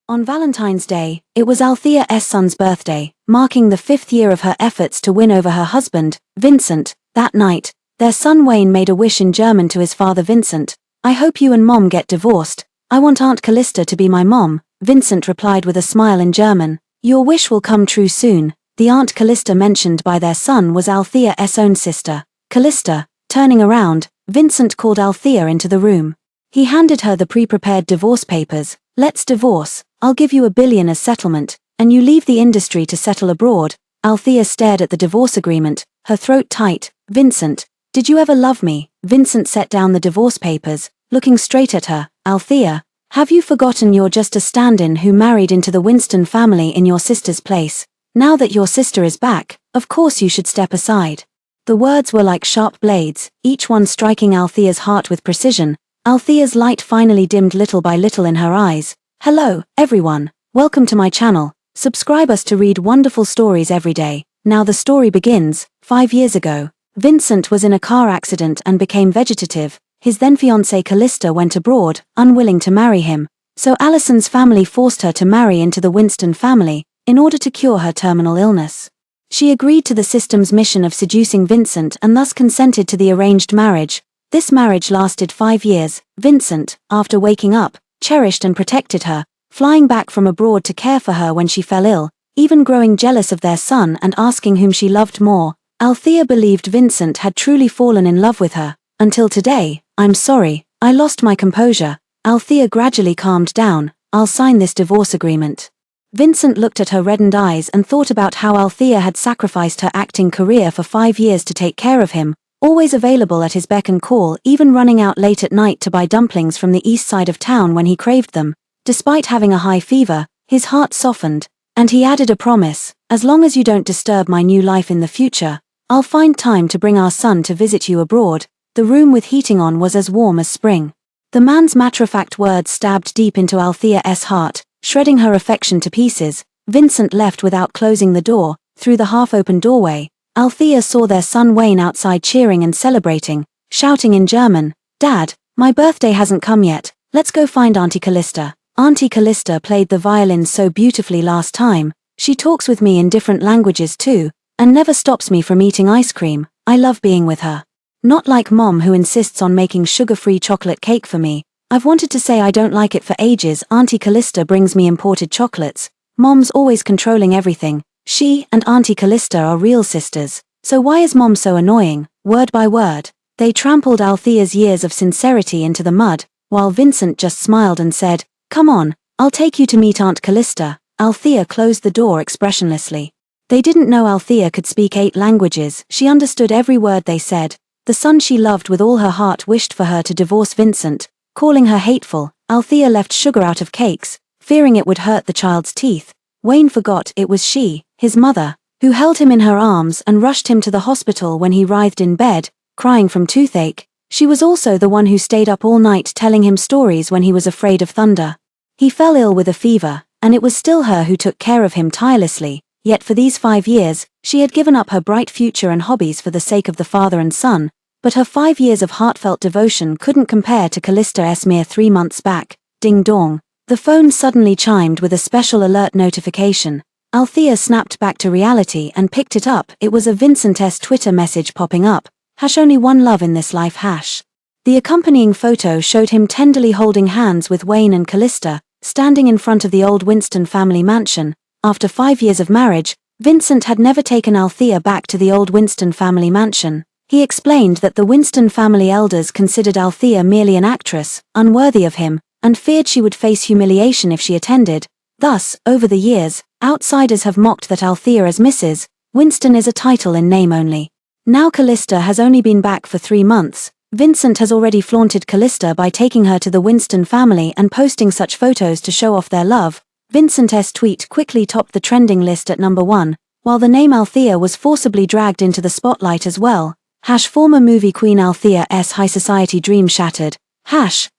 On Valentine's Day, it was Althea's son's birthday, marking the 5th year of her efforts to win over her husband, Vincent. That night, their son Wayne made a wish in German to his father Vincent. "I hope you and Mom get divorced. I want Aunt Calista to be my mom." Vincent replied with a smile in German. "Your wish will come true soon." The Aunt Calista mentioned by their son was Althea's own sister, Calista. Turning around, Vincent called Althea into the room. He handed her the pre-prepared divorce papers. "Let's divorce. I'll give you $1 billion as settlement, and you leave the industry to settle abroad." Althea stared at the divorce agreement, her throat tight. "Vincent, did you ever love me?" Vincent set down the divorce papers, looking straight at her. "Althea, have you forgotten you're just a stand-in who married into the Winston family in your sister's place? Now that your sister is back, of course you should step aside." The words were like sharp blades, each one striking Althea's heart with precision. Althea's light finally dimmed little by little in her eyes. "Hello, everyone. Welcome to my channel. Subscribe us to read wonderful stories every day." Now the story begins. 5 years ago, Vincent was in a car accident and became vegetative. His then-fiancée Calista went abroad, unwilling to marry him. So Allison's family forced her to marry into the Winston family, in order to cure her terminal illness. She agreed to the system's mission of seducing Vincent and thus consented to the arranged marriage. This marriage lasted 5 years. Vincent, after waking up, cherished and protected her, flying back from abroad to care for her when she fell ill, even growing jealous of their son and asking whom she loved more. Althea believed Vincent had truly fallen in love with her. Until today. "I'm sorry, I lost my composure." Althea gradually calmed down. "I'll sign this divorce agreement." Vincent looked at her reddened eyes and thought about how Althea had sacrificed her acting career for 5 years to take care of him, always available at his beck and call, even running out late at night to buy dumplings from the east side of town when he craved them. Despite having a high fever, his heart softened, and he added a promise: "As long as you don't disturb my new life in the future, I'll find time to bring our son to visit you abroad." The room with heating on was as warm as spring. The man's matter-of-fact words stabbed deep into Althea's heart, shredding her affection to pieces. Vincent left without closing the door. Through the half-open doorway, Althea saw their son Wayne outside cheering and celebrating, shouting in German, "Dad, my birthday hasn't come yet. Let's go find Auntie Calista." Auntie Calista played the violin so beautifully last time. "She talks with me in different languages too, and never stops me from eating ice cream. I love being with her. Not like Mom, who insists on making sugar-free chocolate cake for me. I've wanted to say I don't like it for ages. Auntie Calista brings me imported chocolates. Mom's always controlling everything. She and Auntie Calista are real sisters. So why is Mom so annoying?" Word by word, they trampled Althea's years of sincerity into the mud, while Vincent just smiled and said, "Come on, I'll take you to meet Aunt Calista." Althea closed the door expressionlessly. They didn't know Althea could speak 8 languages. She understood every word they said. The son she loved with all her heart wished for her to divorce Vincent, calling her hateful. Althea left sugar out of cakes, fearing it would hurt the child's teeth. Wayne forgot it was she, his mother, who held him in her arms and rushed him to the hospital when he writhed in bed, crying from toothache. She was also the one who stayed up all night telling him stories when he was afraid of thunder. He fell ill with a fever, and it was still her who took care of him tirelessly. Yet for these 5 years, she had given up her bright future and hobbies for the sake of the father and son, but her 5 years of heartfelt devotion couldn't compare to Calista's mere 3 months back. Ding dong. The phone suddenly chimed with a special alert notification. Althea snapped back to reality and picked it up. It was a Vincent's Twitter message popping up. "Only one love in this life, " The accompanying photo showed him tenderly holding hands with Wayne and Calista, standing in front of the old Winston family mansion. After 5 years of marriage, Vincent had never taken Althea back to the old Winston family mansion. He explained that the Winston family elders considered Althea merely an actress, unworthy of him, and feared she would face humiliation if she attended. Thus, over the years, outsiders have mocked that Althea as Mrs. Winston is a title in name only. Now Calista has only been back for 3 months. Vincent has already flaunted Calista by taking her to the Winston family and posting such photos to show off their love. Vincent's tweet quickly topped the trending list at number 1, while the name Althea was forcibly dragged into the spotlight as well. Former movie queen Althea's high society dream shattered.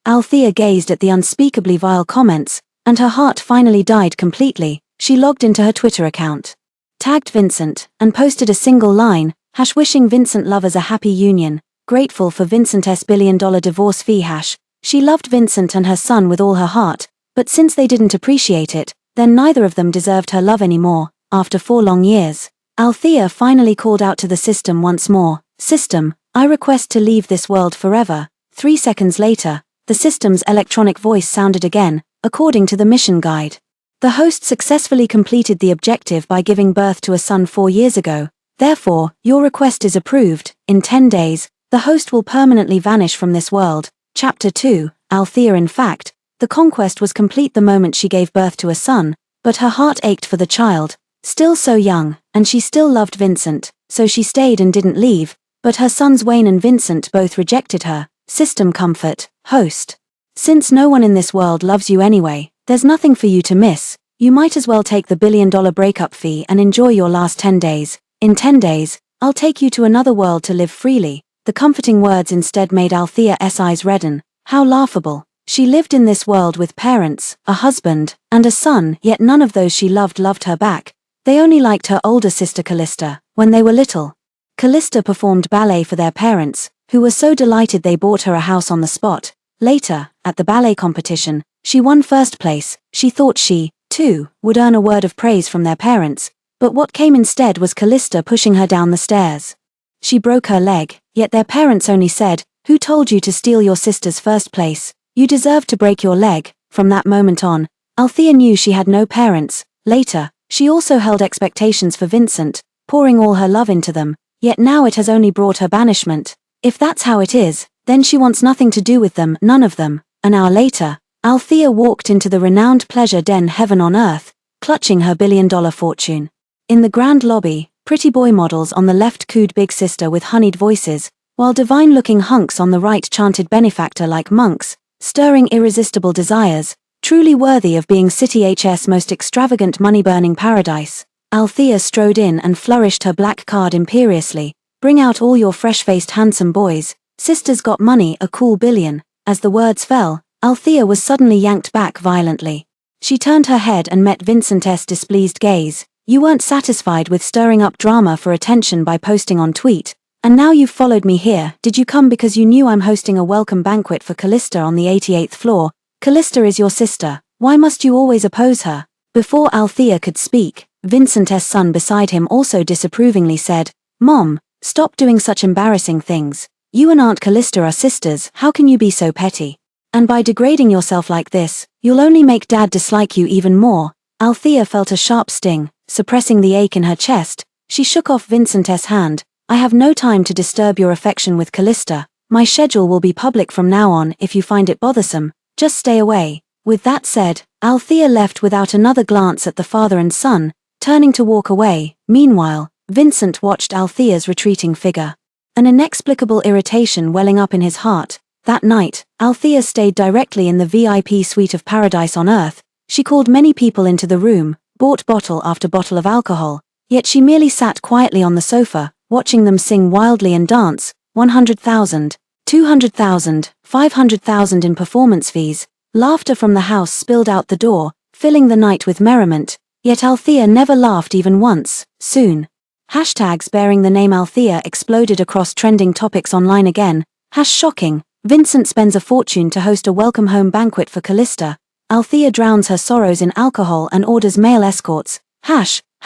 Althea gazed at the unspeakably vile comments, and her heart finally died completely. She logged into her Twitter account, tagged Vincent, and posted a single line, wishing Vincent lovers a happy union, grateful for Vincent's $1 billion divorce fee. She loved Vincent and her son with all her heart, But since they didn't appreciate it, then neither of them deserved her love anymore. After 4 long years, Althea finally called out to the system once more. "System, I request to leave this world forever." 3 seconds later, the system's electronic voice sounded again, according to the mission guide. The host successfully completed the objective by giving birth to a son 4 years ago. Therefore, your request is approved. In 10 days, the host will permanently vanish from this world. Chapter 2, Althea. In fact, the conquest was complete the moment she gave birth to a son, but her heart ached for the child, still so young, and she still loved Vincent, so she stayed and didn't leave, but her sons Wayne and Vincent both rejected her. System comfort, host. Since no one in this world loves you anyway, there's nothing for you to miss. You might as well take the $1 billion breakup fee and enjoy your last 10 days. In 10 days, I'll take you to another world to live freely. The comforting words instead made Althea's eyes redden. How laughable. She lived in this world with parents, a husband, and a son, yet none of those she loved her back. They only liked her older sister Calista, when they were little. Calista performed ballet for their parents, who were so delighted they bought her a house on the spot. Later, at the ballet competition, she won first place. She thought she, too, would earn a word of praise from their parents, but what came instead was Calista pushing her down the stairs. She broke her leg, yet their parents only said, "Who told you to steal your sister's first place? You deserve to break your leg." From that moment on, Althea knew she had no parents. Later, she also held expectations for Vincent, pouring all her love into them, yet now it has only brought her banishment. If that's how it is, then she wants nothing to do with them, none of them. An hour later, Althea walked into the renowned pleasure den Heaven on Earth, clutching her $1 billion fortune. In the grand lobby, pretty boy models on the left cooed Big Sister with honeyed voices, while divine-looking hunks on the right chanted benefactor like monks, stirring irresistible desires, truly worthy of being City H's most extravagant money-burning paradise. Althea strode in and flourished her black card imperiously. "Bring out all your fresh-faced handsome boys. Sister's got money, a cool billion." As the words fell, Althea was suddenly yanked back violently. She turned her head and met Vincent's displeased gaze. "You weren't satisfied with stirring up drama for attention by posting on tweet, and now you've followed me here. Did you come because you knew I'm hosting a welcome banquet for Calista on the 88th floor? Calista is your sister. Why must you always oppose her?" Before Althea could speak, Vincent's son beside him also disapprovingly said, "Mom, stop doing such embarrassing things. You and Aunt Calista are sisters. How can you be so petty? And by degrading yourself like this, you'll only make Dad dislike you even more." Althea felt a sharp sting. Suppressing the ache in her chest, she shook off Vincent's hand. "I have no time to disturb your affection with Calista. My schedule will be public from now on. If you find it bothersome, just stay away." With that said, Althea left without another glance at the father and son, turning to walk away. Meanwhile, Vincent watched Althea's retreating figure, an inexplicable irritation welling up in his heart. That night, Althea stayed directly in the VIP suite of Paradise on Earth. She called many people into the room, bought bottle after bottle of alcohol, yet she merely sat quietly on the sofa, watching them sing wildly and dance. 100,000, 200,000, 500,000 in performance fees. Laughter from the house spilled out the door, filling the night with merriment, yet Althea never laughed even once. Soon, hashtags bearing the name Althea exploded across trending topics online again. Shocking, Vincent spends a fortune to host a welcome home banquet for Calista. Althea drowns her sorrows in alcohol and orders male escorts.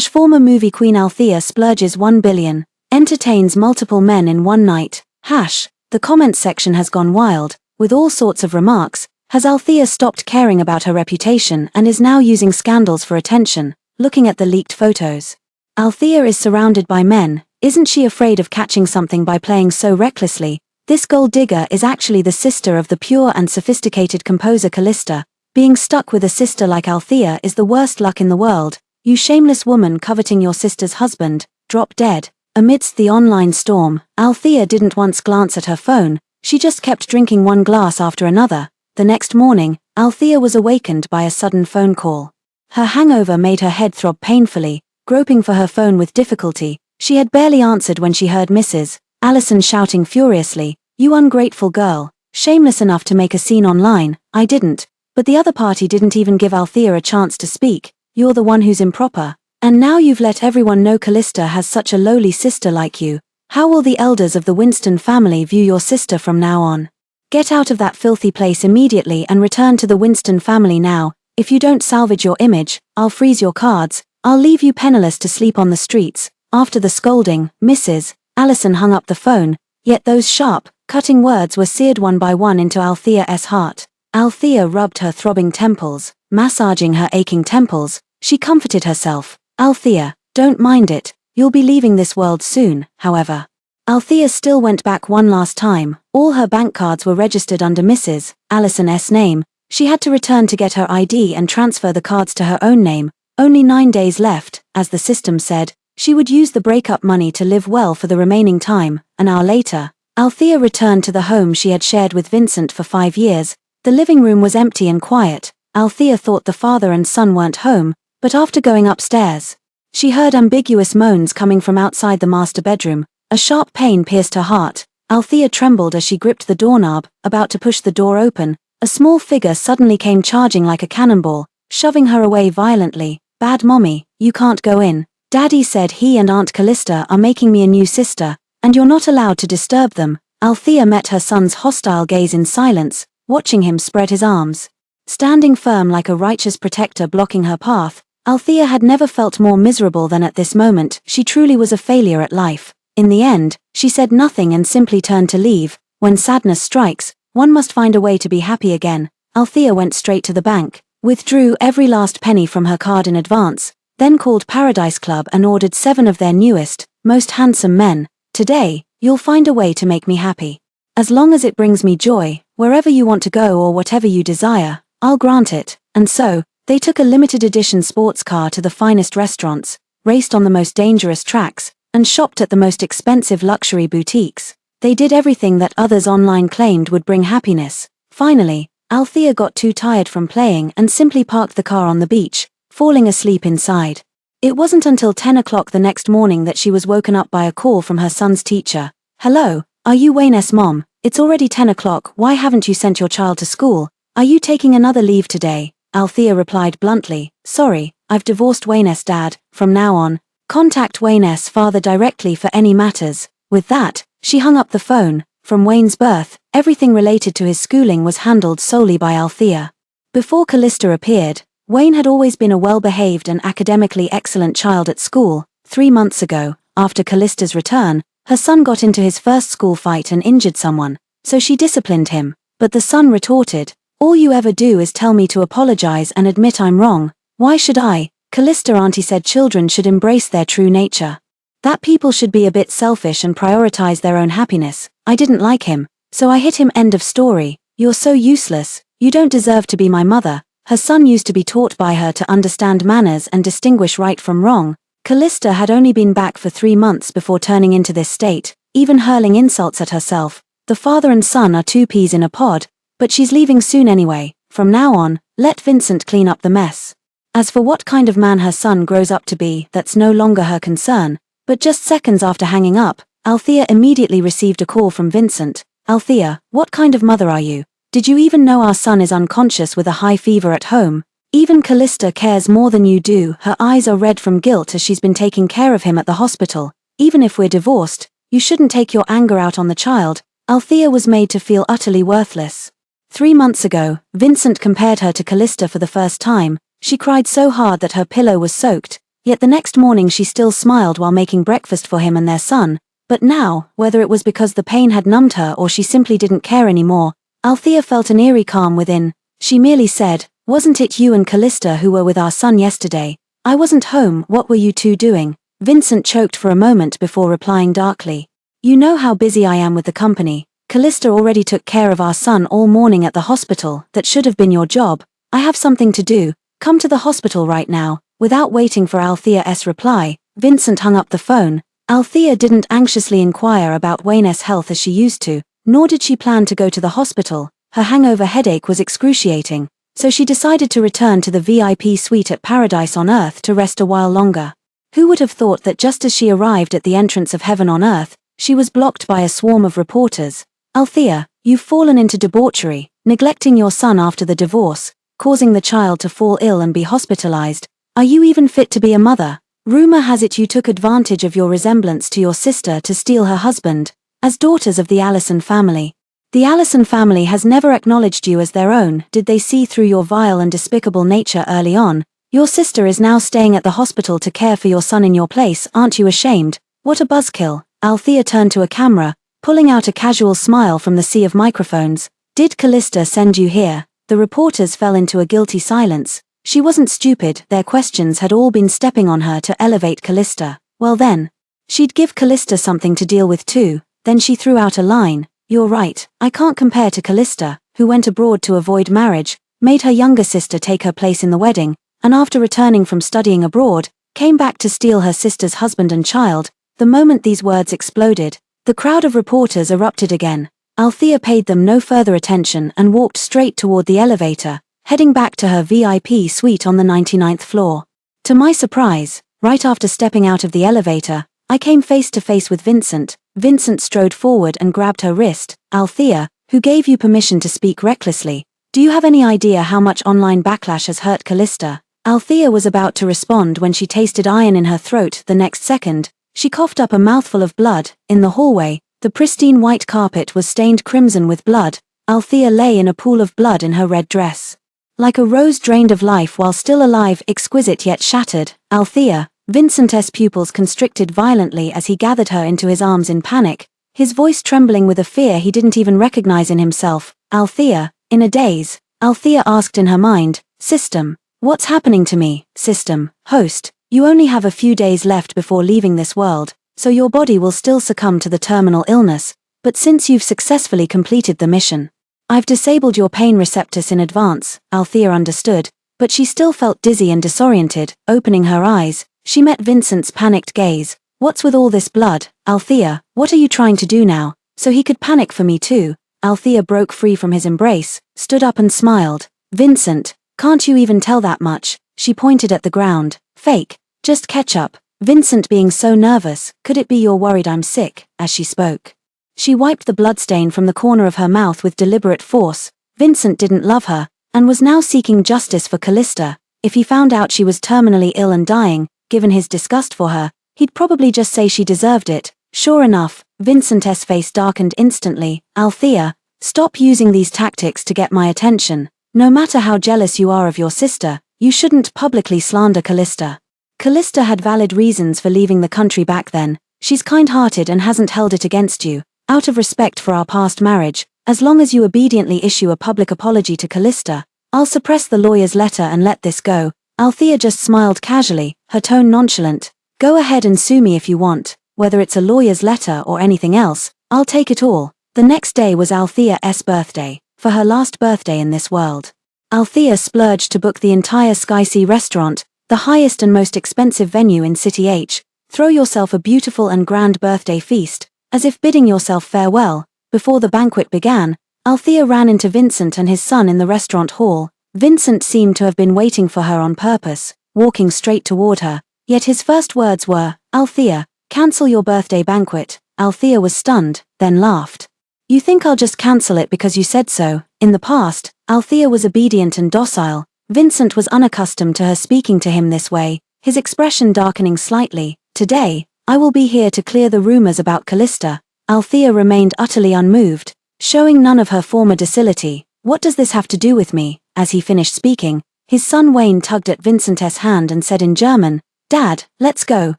Former movie queen Althea splurges $1 billion, entertains multiple men in one night. The comments section has gone wild, with all sorts of remarks. Has Althea stopped caring about her reputation and is now using scandals for attention? Looking at the leaked photos, Althea is surrounded by men. Isn't she afraid of catching something by playing so recklessly? This gold digger is actually the sister of the pure and sophisticated composer Calista. Being stuck with a sister like Althea is the worst luck in the world. You shameless woman coveting your sister's husband, drop dead. Amidst the online storm, Althea didn't once glance at her phone, she just kept drinking one glass after another. The next morning, Althea was awakened by a sudden phone call. Her hangover made her head throb painfully. Groping for her phone with difficulty, she had barely answered when she heard Mrs. Allison shouting furiously, "You ungrateful girl, shameless enough to make a scene online." "I didn't. But the other party didn't even give Althea a chance to speak. You're the one who's improper. And now you've let everyone know Calista has such a lowly sister like you. How will the elders of the Winston family view your sister from now on?" Get out of that filthy place immediately and return to the Winston family now. If you don't salvage your image, I'll freeze your cards. I'll leave you penniless to sleep on the streets." After the scolding, Mrs. Allison hung up the phone, yet those sharp, cutting words were seared one by one into Althea's heart. Althea rubbed her throbbing temples, massaging her aching temples. She comforted herself. "Althea, don't mind it. You'll be leaving this world soon, however." Althea still went back one last time. All her bank cards were registered under Mrs. Allison's name. She had to return to get her ID and transfer the cards to her own name. Only 9 days left, as the system said. She would use the breakup money to live well for the remaining time. An hour later, Althea returned to the home she had shared with Vincent for 5 years. The living room was empty and quiet. Althea thought the father and son weren't home, but after going upstairs, she heard ambiguous moans coming from outside the master bedroom. A sharp pain pierced her heart. Althea trembled as she gripped the doorknob, about to push the door open. A small figure suddenly came charging like a cannonball, shoving her away violently. "Bad mommy, you can't go in. Daddy said he and Aunt Calista are making me a new sister, and you're not allowed to disturb them." Althea met her son's hostile gaze in silence, watching him spread his arms. Standing firm like a righteous protector blocking her path, Althea had never felt more miserable than at this moment. She truly was a failure at life. In the end, she said nothing and simply turned to leave. When sadness strikes, one must find a way to be happy again. Althea went straight to the bank, withdrew every last penny from her card in advance, then called Paradise Club and ordered 7 of their newest, most handsome men. "Today, you'll find a way to make me happy. As long as it brings me joy, wherever you want to go or whatever you desire, I'll grant it." And so, they took a limited edition sports car to the finest restaurants, raced on the most dangerous tracks, and shopped at the most expensive luxury boutiques. They did everything that others online claimed would bring happiness. Finally, Althea got too tired from playing and simply parked the car on the beach, falling asleep inside. It wasn't until 10 o'clock the next morning that she was woken up by a call from her son's teacher. "Hello, are you Wayne's mom? It's already 10 o'clock, why haven't you sent your child to school? Are you taking another leave today?" Althea replied bluntly, "Sorry, I've divorced Wayne's dad. From now on, contact Wayne's father directly for any matters." With that, she hung up the phone. From Wayne's birth, everything related to his schooling was handled solely by Althea. Before Calista appeared, Wayne had always been a well-behaved and academically excellent child at school. 3 months ago, after Calista's return, her son got into his first school fight and injured someone, so she disciplined him. But the son retorted, "All you ever do is tell me to apologize and admit I'm wrong. Why should I?" Calista auntie said children should embrace their true nature. That people should be a bit selfish and prioritize their own happiness. "I didn't like him, so I hit him." End of story. "You're so useless. You don't deserve to be my mother." Her son used to be taught by her to understand manners and distinguish right from wrong. Calista had only been back for 3 months before turning into this state, even hurling insults at herself. The father and son are 2 peas in a pod, but she's leaving soon anyway. From now on, let Vincent clean up the mess. As for what kind of man her son grows up to be, that's no longer her concern. But just seconds after hanging up, Althea immediately received a call from Vincent. "Althea, what kind of mother are you? Did you even know our son is unconscious with a high fever at home? Even Calista cares more than you do. Her eyes are red from guilt as she's been taking care of him at the hospital. Even if we're divorced, you shouldn't take your anger out on the child." Althea was made to feel utterly worthless. 3 months ago, Vincent compared her to Calista for the first time. She cried so hard that her pillow was soaked, yet the next morning she still smiled while making breakfast for him and their son. But now, whether it was because the pain had numbed her or she simply didn't care anymore, Althea felt an eerie calm within. She merely said, "Wasn't it you and Calista who were with our son yesterday? I wasn't home. What were you two doing?" Vincent choked for a moment before replying darkly, "You know how busy I am with the company. Calista already took care of our son all morning at the hospital. That should have been your job. I have something to do. Come to the hospital right now." Without waiting for Althea's reply, Vincent hung up the phone. Althea didn't anxiously inquire about Wayne's health as she used to, nor did she plan to go to the hospital. Her hangover headache was excruciating, so she decided to return to the VIP suite at Paradise on Earth to rest a while longer. Who would have thought that just as she arrived at the entrance of heaven on Earth, she was blocked by a swarm of reporters. "Althea, you've fallen into debauchery, neglecting your son after the divorce, causing the child to fall ill and be hospitalized. Are you even fit to be a mother? Rumor has it you took advantage of your resemblance to your sister to steal her husband. As daughters of the Allison family, The Allison family has never acknowledged you as their own. Did they see through your vile and despicable nature early on? Your sister is now staying at the hospital to care for your son in your place. Aren't you ashamed? What a buzzkill. Althea turned to a camera, pulling out a casual smile from the sea of microphones. Did Calista send you here? The reporters fell into a guilty silence. She wasn't stupid, their questions had all been stepping on her to elevate Calista. Well then, she'd give Calista something to deal with too. Then she threw out a line. You're right, I can't compare to Calista, who went abroad to avoid marriage, made her younger sister take her place in the wedding, and after returning from studying abroad, came back to steal her sister's husband and child. The moment these words exploded, the crowd of reporters erupted again. Althea paid them no further attention and walked straight toward the elevator, heading back to her VIP suite on the 99th floor. To my surprise, right after stepping out of the elevator, I came face to face with Vincent. Vincent strode forward and grabbed her wrist. Althea, who gave you permission to speak recklessly? Do you have any idea how much online backlash has hurt Calista? Althea was about to respond when she tasted iron in her throat. The next second, she coughed up a mouthful of blood. In the hallway, the pristine white carpet was stained crimson with blood. Althea lay in a pool of blood in her red dress. Like a rose drained of life while still alive, exquisite yet shattered. Althea. Vincent's pupils constricted violently as he gathered her into his arms in panic, his voice trembling with a fear he didn't even recognize in himself. Althea, in a daze, Althea asked in her mind, System, what's happening to me? System, host, you only have a few days left before leaving this world, so your body will still succumb to the terminal illness, but since you've successfully completed the mission, I've disabled your pain receptors in advance. Althea understood, but she still felt dizzy and disoriented. Opening her eyes, she met Vincent's panicked gaze. What's with all this blood? Althea, what are you trying to do now? So he could panic for me too. Althea broke free from his embrace, stood up and smiled. Vincent, can't you even tell that much? She pointed at the ground. Fake, just ketchup. Vincent being so nervous, could it be you're worried I'm sick? As she spoke, she wiped the bloodstain from the corner of her mouth with deliberate force. Vincent didn't love her, and was now seeking justice for Calista. If he found out she was terminally ill and dying, given his disgust for her, he'd probably just say she deserved it. Sure enough, Vincent's face darkened instantly. Althea, stop using these tactics to get my attention. No matter how jealous you are of your sister, you shouldn't publicly slander Calista. Calista had valid reasons for leaving the country back then. She's kind-hearted and hasn't held it against you. Out of respect for our past marriage, as long as you obediently issue a public apology to Calista, I'll suppress the lawyer's letter and let this go. Althea just smiled casually, her tone nonchalant. Go ahead and sue me if you want, whether it's a lawyer's letter or anything else, I'll take it all. The next day was Althea's birthday, for her last birthday in this world. Althea splurged to book the entire Skysea restaurant, the highest and most expensive venue in City H. Throw yourself a beautiful and grand birthday feast, as if bidding yourself farewell. Before the banquet began, Althea ran into Vincent and his son in the restaurant hall. Vincent seemed to have been waiting for her on purpose, walking straight toward her, yet his first words were, Althea, cancel your birthday banquet. Althea was stunned, then laughed. You think I'll just cancel it because you said so? In the past, Althea was obedient and docile. Vincent was unaccustomed to her speaking to him this way, his expression darkening slightly. Today, I will be here to clear the rumors about Calista. Althea remained utterly unmoved, showing none of her former docility. What does this have to do with me? As he finished speaking, his son Wayne tugged at Vincent's hand and said in German, Dad, let's go,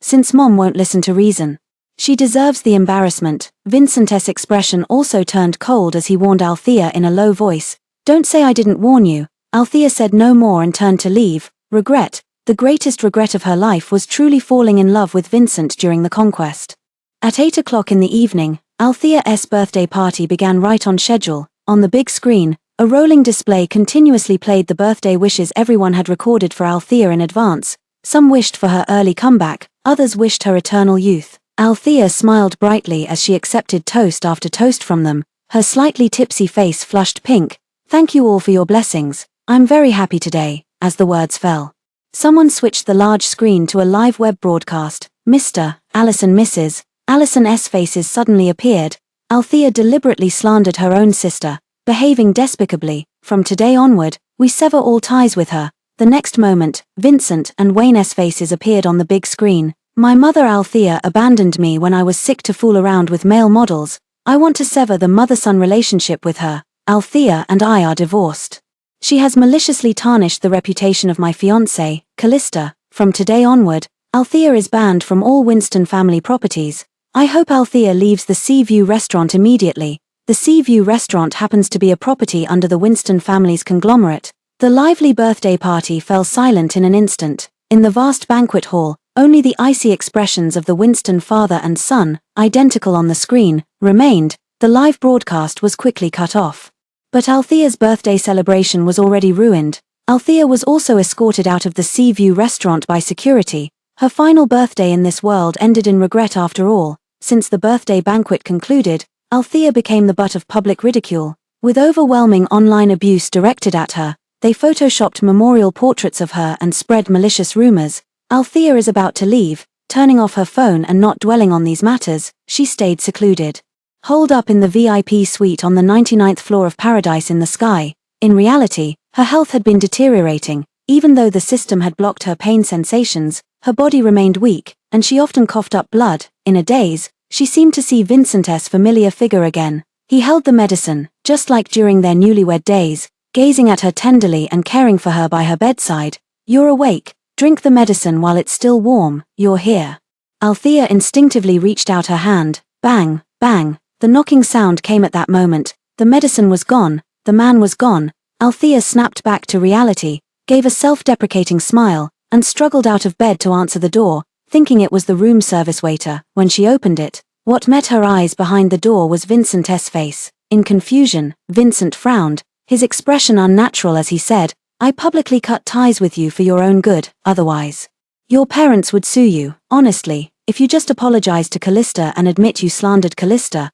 since Mom won't listen to reason. She deserves the embarrassment. Vincent's expression also turned cold as he warned Althea in a low voice. Don't say I didn't warn you. Althea said no more and turned to leave. Regret. The greatest regret of her life was truly falling in love with Vincent during the conquest. At 8 o'clock in the evening, Althea's birthday party began right on schedule. On the big screen, a rolling display continuously played the birthday wishes everyone had recorded for Althea in advance. Some wished for her early comeback, others wished her eternal youth. Althea smiled brightly as she accepted toast after toast from them, her slightly tipsy face flushed pink. Thank you all for your blessings. I'm very happy today. As the words fell, someone switched the large screen to a live web broadcast. Mr. Allison Mrs. Allison's faces suddenly appeared. Althea deliberately slandered her own sister, behaving despicably. From today onward, we sever all ties with her. The next moment, Vincent and Wayne's faces appeared on the big screen. My mother Althea abandoned me when I was sick to fool around with male models. I want to sever the mother-son relationship with her. Althea and I are divorced. She has maliciously tarnished the reputation of my fiancé, Calista. From today onward, Althea is banned from all Winston family properties. I hope Althea leaves the Sea View restaurant immediately. The Sea View restaurant happens to be a property under the Winston family's conglomerate. The lively birthday party fell silent in an instant. In the vast banquet hall, only the icy expressions of the Winston father and son, identical on the screen, remained. The live broadcast was quickly cut off. But Althea's birthday celebration was already ruined. Althea was also escorted out of the Sea View restaurant by security. Her final birthday in this world ended in regret after all. Since the birthday banquet concluded, Althea became the butt of public ridicule. With overwhelming online abuse directed at her, they photoshopped memorial portraits of her and spread malicious rumors. Althea is about to leave, turning off her phone and not dwelling on these matters. She stayed secluded, holed up in the VIP suite on the 99th floor of Paradise in the Sky. In reality, her health had been deteriorating. Even though the system had blocked her pain sensations, her body remained weak, and she often coughed up blood. In a daze, she seemed to see Vincent's familiar figure again. He held the medicine, just like during their newlywed days, gazing at her tenderly and caring for her by her bedside. You're awake. Drink the medicine while it's still warm. You're here. Althea instinctively reached out her hand. Bang, bang. The knocking sound came at that moment. The medicine was gone. The man was gone. Althea snapped back to reality, gave a self-deprecating smile, and struggled out of bed to answer the door, thinking it was the room service waiter. When she opened it, what met her eyes behind the door was Vincent's face. In confusion, Vincent frowned, his expression unnatural as he said, I publicly cut ties with you for your own good, otherwise your parents would sue you. Honestly, if you just apologize to Calista and admit you slandered Calista.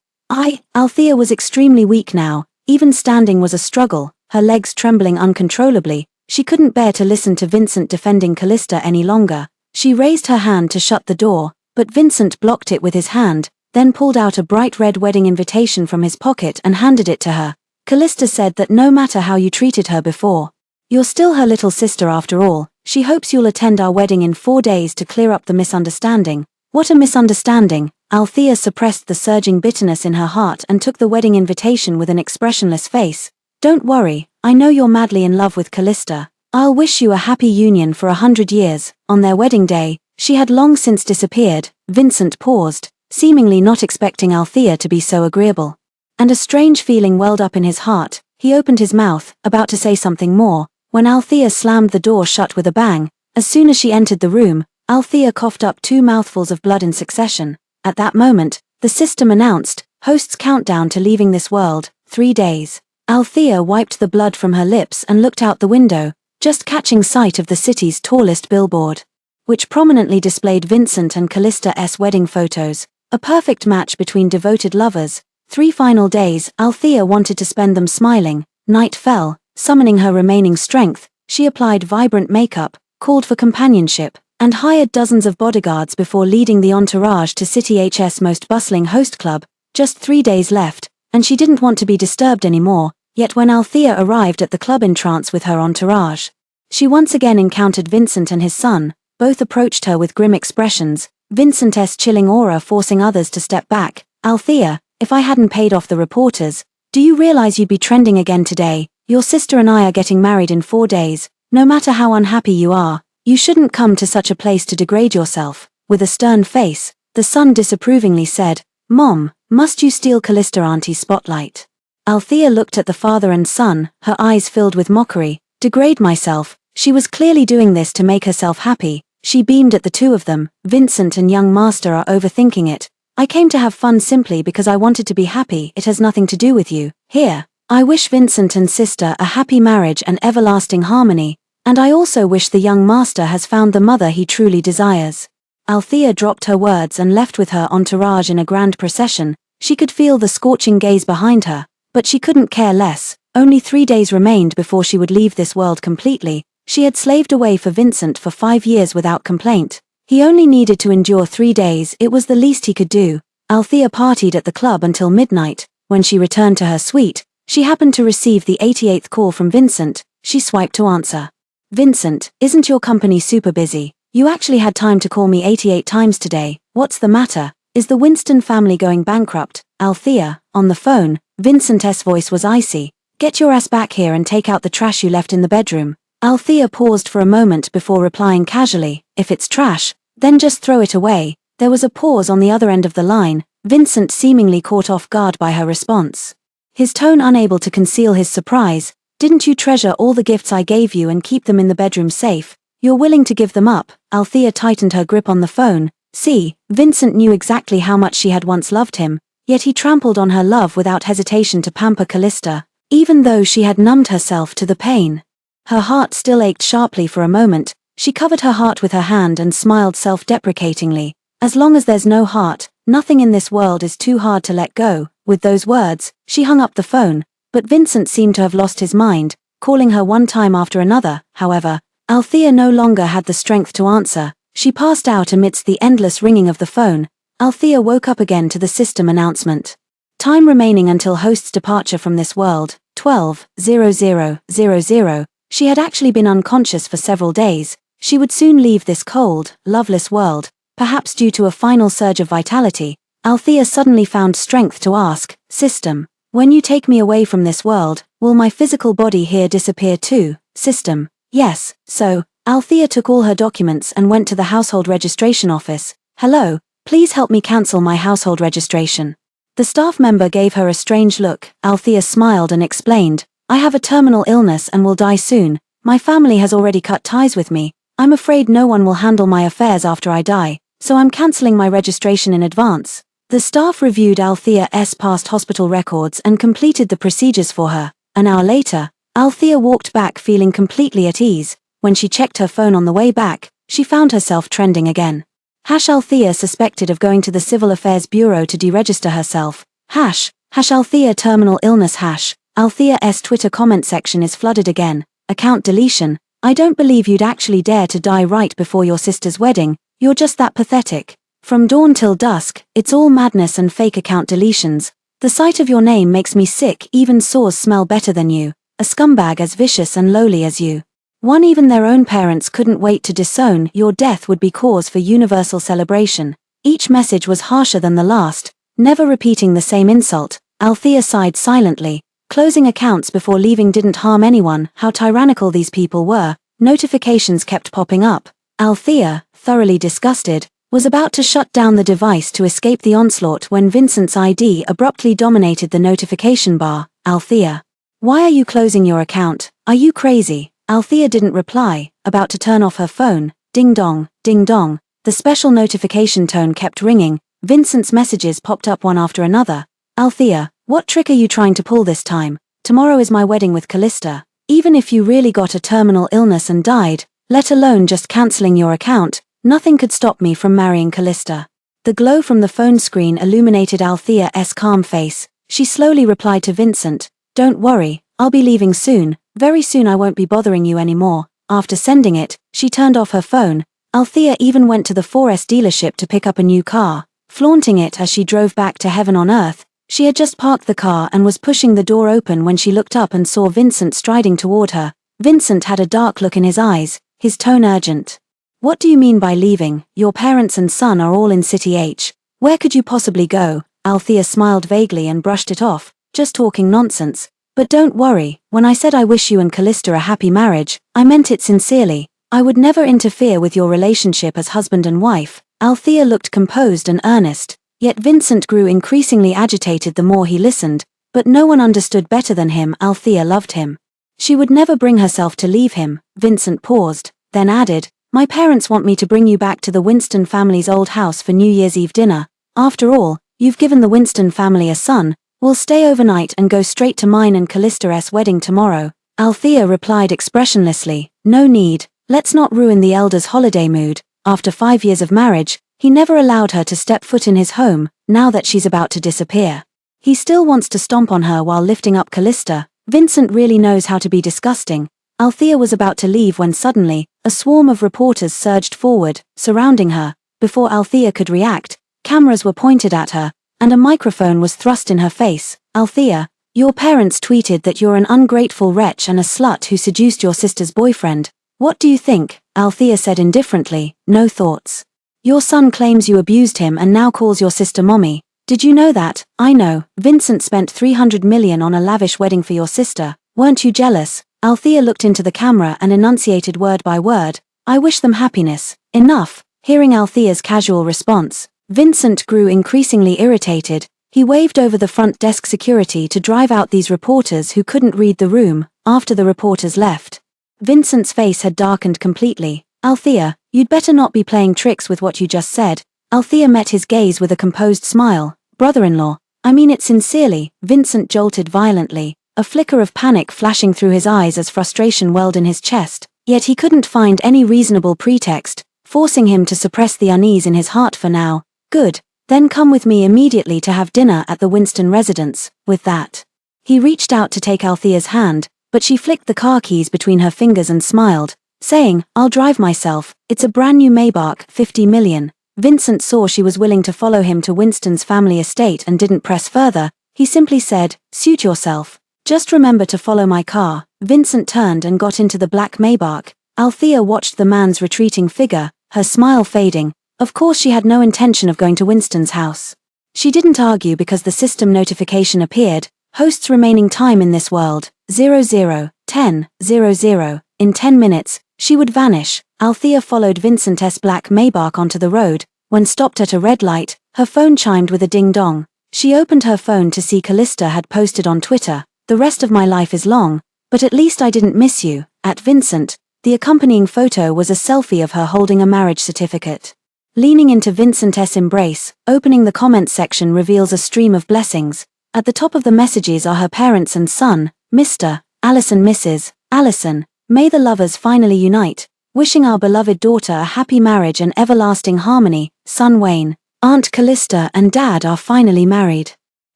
Althea was extremely weak now. Even standing was a struggle, her legs trembling uncontrollably. She couldn't bear to listen to Vincent defending Calista any longer. She raised her hand to shut the door, but Vincent blocked it with his hand, then pulled out a bright red wedding invitation from his pocket and handed it to her. Calista said that no matter how you treated her before, you're still her little sister after all. She hopes you'll attend our wedding in 4 days to clear up the misunderstanding. What a misunderstanding! Althea suppressed the surging bitterness in her heart and took the wedding invitation with an expressionless face. Don't worry, I know you're madly in love with Calista. I'll wish you a happy union for 100 years. On their wedding day, she had long since disappeared. Vincent paused, seemingly not expecting Althea to be so agreeable. And a strange feeling welled up in his heart. He opened his mouth, about to say something more, when Althea slammed the door shut with a bang. As soon as she entered the room, Althea coughed up 2 mouthfuls of blood in succession. At that moment, the system announced, host's countdown to leaving this world, 3 days. Althea wiped the blood from her lips and looked out the window, just catching sight of the city's tallest billboard, which prominently displayed Vincent and Calista's wedding photos, a perfect match between devoted lovers. 3 final days, Althea wanted to spend them smiling. Night fell. Summoning her remaining strength, she applied vibrant makeup, called for companionship, and hired dozens of bodyguards before leading the entourage to City H's most bustling host club. Just 3 days left, and she didn't want to be disturbed anymore. Yet when Althea arrived at the club in trance with her entourage, she once again encountered Vincent and his son. Both approached her with grim expressions, Vincent's chilling aura forcing others to step back. Althea, if I hadn't paid off the reporters, do you realize you'd be trending again today? Your sister and I are getting married in 4 days. No matter how unhappy you are, you shouldn't come to such a place to degrade yourself. With a stern face, the son disapprovingly said, Mom, must you steal Calista Auntie's spotlight? Althea looked at the father and son, her eyes filled with mockery. Degrade myself? She was clearly doing this to make herself happy. She beamed at the two of them. Vincent and young master are overthinking it. I came to have fun simply because I wanted to be happy. It has nothing to do with you. Here. I wish Vincent and sister a happy marriage and everlasting harmony, and I also wish the young master has found the mother he truly desires. Althea dropped her words and left with her entourage in a grand procession. She could feel the scorching gaze behind her, but she couldn't care less. Only 3 days remained before she would leave this world completely. She had slaved away for Vincent for 5 years without complaint. He only needed to endure 3 days. It was the least he could do. Althea partied at the club until midnight. When she returned to her suite, she happened to receive the 88th call from Vincent. She swiped to answer. Vincent, isn't your company super busy? You actually had time to call me 88 times today. What's the matter? Is the Winston family going bankrupt? Althea. On the phone, Vincent's voice was icy. Get your ass back here and take out the trash you left in the bedroom. Althea paused for a moment before replying casually, if it's trash, then just throw it away. There was a pause on the other end of the line, Vincent seemingly caught off guard by her response. His tone unable to conceal his surprise. Didn't you treasure all the gifts I gave you and keep them in the bedroom safe? You're willing to give them up? Althea tightened her grip on the phone. See, Vincent knew exactly how much she had once loved him, yet he trampled on her love without hesitation to pamper Calista, even though she had numbed herself to the pain. Her heart still ached sharply for a moment. She covered her heart with her hand and smiled self-deprecatingly. As long as there's no heart, nothing in this world is too hard to let go. With those words, she hung up the phone, but Vincent seemed to have lost his mind, calling her one time after another. However, Althea no longer had the strength to answer. She passed out amidst the endless ringing of the phone. Althea woke up again to the system announcement. Time remaining until host's departure from this world, 12:00:00. She had actually been unconscious for several days. She would soon leave this cold, loveless world, perhaps due to a final surge of vitality. Althea suddenly found strength to ask, System, when you take me away from this world, will my physical body here disappear too? System, yes. So, Althea took all her documents and went to the household registration office. Hello, please help me cancel my household registration. The staff member gave her a strange look. Althea smiled and explained, I have a terminal illness and will die soon. My family has already cut ties with me. I'm afraid no one will handle my affairs after I die, so I'm cancelling my registration in advance. The staff reviewed Althea's past hospital records and completed the procedures for her. An hour later, Althea walked back feeling completely at ease. When she checked her phone on the way back, she found herself trending again. Althea suspected of going to the Civil Affairs Bureau to deregister herself. Althea terminal illness. Althea's Twitter comment section is flooded again. Account deletion. I don't believe you'd actually dare to die right before your sister's wedding. You're just that pathetic. From dawn till dusk, it's all madness and fake account deletions. The sight of your name makes me sick. Even sores smell better than you. A scumbag as vicious and lowly as you. Even their own parents couldn't wait to disown. Your death would be cause for universal celebration. Each message was harsher than the last, never repeating the same insult. Althea sighed silently. Closing accounts before leaving didn't harm anyone. How tyrannical these people were. Notifications kept popping up. Althea, thoroughly disgusted, was about to shut down the device to escape the onslaught when Vincent's ID abruptly dominated the notification bar. Althea, why are you closing your account? Are you crazy? Althea didn't reply, about to turn off her phone. Ding dong, ding dong. The special notification tone kept ringing. Vincent's messages popped up one after another. Althea, what trick are you trying to pull this time? Tomorrow is my wedding with Calista. Even if you really got a terminal illness and died, let alone just cancelling your account, nothing could stop me from marrying Calista. The glow from the phone screen illuminated Althea's calm face. She slowly replied to Vincent, Don't worry, I'll be leaving soon. Very soon I won't be bothering you anymore. After sending it, she turned off her phone. Althea even went to the 4S dealership to pick up a new car, flaunting it as she drove back to heaven on earth. She had just parked the car and was pushing the door open when she looked up and saw Vincent striding toward her. Vincent had a dark look in his eyes, his tone urgent. What do you mean by leaving? Your parents and son are all in City H. Where could you possibly go? Althea smiled vaguely and brushed it off. Just talking nonsense. But don't worry, when I said I wish you and Calista a happy marriage, I meant it sincerely. I would never interfere with your relationship as husband and wife. Althea looked composed and earnest, yet Vincent grew increasingly agitated the more he listened, but no one understood better than him. Althea loved him. She would never bring herself to leave him. Vincent paused, then added, My parents want me to bring you back to the Winston family's old house for New Year's Eve dinner. After all, you've given the Winston family a son. We'll stay overnight and go straight to mine and Calista's wedding tomorrow. Althea replied expressionlessly, No need, let's not ruin the elder's holiday mood. After 5 years of marriage, he never allowed her to step foot in his home. Now that she's about to disappear, he still wants to stomp on her while lifting up Calista. Vincent really knows how to be disgusting. Althea was about to leave when suddenly, a swarm of reporters surged forward, surrounding her. Before Althea could react, cameras were pointed at her, and a microphone was thrust in her face. Althea, your parents tweeted that you're an ungrateful wretch and a slut who seduced your sister's boyfriend. What do you think? Althea said indifferently, No thoughts. Your son claims you abused him and now calls your sister mommy. Did you know that? I know, Vincent spent 300 million on a lavish wedding for your sister. Weren't you jealous? Althea looked into the camera and enunciated word by word. I wish them happiness. Enough. Hearing Althea's casual response, Vincent grew increasingly irritated. He waved over the front desk security to drive out these reporters who couldn't read the room. After the reporters left, Vincent's face had darkened completely. Althea, you'd better not be playing tricks with what you just said. Althea met his gaze with a composed smile. Brother-in-law, I mean it sincerely. Vincent jolted violently, a flicker of panic flashing through his eyes as frustration welled in his chest, yet he couldn't find any reasonable pretext, forcing him to suppress the unease in his heart for now. Good, then come with me immediately to have dinner at the Winston residence. With that, he reached out to take Althea's hand, but she flicked the car keys between her fingers and smiled, saying, I'll drive myself, it's a brand new Maybach, 50 million. Vincent saw she was willing to follow him to Winston's family estate and didn't press further. He simply said, suit yourself. Just remember to follow my car. Vincent turned and got into the black Maybach. Althea watched the man's retreating figure, her smile fading. Of course she had no intention of going to Winston's house. She didn't argue because the system notification appeared, host's remaining time in this world, 00:10:00. In 10 minutes, she would vanish. Althea followed Vincent's black Maybach onto the road. When stopped at a red light, her phone chimed with a ding-dong. She opened her phone to see Calista had posted on Twitter, the rest of my life is long, but at least I didn't miss you. At Vincent, the accompanying photo was a selfie of her holding a marriage certificate. Leaning into Vincent's embrace, opening the comments section reveals a stream of blessings. At the top of the messages are her parents and son, Mr. Allison, Mrs. Allison. May the lovers finally unite. Wishing our beloved daughter a happy marriage and everlasting harmony, son Wayne. Aunt Calista and Dad are finally married.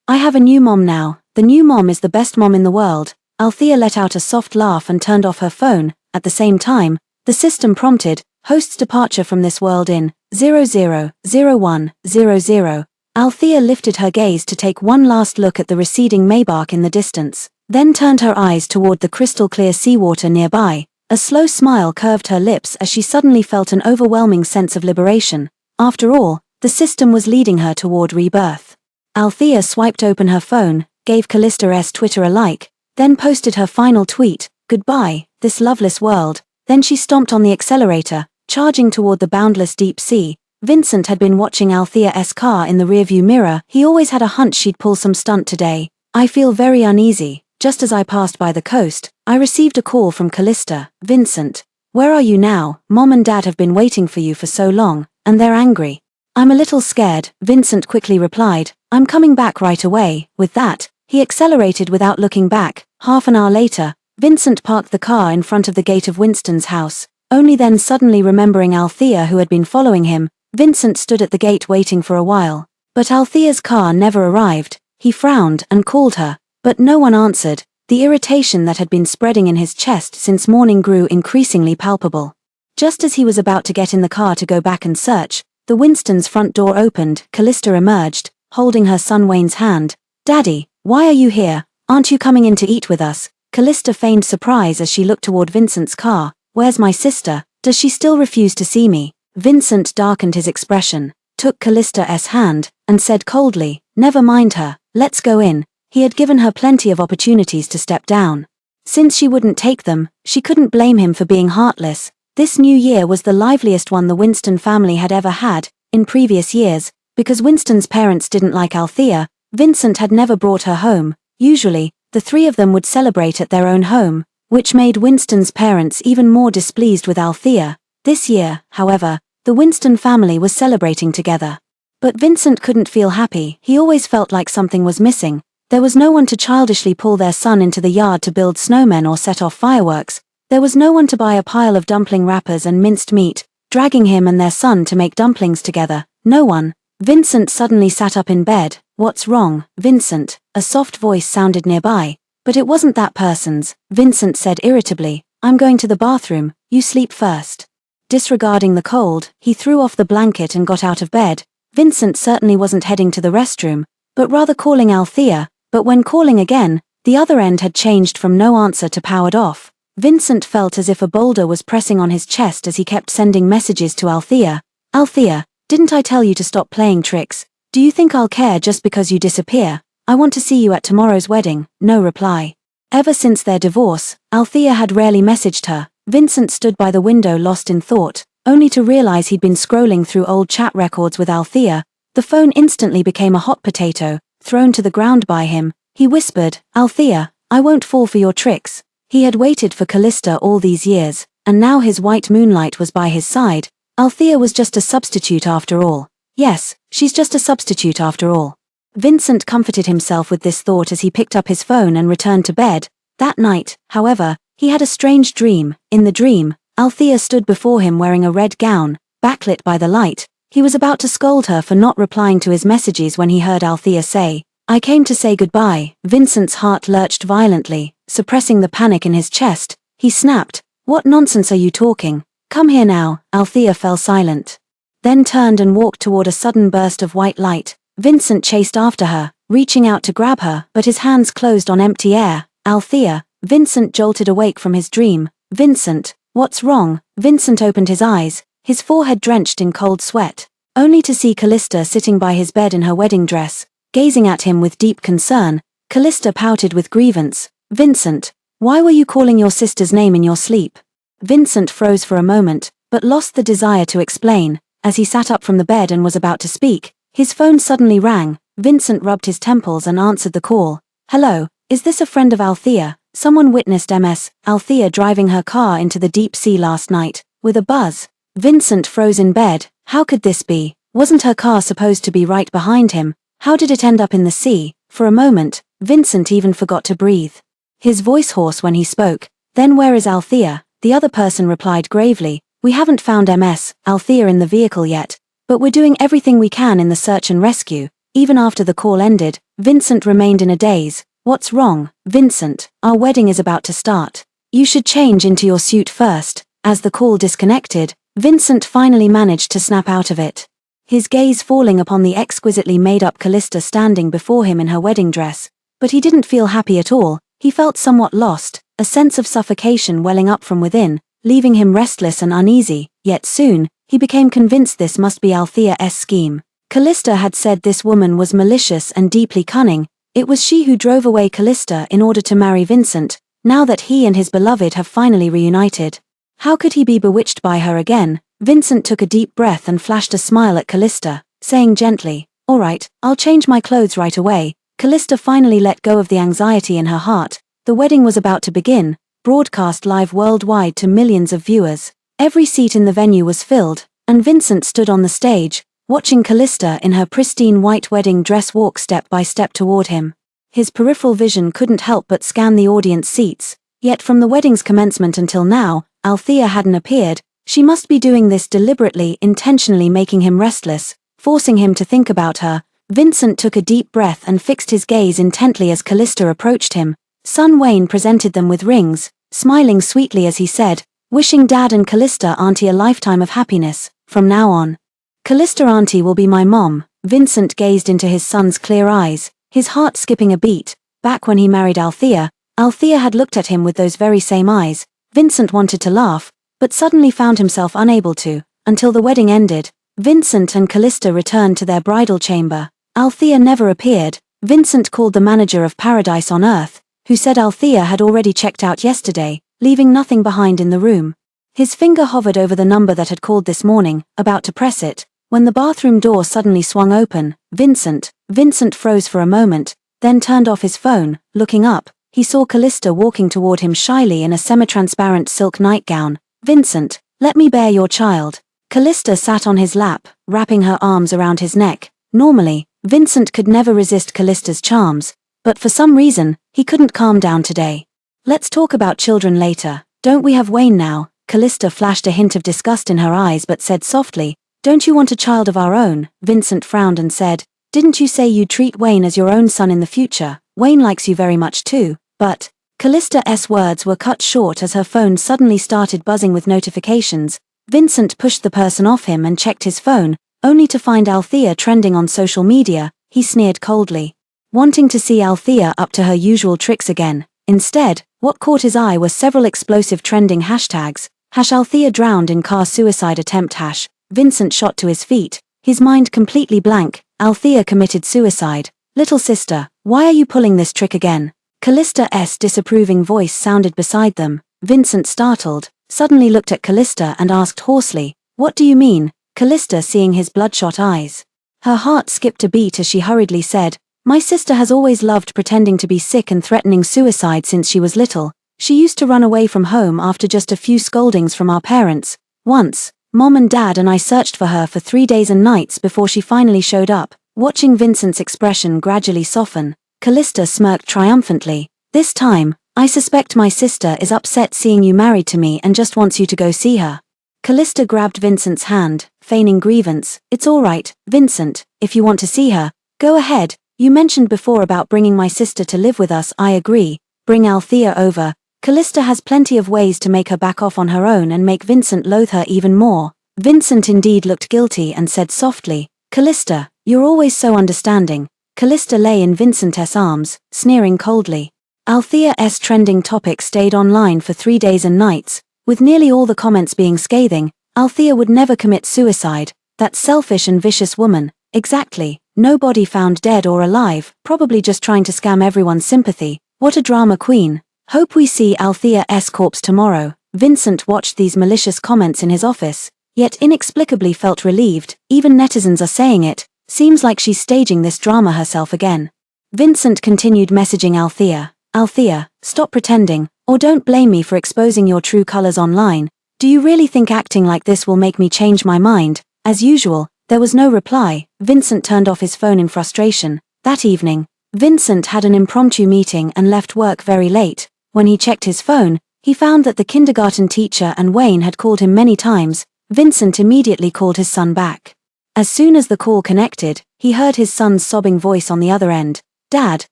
I have a new mom now. The new mom is the best mom in the world. Althea let out a soft laugh and turned off her phone. At the same time, the system prompted, host's departure from this world in 00:01:00. Althea lifted her gaze to take one last look at the receding Maybach in the distance, then turned her eyes toward the crystal-clear seawater nearby. A slow smile curved her lips as she suddenly felt an overwhelming sense of liberation. After all, the system was leading her toward rebirth. Althea swiped open her phone, gave Calista's Twitter a like, then posted her final tweet, goodbye, this loveless world. Then she stomped on the accelerator, charging toward the boundless deep sea. Vincent had been watching Althea's car in the rearview mirror. He always had a hunch she'd pull some stunt today. I feel very uneasy. Just as I passed by the coast, I received a call from Calista. Vincent, where are you now? Mom and Dad have been waiting for you for so long, and they're angry. I'm a little scared, Vincent quickly replied. I'm coming back right away. With that, he accelerated without looking back. Half an hour later, Vincent parked the car in front of the gate of Winston's house. Only then, suddenly remembering Althea who had been following him, Vincent stood at the gate waiting for a while. But Althea's car never arrived. He frowned and called her, but no one answered. The irritation that had been spreading in his chest since morning grew increasingly palpable. Just as he was about to get in the car to go back and search, the Winston's front door opened. Calista emerged, holding her son Wayne's hand. Daddy, why are you here? Aren't you coming in to eat with us? Calista feigned surprise as she looked toward Vincent's car. Where's my sister? Does she still refuse to see me? Vincent darkened his expression, took Callista's hand, and said coldly, never mind her, let's go in. He had given her plenty of opportunities to step down. Since she wouldn't take them, she couldn't blame him for being heartless. This new year was the liveliest one the Winston family had ever had. In previous years, because Winston's parents didn't like Althea, Vincent had never brought her home. Usually, the three of them would celebrate at their own home, which made Winston's parents even more displeased with Althea. This year, however, the Winston family was celebrating together. But Vincent couldn't feel happy. He always felt like something was missing. There was no one to childishly pull their son into the yard to build snowmen or set off fireworks. There was no one to buy a pile of dumpling wrappers and minced meat, dragging him and their son to make dumplings together. No one. Vincent suddenly sat up in bed. What's wrong, Vincent? A soft voice sounded nearby. But it wasn't that person's. Vincent said irritably, I'm going to the bathroom, you sleep first. Disregarding the cold, he threw off the blanket and got out of bed. Vincent certainly wasn't heading to the restroom, but rather calling Althea. But when calling again, the other end had changed from no answer to powered off. Vincent felt as if a boulder was pressing on his chest as he kept sending messages to Althea. Althea, didn't I tell you to stop playing tricks? Do you think I'll care just because you disappear? I want to see you at tomorrow's wedding." No reply. Ever since their divorce, Althea had rarely messaged her. Vincent stood by the window lost in thought, only to realize he'd been scrolling through old chat records with Althea. The phone instantly became a hot potato, thrown to the ground by him. He whispered, "Althea, I won't fall for your tricks." He had waited for Calista all these years, and now his white moonlight was by his side. Althea was just a substitute after all. Yes, she's just a substitute after all. Vincent comforted himself with this thought as he picked up his phone and returned to bed. That night, however, he had a strange dream. In the dream, Althea stood before him wearing a red gown, backlit by the light. He was about to scold her for not replying to his messages when he heard Althea say, "I came to say goodbye." Vincent's heart lurched violently, suppressing the panic in his chest. He snapped, "What nonsense are you talking? Come here now." Althea fell silent, then turned and walked toward a sudden burst of white light. Vincent chased after her, reaching out to grab her, but his hands closed on empty air. "Althea." Vincent jolted awake from his dream. "Vincent, what's wrong?" Vincent opened his eyes, his forehead drenched in cold sweat, only to see Calista sitting by his bed in her wedding dress, gazing at him with deep concern. Calista pouted with grievance. "Vincent, why were you calling your sister's name in your sleep?" Vincent froze for a moment, but lost the desire to explain. As he sat up from the bed and was about to speak, his phone suddenly rang. Vincent rubbed his temples and answered the call. "Hello, is this a friend of Althea? Someone witnessed Althea driving her car into the deep sea last night, with a buzz." Vincent froze in bed. How could this be? Wasn't her car supposed to be right behind him? How did it end up in the sea? For a moment, Vincent even forgot to breathe. His voice hoarse when he spoke. "Then where is Althea?" The other person replied gravely, "We haven't found Althea in the vehicle yet, but we're doing everything we can in the search and rescue." Even after the call ended, Vincent remained in a daze. "What's wrong, Vincent? Our wedding is about to start. You should change into your suit first." As the call disconnected, Vincent finally managed to snap out of it, his gaze falling upon the exquisitely made-up Calista standing before him in her wedding dress. But he didn't feel happy at all. He felt somewhat lost, a sense of suffocation welling up from within, leaving him restless and uneasy. Yet soon, he became convinced this must be Althea's scheme. Calista had said this woman was malicious and deeply cunning. It was she who drove away Calista in order to marry Vincent, now that he and his beloved have finally reunited. How could he be bewitched by her again? Vincent took a deep breath and flashed a smile at Calista, saying gently, "All right, I'll change my clothes right away." Calista finally let go of the anxiety in her heart. The wedding was about to begin, broadcast live worldwide to millions of viewers. Every seat in the venue was filled, and Vincent stood on the stage, watching Calista in her pristine white wedding dress walk step by step toward him. His peripheral vision couldn't help but scan the audience seats, yet from the wedding's commencement until now, Althea hadn't appeared. She must be doing this deliberately, intentionally making him restless, forcing him to think about her. Vincent took a deep breath and fixed his gaze intently as Calista approached him. Son Wayne presented them with rings, smiling sweetly as he said, "Wishing Dad and Calista Auntie a lifetime of happiness, from now on. Calista Auntie will be my mom." Vincent gazed into his son's clear eyes, his heart skipping a beat. Back when he married Althea, Althea had looked at him with those very same eyes. Vincent wanted to laugh, but suddenly found himself unable to, until the wedding ended. Vincent and Calista returned to their bridal chamber. Althea never appeared. Vincent called the manager of Paradise on Earth, who said Althea had already checked out yesterday, leaving nothing behind in the room. His finger hovered over the number that had called this morning, about to press it, when the bathroom door suddenly swung open. Vincent froze for a moment, then turned off his phone. Looking up, he saw Calista walking toward him shyly in a semi-transparent silk nightgown. "Vincent, let me bear your child." Calista sat on his lap, wrapping her arms around his neck. Normally, Vincent could never resist Callista's charms, but for some reason, he couldn't calm down today. "Let's talk about children later. Don't we have Wayne now?" Calista flashed a hint of disgust in her eyes but said softly, "Don't you want a child of our own?" Vincent frowned and said, "Didn't you say you'd treat Wayne as your own son in the future? Wayne likes you very much too." But Callista's words were cut short as her phone suddenly started buzzing with notifications. Vincent pushed the person off him and checked his phone, only to find Althea trending on social media. He sneered coldly, wanting to see Althea up to her usual tricks again. Instead, what caught his eye were several explosive trending hashtags. #Althea drowned in car suicide attempt #. Vincent shot to his feet, his mind completely blank. Althea committed suicide. Little sister, why are you pulling this trick again? Calista's disapproving voice sounded beside them. Vincent, startled, suddenly looked at Calista and asked hoarsely, "What do you mean?" Calista, seeing his bloodshot eyes. Her heart skipped a beat as she hurriedly said, "My sister has always loved pretending to be sick and threatening suicide since she was little. She used to run away from home after just a few scoldings from our parents. Once, Mom and Dad and I searched for her for 3 days and nights before she finally showed up." Watching Vincent's expression gradually soften, Calista smirked triumphantly. "This time, I suspect my sister is upset seeing you married to me and just wants you to go see her." Calista grabbed Vincent's hand, feigning grievance. "It's all right, Vincent, if you want to see her, go ahead. You mentioned before about bringing my sister to live with us. I agree. Bring Althea over. Calista has plenty of ways to make her back off on her own and make Vincent loathe her even more." Vincent indeed looked guilty and said softly, "Calista, you're always so understanding." Calista lay in Vincent's arms, sneering coldly. Althea's trending topic stayed online for 3 days and nights, with nearly all the comments being scathing. "Althea would never commit suicide, that selfish and vicious woman." Exactly, no body found dead or alive, probably just trying to scam everyone's sympathy. What a drama queen. "Hope we see Althea's corpse tomorrow." Vincent watched these malicious comments in his office, yet inexplicably felt relieved. Even netizens are saying it. Seems like she's staging this drama herself again. Vincent continued messaging Althea. "Althea, stop pretending, or don't blame me for exposing your true colors online. Do you really think acting like this will make me change my mind?" As usual, there was no reply. Vincent turned off his phone in frustration. That evening, Vincent had an impromptu meeting and left work very late. When he checked his phone, he found that the kindergarten teacher and Wayne had called him many times. Vincent immediately called his son back. As soon as the call connected, he heard his son's sobbing voice on the other end. "Dad,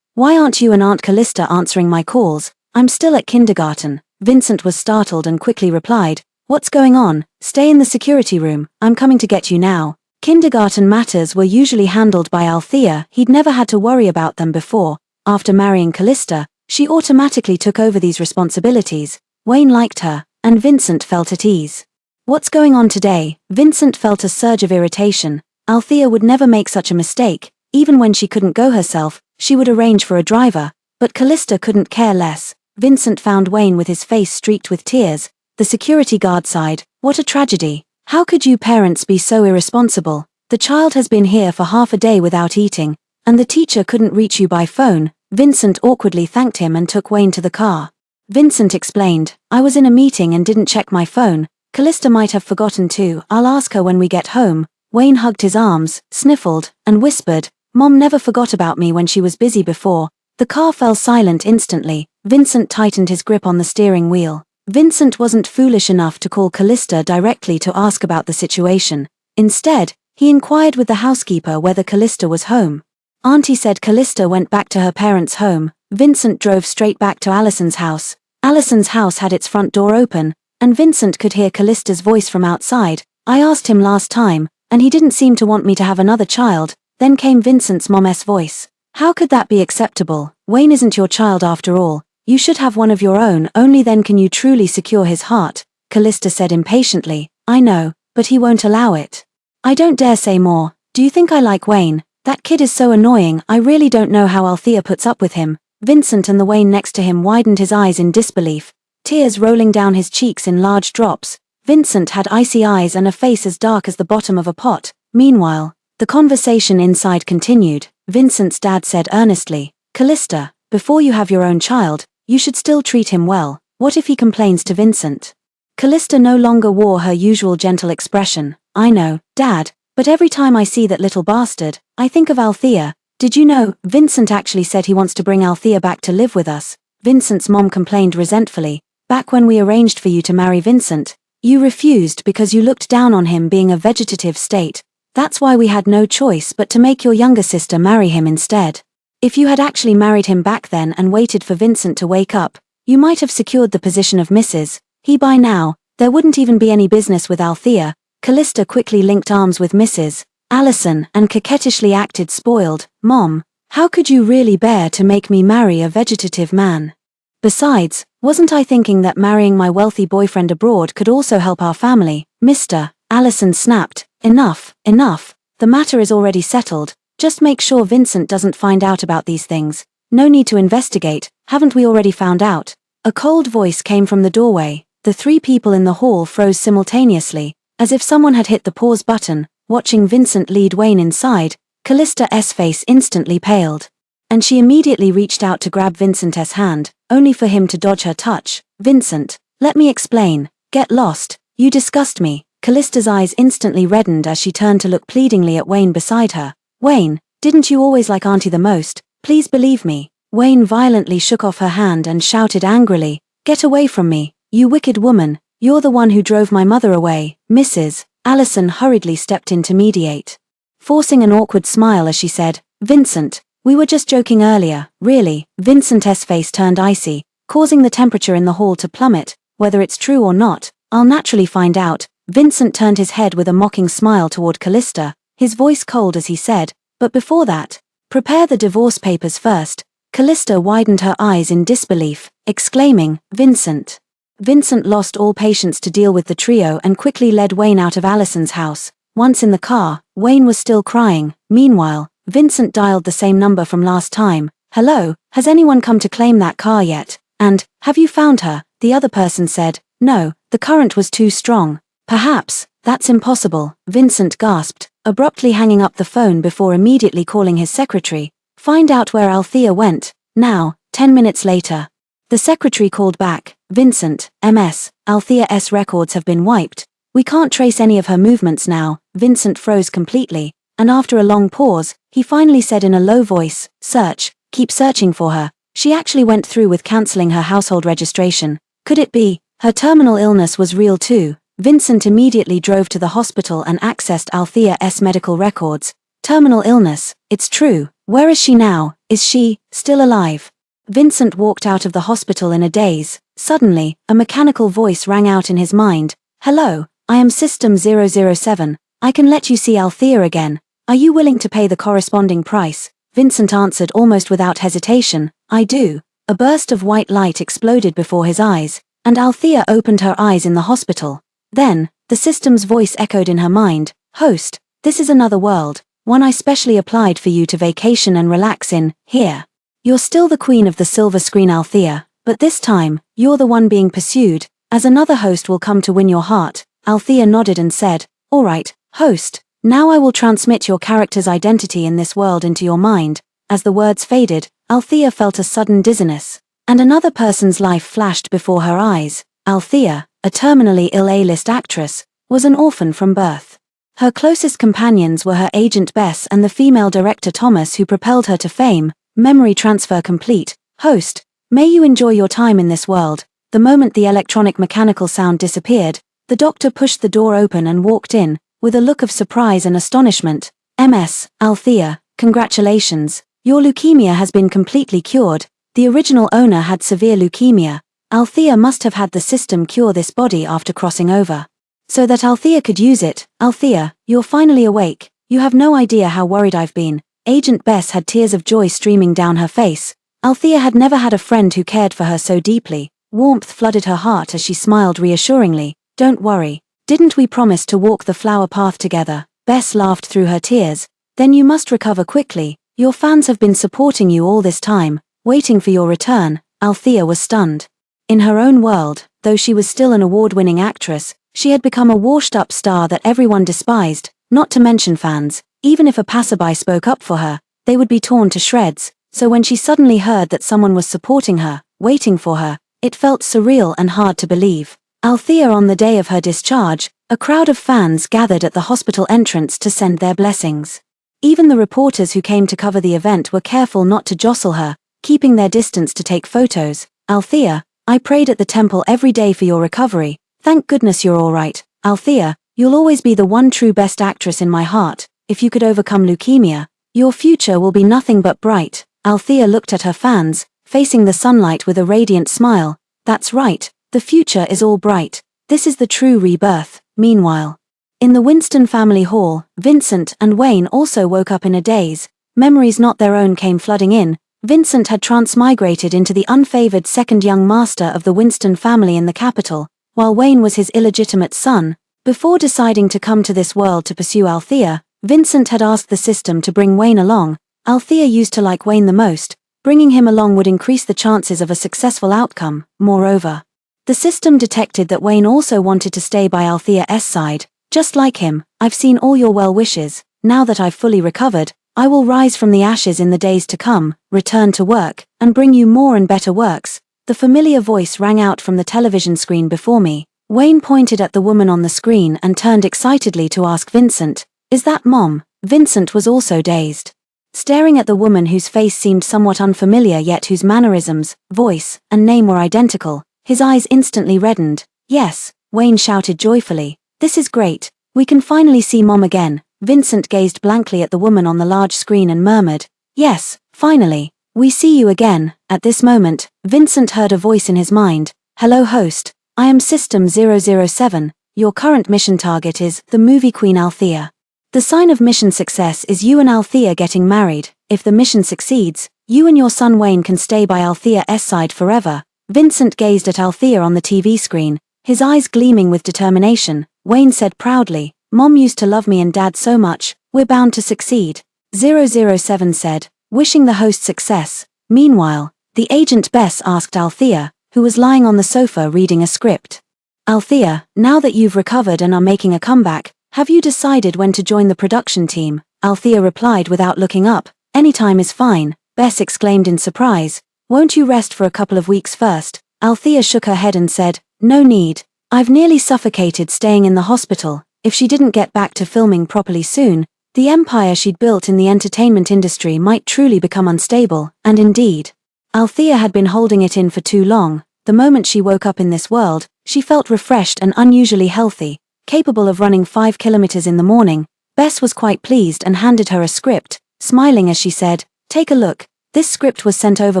why aren't you and Aunt Calista answering my calls? I'm still at kindergarten." Vincent was startled and quickly replied, "What's going on? Stay in the security room, I'm coming to get you now." Kindergarten matters were usually handled by Althea. He'd never had to worry about them before. After marrying Calista, she automatically took over these responsibilities. Wayne liked her, and Vincent felt at ease. "What's going on today?" Vincent felt a surge of irritation. Althea would never make such a mistake. Even when she couldn't go herself, she would arrange for a driver. But Calista couldn't care less. Vincent found Wayne with his face streaked with tears. The security guard sighed. "What a tragedy. How could you parents be so irresponsible? The child has been here for half a day without eating, and the teacher couldn't reach you by phone." Vincent awkwardly thanked him and took Wayne to the car. Vincent explained, "I was in a meeting and didn't check my phone. Calista might have forgotten too. I'll ask her when we get home." Wayne hugged his arms, sniffled, and whispered, "Mom never forgot about me when she was busy before." The car fell silent instantly. Vincent tightened his grip on the steering wheel. Vincent wasn't foolish enough to call Calista directly to ask about the situation. Instead, he inquired with the housekeeper whether Calista was home. Auntie said Calista went back to her parents' home. Vincent drove straight back to Allison's house. Allison's house had its front door open, and Vincent could hear Callista's voice from outside. "I asked him last time, and he didn't seem to want me to have another child." Then came Vincent's mom's voice. "How could that be acceptable? Wayne isn't your child after all. You should have one of your own, only then can you truly secure his heart." Calista said impatiently, "I know, but he won't allow it." "I don't dare say more. Do you think I like Wayne? That kid is so annoying. I really don't know how Althea puts up with him." Vincent and the Wayne next to him widened his eyes in disbelief, tears rolling down his cheeks in large drops. Vincent had icy eyes and a face as dark as the bottom of a pot. Meanwhile, the conversation inside continued. Vincent's dad said earnestly, "Calista, before you have your own child, you should still treat him well. What if he complains to Vincent?" Calista no longer wore her usual gentle expression. "I know, Dad, but every time I see that little bastard, I think of Althea. Did you know, Vincent actually said he wants to bring Althea back to live with us." Vincent's mom complained resentfully. "Back when we arranged for you to marry Vincent, you refused because you looked down on him being a vegetative state. That's why we had no choice but to make your younger sister marry him instead. If you had actually married him back then and waited for Vincent to wake up, you might have secured the position of Mrs. He by now. There wouldn't even be any business with Althea." Calista quickly linked arms with Mrs. Allison and coquettishly acted spoiled. "Mom, how could you really bear to make me marry a vegetative man? Besides, wasn't I thinking that marrying my wealthy boyfriend abroad could also help our family?" Mr. Allison snapped, Enough, enough. The matter is already settled. Just make sure Vincent doesn't find out about these things. No need to investigate, haven't we already found out? A cold voice came from the doorway. The three people in the hall froze simultaneously, as if someone had hit the pause button. Watching Vincent lead Wayne inside, Calista's face instantly paled. And she immediately reached out to grab Vincent's hand, only for him to dodge her touch. Vincent, let me explain. Get lost. You disgust me. Callista's eyes instantly reddened as she turned to look pleadingly at Wayne beside her. Wayne, didn't you always like Auntie the most? Please believe me. Wayne violently shook off her hand and shouted angrily, Get away from me, you wicked woman. You're the one who drove my mother away. Mrs. Allison hurriedly stepped in to mediate, forcing an awkward smile as she said, Vincent, we were just joking earlier. Really? Vincent's face turned icy, causing the temperature in the hall to plummet. Whether it's true or not, I'll naturally find out. Vincent turned his head with a mocking smile toward Calista, his voice cold as he said, but before that, prepare the divorce papers first. Calista widened her eyes in disbelief, exclaiming, Vincent. Vincent lost all patience to deal with the trio and quickly led Wayne out of Allison's house. Once in the car, Wayne was still crying. Meanwhile, Vincent dialed the same number from last time. Hello, has anyone come to claim that car yet? And, have you found her? The other person said, No, the current was too strong. Perhaps, that's impossible, Vincent gasped, abruptly hanging up the phone before immediately calling his secretary. Find out where Althea went, now. 10 minutes later. The secretary called back, Vincent, MS, Althea's records have been wiped. We can't trace any of her movements now. Vincent froze completely, and after a long pause, he finally said in a low voice, Search, keep searching for her. She actually went through with cancelling her household registration. Could it be, her terminal illness was real too? Vincent immediately drove to the hospital and accessed Althea's medical records. Terminal illness, it's true. Where is she now? Is she still alive? Vincent walked out of the hospital in a daze. Suddenly, a mechanical voice rang out in his mind. Hello, I am System 007. I can let you see Althea again. Are you willing to pay the corresponding price? Vincent answered almost without hesitation, I do. A burst of white light exploded before his eyes, and Althea opened her eyes in the hospital. Then, the system's voice echoed in her mind, Host, this is another world, one I specially applied for you to vacation and relax in. Here. You're still the queen of the silver screen, Althea, but this time, you're the one being pursued, as another host will come to win your heart. Althea nodded and said, All right, host, now I will transmit your character's identity in this world into your mind. As the words faded, Althea felt a sudden dizziness, and another person's life flashed before her eyes. Althea, a terminally ill A-list actress, was an orphan from birth. Her closest companions were her agent Bess and the female director Thomas, who propelled her to fame. Memory transfer complete. Host, may you enjoy your time in this world. The moment the electronic mechanical sound disappeared, the doctor pushed the door open and walked in, with a look of surprise and astonishment. MS, Althea, congratulations. Your leukemia has been completely cured. The original owner had severe leukemia. Althea must have had the system cure this body after crossing over, so that Althea could use it. Althea, you're finally awake. You have no idea how worried I've been. Agent Bess had tears of joy streaming down her face. Althea had never had a friend who cared for her so deeply. Warmth flooded her heart as she smiled reassuringly. Don't worry. Didn't we promise to walk the flower path together? Bess laughed through her tears. Then you must recover quickly. Your fans have been supporting you all this time, waiting for your return. Althea was stunned. In her own world, though she was still an award-winning actress, she had become a washed-up star that everyone despised, not to mention fans. Even if a passerby spoke up for her, they would be torn to shreds. So when she suddenly heard that someone was supporting her, waiting for her, it felt surreal and hard to believe. Althea, on the day of her discharge, a crowd of fans gathered at the hospital entrance to send their blessings. Even the reporters who came to cover the event were careful not to jostle her, keeping their distance to take photos. Althea, I prayed at the temple every day for your recovery. Thank goodness you're all right. Althea, you'll always be the one true best actress in my heart. If you could overcome leukemia, your future will be nothing but bright. Althea looked at her fans, facing the sunlight with a radiant smile. That's right, the future is all bright. This is the true rebirth. Meanwhile, in the Winston family hall, Vincent and Wayne also woke up in a daze. Memories not their own came flooding in. Vincent had transmigrated into the unfavored second young master of the Winston family in the capital, while Wayne was his illegitimate son. Before deciding to come to this world to pursue Althea, Vincent had asked the system to bring Wayne along. Althea used to like Wayne the most. Bringing him along would increase the chances of a successful outcome. Moreover, the system detected that Wayne also wanted to stay by Althea's side. Just like him, I've seen all your well wishes. Now that I've fully recovered, I will rise from the ashes in the days to come, return to work, and bring you more and better works. The familiar voice rang out from the television screen before me. Wayne pointed at the woman on the screen and turned excitedly to ask Vincent, "Is that Mom?" Vincent was also dazed, staring at the woman whose face seemed somewhat unfamiliar yet whose mannerisms, voice, and name were identical. His eyes instantly reddened. "Yes," Wayne shouted joyfully. "This is great. We can finally see Mom again." Vincent gazed blankly at the woman on the large screen and murmured, "Yes, finally. We see you again." At this moment, Vincent heard a voice in his mind. "Hello host, I am System 007. Your current mission target is the movie queen Althea. The sign of mission success is you and Althea getting married. If the mission succeeds, you and your son Wayne can stay by Althea's side forever." Vincent gazed at Althea on the TV screen, his eyes gleaming with determination. Wayne said proudly, "Mom used to love me and Dad so much, we're bound to succeed." 007 said, wishing the host success. Meanwhile, the agent Bess asked Althea, who was lying on the sofa reading a script. "Althea, now that you've recovered and are making a comeback, have you decided when to join the production team?" Althea replied without looking up, "Any time is fine." Bess exclaimed in surprise, "Won't you rest for a couple of weeks first?" Althea shook her head and said, "No need. I've nearly suffocated staying in the hospital." If she didn't get back to filming properly soon, the empire she'd built in the entertainment industry might truly become unstable, and indeed, Althea had been holding it in for too long. The moment she woke up in this world, she felt refreshed and unusually healthy, capable of running 5 kilometers in the morning. Bess was quite pleased and handed her a script, smiling as she said, "Take a look. This script was sent over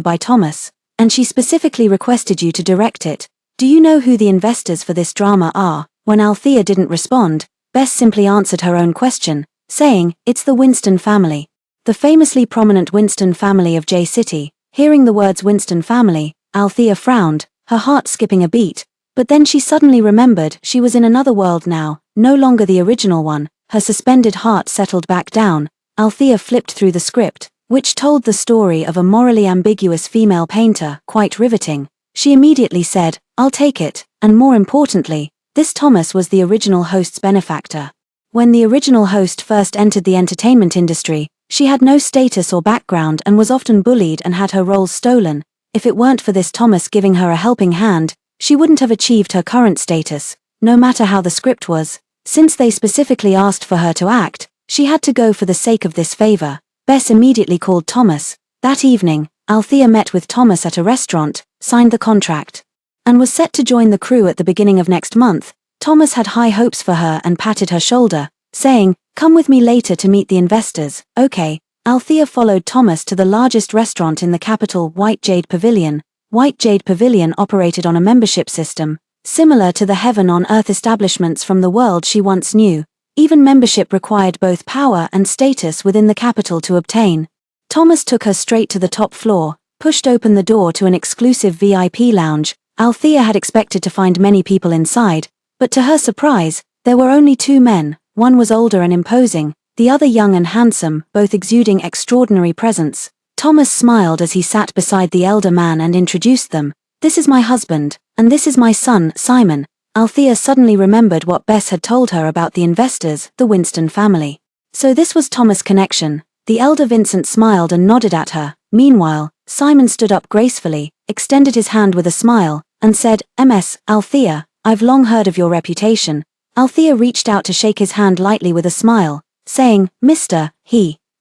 by Thomas, and she specifically requested you to direct it. Do you know who the investors for this drama are?" When Althea didn't respond, Bess simply answered her own question, saying, "It's the Winston family. The famously prominent Winston family of J City." Hearing the words Winston family, Althea frowned, her heart skipping a beat, but then she suddenly remembered she was in another world now, no longer the original one. Her suspended heart settled back down. Althea flipped through the script, which told the story of a morally ambiguous female painter, quite riveting. She immediately said, "I'll take it," and more importantly, this Thomas was the original host's benefactor. When the original host first entered the entertainment industry, she had no status or background and was often bullied and had her roles stolen. If it weren't for this Thomas giving her a helping hand, she wouldn't have achieved her current status, no matter how the script was. Since they specifically asked for her to act, she had to go for the sake of this favor. Bess immediately called Thomas. That evening, Althea met with Thomas at a restaurant, signed the contract, and was set to join the crew at the beginning of next month. Thomas had high hopes for her and patted her shoulder, saying, "Come with me later to meet the investors." Okay. Althea followed Thomas to the largest restaurant in the capital, White Jade Pavilion. White Jade Pavilion operated on a membership system, similar to the Heaven on Earth establishments from the world she once knew. Even membership required both power and status within the capital to obtain. Thomas took her straight to the top floor, pushed open the door to an exclusive VIP lounge. Althea had expected to find many people inside, but to her surprise, there were only 2 men. One was older and imposing, the other young and handsome, both exuding extraordinary presence. Thomas smiled as he sat beside the elder man and introduced them. "This is my husband, and this is my son, Simon." Althea suddenly remembered what Bess had told her about the investors, the Winston family. So this was Thomas' connection. The elder Vincent smiled and nodded at her. Meanwhile, Simon stood up gracefully, extended his hand with a smile, and said, "Ms. Althea, I've long heard of your reputation." Althea reached out to shake his hand lightly with a smile, saying, "Mr.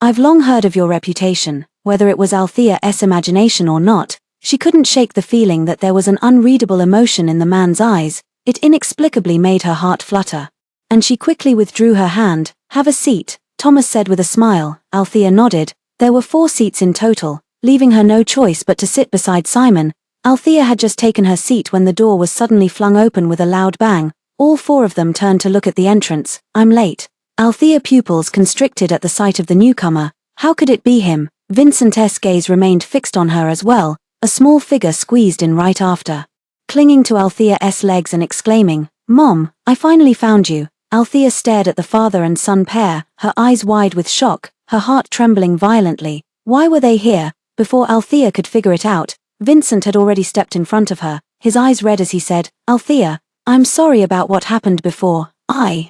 I've long heard of your reputation." Whether it was Althea's imagination or not, she couldn't shake the feeling that there was an unreadable emotion in the man's eyes. It inexplicably made her heart flutter. And she quickly withdrew her hand. "Have a seat," Thomas said with a smile. Althea nodded. There were 4 seats in total, leaving her no choice but to sit beside Simon. Althea had just taken her seat when the door was suddenly flung open with a loud bang. All 4 of them turned to look at the entrance. "I'm late." Althea's pupils constricted at the sight of the newcomer. How could it be him? Vincent's gaze remained fixed on her as well. A small figure squeezed in right after, clinging to Althea's legs and exclaiming, "Mom, I finally found you." Althea stared at the father and son pair, her eyes wide with shock, her heart trembling violently. Why were they here? Before Althea could figure it out, Vincent had already stepped in front of her, his eyes red as he said, "Althea, I'm sorry about what happened before."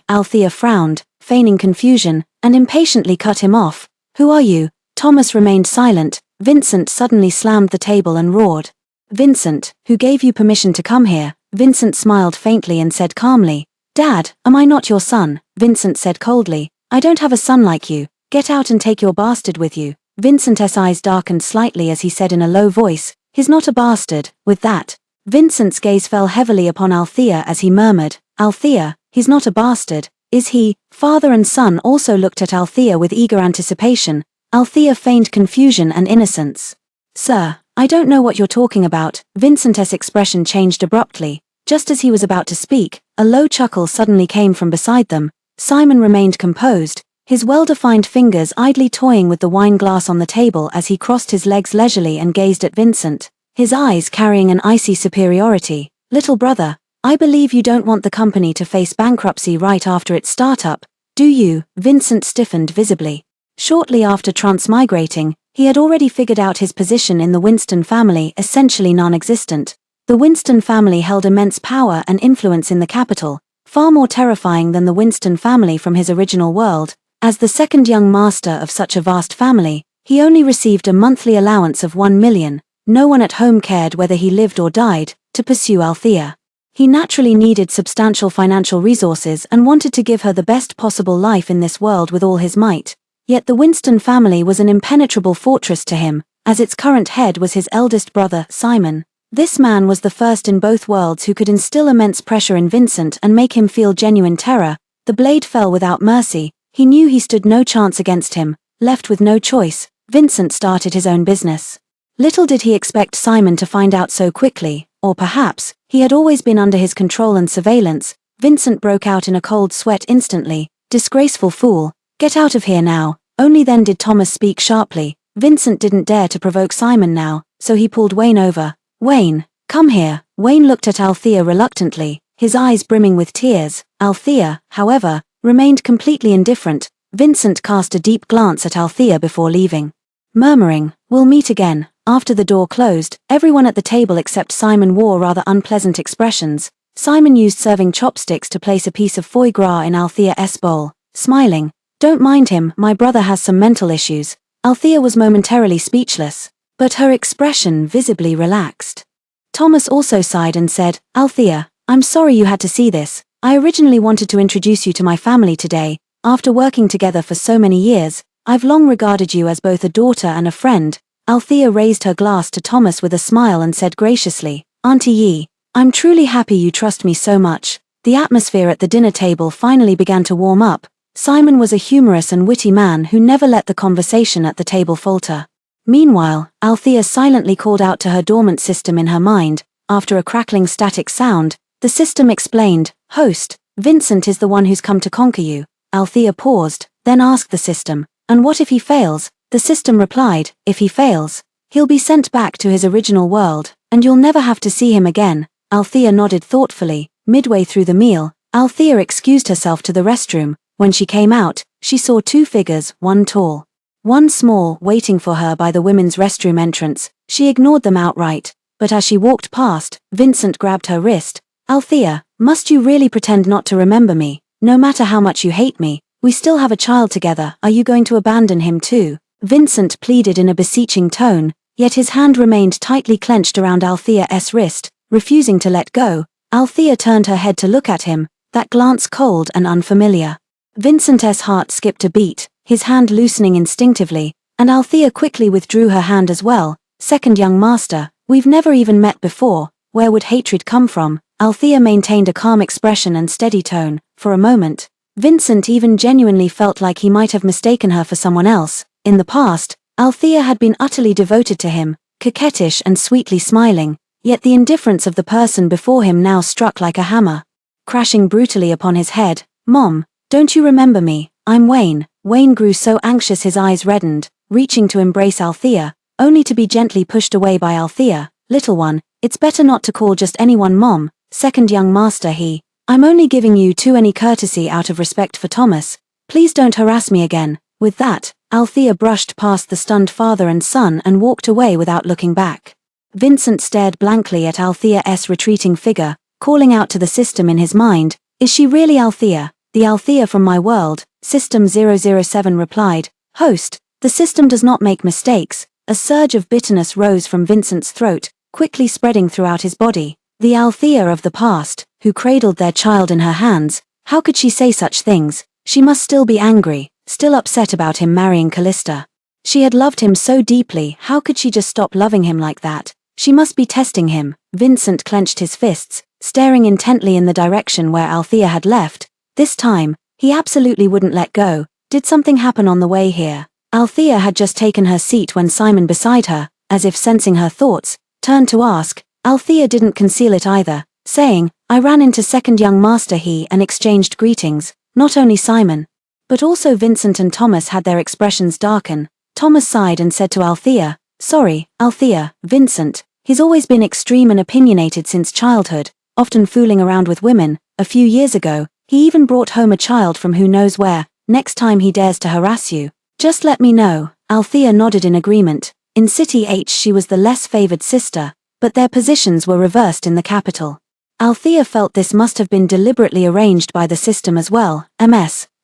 Althea frowned, feigning confusion, and impatiently cut him off. "Who are you?" Thomas remained silent. Vincent suddenly slammed the table and roared. "Vincent, who gave you permission to come here?" Vincent smiled faintly and said calmly, "Dad, am I not your son?" Vincent said coldly, "I don't have a son like you. Get out and take your bastard with you." Vincent's eyes darkened slightly as he said in a low voice, "He's not a bastard." With that, Vincent's gaze fell heavily upon Althea as he murmured, "Althea, he's not a bastard, is he?" Father and son also looked at Althea with eager anticipation. Althea feigned confusion and innocence. "Sir, I don't know what you're talking about." Vincent's expression changed abruptly. Just as he was about to speak, a low chuckle suddenly came from beside them. Simon remained composed, his well-defined fingers idly toying with the wine glass on the table as he crossed his legs leisurely and gazed at Vincent, his eyes carrying an icy superiority. "Little brother, I believe you don't want the company to face bankruptcy right after its startup, do you?" Vincent stiffened visibly. Shortly after transmigrating, he had already figured out his position in the Winston family, essentially non-existent. The Winston family held immense power and influence in the capital, far more terrifying than the Winston family from his original world. As the second young master of such a vast family, he only received a monthly allowance of 1 million. No one at home cared whether he lived or died, to pursue Althea. He naturally needed substantial financial resources and wanted to give her the best possible life in this world with all his might. Yet the Winston family was an impenetrable fortress to him, as its current head was his eldest brother, Simon. This man was the first in both worlds who could instill immense pressure in Vincent and make him feel genuine terror. The blade fell without mercy. He knew he stood no chance against him. Left with no choice, Vincent started his own business. Little did he expect Simon to find out so quickly, or perhaps, he had always been under his control and surveillance. Vincent broke out in a cold sweat instantly. "Disgraceful fool, get out of here now." Only then did Thomas speak sharply. Vincent didn't dare to provoke Simon now, so he pulled Wayne over. "Wayne, come here." Wayne looked at Althea reluctantly, his eyes brimming with tears. Althea, however, remained completely indifferent. Vincent cast a deep glance at Althea before leaving, murmuring, "We'll meet again." After the door closed, everyone at the table except Simon wore rather unpleasant expressions. Simon used serving chopsticks to place a piece of foie gras in Althea's bowl, smiling, "Don't mind him, my brother has some mental issues." Althea was momentarily speechless, but her expression visibly relaxed. Thomas also sighed and said, "Althea, I'm sorry you had to see this. I originally wanted to introduce you to my family today. After working together for so many years, I've long regarded you as both a daughter and a friend." Althea raised her glass to Thomas with a smile and said graciously, "Auntie Yi, I'm truly happy you trust me so much." The atmosphere at the dinner table finally began to warm up. Simon was a humorous and witty man who never let the conversation at the table falter. Meanwhile, Althea silently called out to her dormant system in her mind. After a crackling static sound, the system explained, "Host, Vincent is the one who's come to conquer you." Althea paused, then asked the system, "And what if he fails?" The system replied, "If he fails, he'll be sent back to his original world, and you'll never have to see him again." Althea nodded thoughtfully. Midway through the meal, Althea excused herself to the restroom. When she came out, she saw two figures, one tall, one small, waiting for her by the women's restroom entrance. She ignored them outright, but as she walked past, Vincent grabbed her wrist. "Althea, must you really pretend not to remember me? No matter how much you hate me, we still have a child together. Are you going to abandon him too?" Vincent pleaded in a beseeching tone, yet his hand remained tightly clenched around Althea's wrist, refusing to let go. Althea turned her head to look at him, that glance cold and unfamiliar. Vincent's heart skipped a beat, his hand loosening instinctively, and Althea quickly withdrew her hand as well. "Second young master, we've never even met before. Where would hatred come from?" Althea maintained a calm expression and steady tone. For a moment, Vincent even genuinely felt like he might have mistaken her for someone else. In the past, Althea had been utterly devoted to him, coquettish and sweetly smiling, yet the indifference of the person before him now struck like a hammer, crashing brutally upon his head. "Mom, don't you remember me? I'm Wayne." Wayne grew so anxious his eyes reddened, reaching to embrace Althea, only to be gently pushed away by Althea. "Little one, it's better not to call just anyone Mom. Second young master." He I'm only giving you any courtesy out of respect for Thomas. Please don't harass me again." With that, Althea brushed past the stunned father and son and walked away without looking back. Vincent stared blankly at Althea's retreating figure, calling out to the system in his mind, "Is she really Althea? The Althea from my world?" System 007 replied, "Host, the system does not make mistakes." A surge of bitterness rose from Vincent's throat, quickly spreading throughout his body. The Althea of the past, who cradled their child in her hands, how could she say such things? She must still be angry, still upset about him marrying Calista. She had loved him so deeply, how could she just stop loving him like that? She must be testing him. Vincent clenched his fists, staring intently in the direction where Althea had left. This time, he absolutely wouldn't let go. Did something happen on the way here? Althea had just taken her seat when Simon beside her, as if sensing her thoughts, turned to ask. Althea didn't conceal it either, saying, "I ran into second young master he and exchanged greetings." Not only Simon, but also Vincent and Thomas had their expressions darken. Thomas sighed and said to Althea, "Sorry, Althea, Vincent, he's always been extreme and opinionated since childhood, often fooling around with women. A few years ago, he even brought home a child from who knows where. Next time he dares to harass you, just let me know." Althea nodded in agreement. In City H she was the less favored sister, but their positions were reversed in the capital. Althea felt this must have been deliberately arranged by the system as well.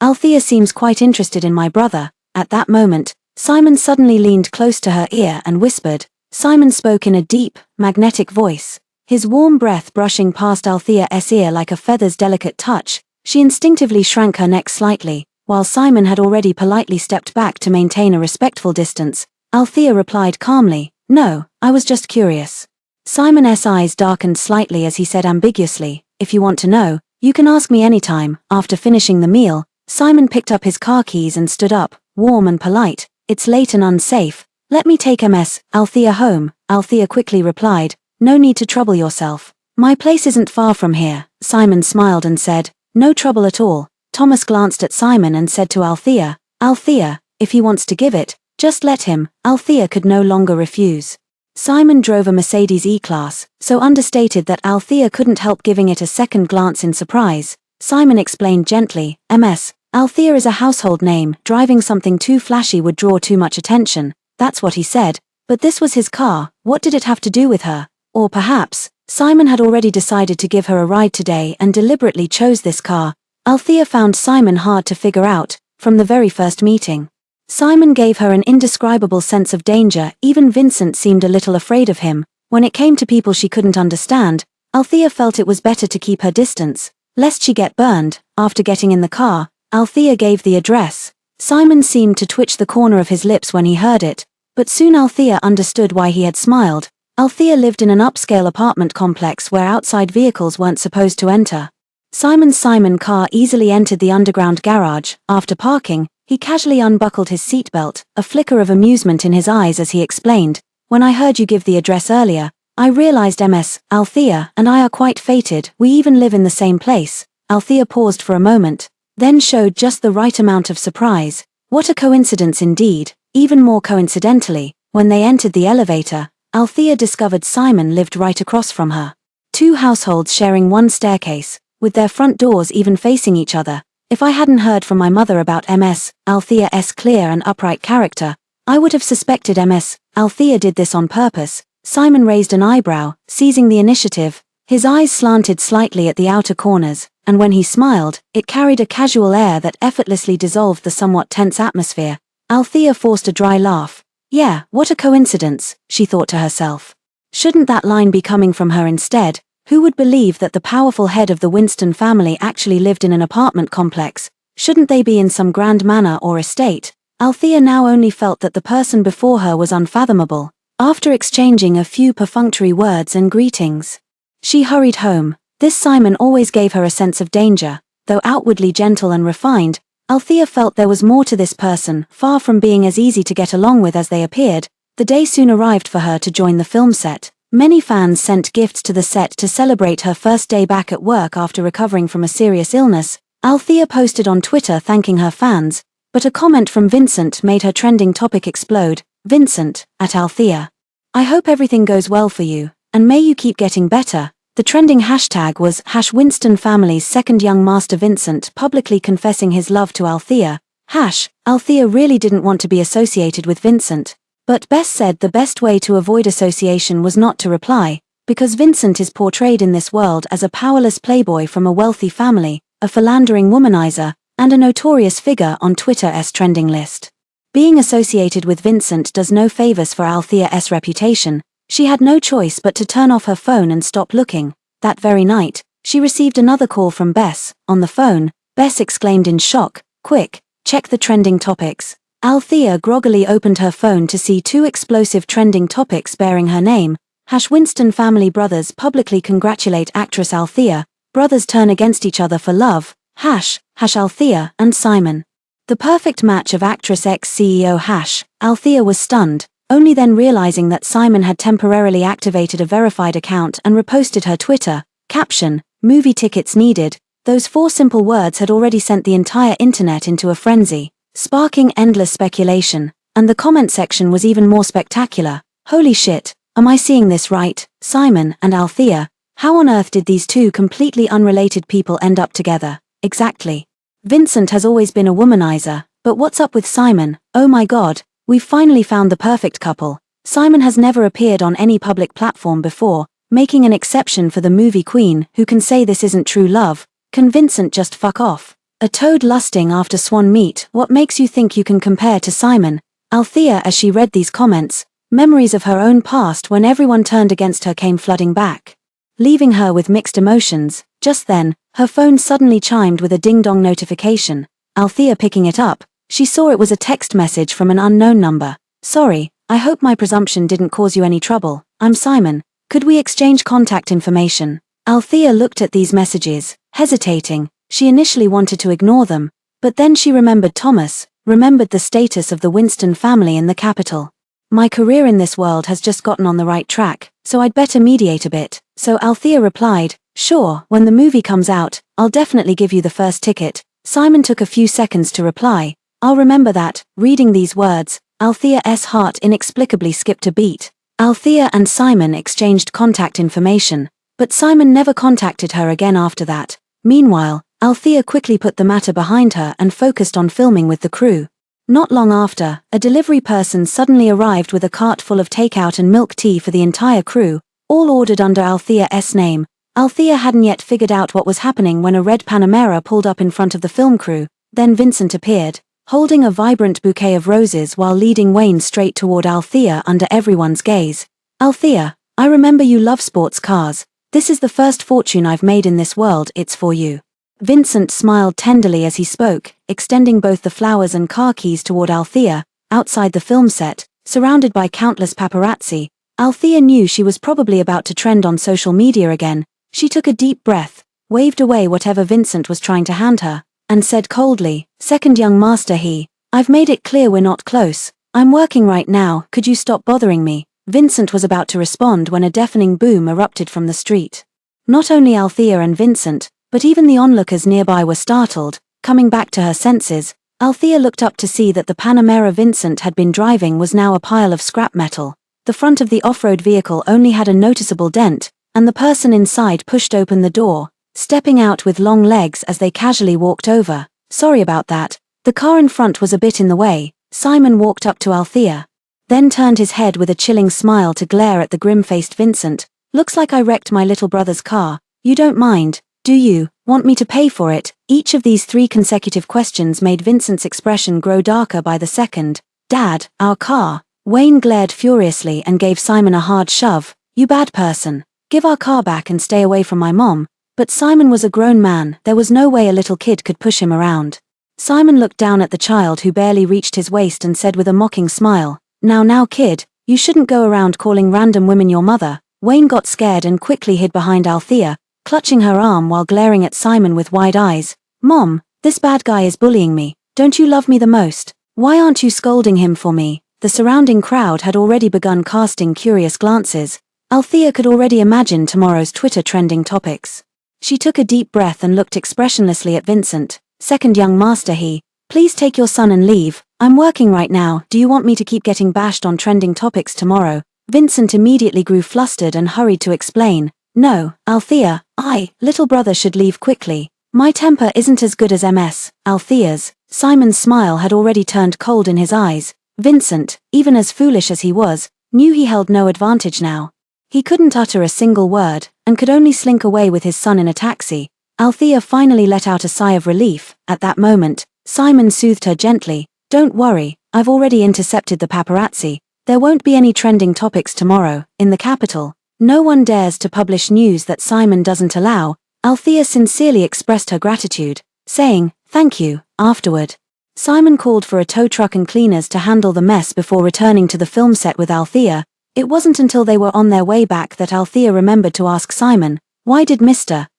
Althea seems quite interested in my brother." At that moment, Simon suddenly leaned close to her ear and whispered. Simon spoke in a deep, magnetic voice, his warm breath brushing past Althea's ear like a feather's delicate touch. She instinctively shrank her neck slightly, while Simon had already politely stepped back to maintain a respectful distance. Althea replied calmly, "No, I was just curious." Simon's eyes darkened slightly as he said ambiguously, "If you want to know, you can ask me anytime." After finishing the meal, Simon picked up his car keys and stood up, warm and polite. "It's late and unsafe. Let me take Althea home." Althea quickly replied, "No need to trouble yourself. My place isn't far from here." Simon smiled and said, "No trouble at all." Thomas glanced at Simon and said to Althea, "Althea, if he wants to give it, just let him." Althea could no longer refuse. Simon drove a Mercedes E-Class, so understated that Althea couldn't help giving it a second glance in surprise. Simon explained gently, Althea is a household name. Driving something too flashy would draw too much attention." That's what he said. But this was his car. What did it have to do with her? Or perhaps, Simon had already decided to give her a ride today and deliberately chose this car. Althea found Simon hard to figure out, from the very first meeting. Simon gave her an indescribable sense of danger. Even Vincent seemed a little afraid of him. When it came to people she couldn't understand, Althea felt it was better to keep her distance, lest she get burned. After getting in the car, Althea gave the address. Simon seemed to twitch the corner of his lips when he heard it, but soon Althea understood why he had smiled. Althea lived in an upscale apartment complex where outside vehicles weren't supposed to enter. Simon's car easily entered the underground garage. After parking, he casually unbuckled his seatbelt, a flicker of amusement in his eyes as he explained, "When I heard you give the address earlier, I realized Althea and I are quite fated. We even live in the same place." Althea paused for a moment, then showed just the right amount of surprise. What a coincidence indeed. Even more coincidentally, when they entered the elevator, Althea discovered Simon lived right across from her. Two households sharing one staircase, with their front doors even facing each other. If I hadn't heard from my mother about Althea's clear and upright character, I would have suspected Althea did this on purpose. Simon raised an eyebrow, seizing the initiative. His eyes slanted slightly at the outer corners, and when he smiled, it carried a casual air that effortlessly dissolved the somewhat tense atmosphere. Althea forced a dry laugh. "Yeah, what a coincidence," she thought to herself. Shouldn't that line be coming from her instead? Who would believe that the powerful head of the Winston family actually lived in an apartment complex? Shouldn't they be in some grand manor or estate? Althea now only felt that the person before her was unfathomable. After exchanging a few perfunctory words and greetings, she hurried home. This Simon always gave her a sense of danger. Though outwardly gentle and refined, Althea felt there was more to this person. Far from being as easy to get along with as they appeared, the day soon arrived for her to join the film set. Many fans sent gifts to the set to celebrate her first day back at work after recovering from a serious illness. Althea posted on Twitter thanking her fans, but a comment from Vincent made her trending topic explode. Vincent, at Althea. "I hope everything goes well for you, and may you keep getting better." The trending hashtag was #Winston family's second young master Vincent publicly confessing his love to Althea. Althea really didn't want to be associated with Vincent, but Bess said the best way to avoid association was not to reply, because Vincent is portrayed in this world as a powerless playboy from a wealthy family, a philandering womanizer, and a notorious figure on Twitter's trending list. Being associated with Vincent does no favors for Althea's reputation. She had no choice but to turn off her phone and stop looking. That very night, she received another call from Bess. On the phone, Bess exclaimed in shock, "Quick, check the trending topics." Althea groggily opened her phone to see two explosive trending topics bearing her name. #Winston family brothers publicly congratulate actress Althea. Brothers turn against each other for love. Althea and Simon. The perfect match of actress ex-CEO Althea was stunned, only then realizing that Simon had temporarily activated a verified account and reposted her Twitter caption, "Movie tickets needed." Those four simple words had already sent the entire internet into a frenzy, sparking endless speculation, and the comment section was even more spectacular. "Holy shit, am I seeing this right? Simon and Althea. How on earth did these two completely unrelated people end up together? Exactly. Vincent has always been a womanizer, but what's up with Simon? Oh my god, we've finally found the perfect couple." Simon has never appeared on any public platform before, making an exception for the movie queen, who can say this isn't true love. Can Vincent just fuck off? A toad lusting after swan meat. What makes you think you can compare to Simon? Althea, as she read these comments, memories of her own past when everyone turned against her came flooding back, leaving her with mixed emotions. Just then, her phone suddenly chimed with a ding-dong notification. Althea picking it up, she saw it was a text message from an unknown number. "Sorry, I hope my presumption didn't cause you any trouble. I'm Simon. Could we exchange contact information?" Althea looked at these messages, hesitating. She initially wanted to ignore them, but then she remembered Thomas, remembered the status of the Winston family in the capital. "My career in this world has just gotten on the right track, so I'd better mediate a bit." So Althea replied, "Sure, when the movie comes out, I'll definitely give you the first ticket." Simon took a few seconds to reply, "I'll remember that." Reading these words, Althea's heart inexplicably skipped a beat. Althea and Simon exchanged contact information, but Simon never contacted her again after that. Meanwhile, Althea quickly put the matter behind her and focused on filming with the crew. Not long after, a delivery person suddenly arrived with a cart full of takeout and milk tea for the entire crew, all ordered under Althea's name. Althea hadn't yet figured out what was happening when a red Panamera pulled up in front of the film crew. Then Vincent appeared, holding a vibrant bouquet of roses while leading Wayne straight toward Althea under everyone's gaze. "Althea, I remember you love sports cars. This is the first fortune I've made in this world, it's for you." Vincent smiled tenderly as he spoke, extending both the flowers and car keys toward Althea. Outside the film set, surrounded by countless paparazzi, Althea knew she was probably about to trend on social media again. She took a deep breath, waved away whatever Vincent was trying to hand her, and said coldly, "Second young master I've made it clear we're not close. I'm working right now, could you stop bothering me?" Vincent was about to respond when a deafening boom erupted from the street. Not only Althea and Vincent, but even the onlookers nearby were startled. Coming back to her senses, Althea looked up to see that the Panamera Vincent had been driving was now a pile of scrap metal. The front of the off-road vehicle only had a noticeable dent, and the person inside pushed open the door, stepping out with long legs as they casually walked over. "Sorry about that. The car in front was a bit in the way." Simon walked up to Althea, then turned his head with a chilling smile to glare at the grim-faced Vincent. "Looks like I wrecked my little brother's car. You don't mind, do you? Want me to pay for it?" Each of these three consecutive questions made Vincent's expression grow darker by the second. "Dad, our car." Wayne glared furiously and gave Simon a hard shove. "You bad person. Give our car back and stay away from my mom." But Simon was a grown man, there was no way a little kid could push him around. Simon looked down at the child who barely reached his waist and said with a mocking smile, Now kid, you shouldn't go around calling random women your mother." Wayne got scared and quickly hid behind Althea, clutching her arm while glaring at Simon with wide eyes. "Mom, this bad guy is bullying me. Don't you love me the most? Why aren't you scolding him for me?" The surrounding crowd had already begun casting curious glances. Althea could already imagine tomorrow's Twitter trending topics. She took a deep breath and looked expressionlessly at Vincent. "Second young master please take your son and leave. I'm working right now. Do you want me to keep getting bashed on trending topics tomorrow?" Vincent immediately grew flustered and hurried to explain. No, Althea, little brother should leave quickly. My temper isn't as good as Althea's. Simon's smile had already turned cold in his eyes. Vincent, even as foolish as he was, knew he held no advantage now. He couldn't utter a single word, and could only slink away with his son in a taxi. Althea finally let out a sigh of relief. At that moment, Simon soothed her gently. Don't worry, I've already intercepted the paparazzi. There won't be any trending topics tomorrow, in the capital. No one dares to publish news that Simon doesn't allow. Althea sincerely expressed her gratitude, saying, thank you, afterward. Simon called for a tow truck and cleaners to handle the mess before returning to the film set with Althea. It wasn't until they were on their way back that Althea remembered to ask Simon, why did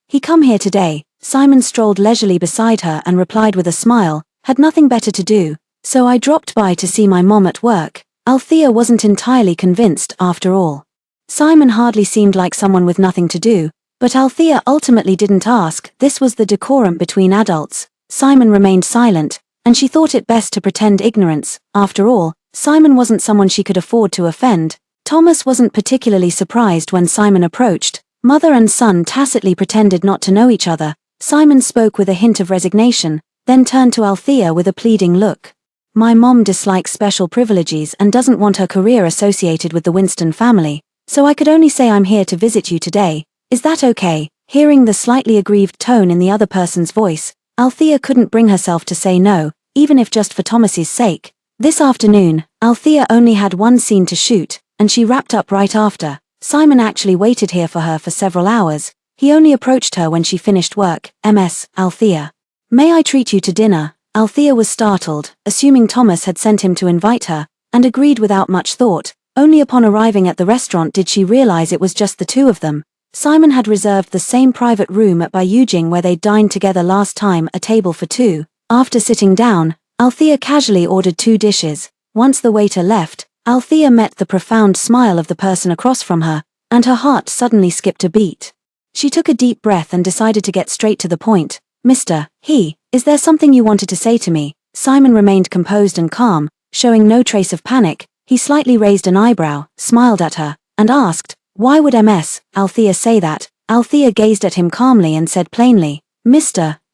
he come here today? Simon strolled leisurely beside her and replied with a smile, had nothing better to do, so I dropped by to see my mom at work. Althea wasn't entirely convinced after all. Simon hardly seemed like someone with nothing to do, but Althea ultimately didn't ask. This was the decorum between adults. Simon remained silent, and she thought it best to pretend ignorance. After all, Simon wasn't someone she could afford to offend. Thomas wasn't particularly surprised when Simon approached. Mother and son tacitly pretended not to know each other. Simon spoke with a hint of resignation, then turned to Althea with a pleading look. My mom dislikes special privileges and doesn't want her career associated with the Winston family, so I could only say I'm here to visit you today. Is that okay? Hearing the slightly aggrieved tone in the other person's voice, Althea couldn't bring herself to say no, even if just for Thomas's sake. This afternoon, Althea only had one scene to shoot, and she wrapped up right after. Simon actually waited here for her for several hours. He only approached her when she finished work. Althea. May I treat you to dinner? Althea was startled, assuming Thomas had sent him to invite her, and agreed without much thought. Only upon arriving at the restaurant did she realize it was just the two of them. Simon had reserved the same private room at Bayujing where they'd dined together last time, a table for two. After sitting down, Althea casually ordered 2 dishes. Once the waiter left, Althea met the profound smile of the person across from her, and her heart suddenly skipped a beat. She took a deep breath and decided to get straight to the point. Is there something you wanted to say to me? Simon remained composed and calm, showing no trace of panic. He slightly raised an eyebrow, smiled at her, and asked, why would Althea say that? Althea gazed at him calmly and said plainly,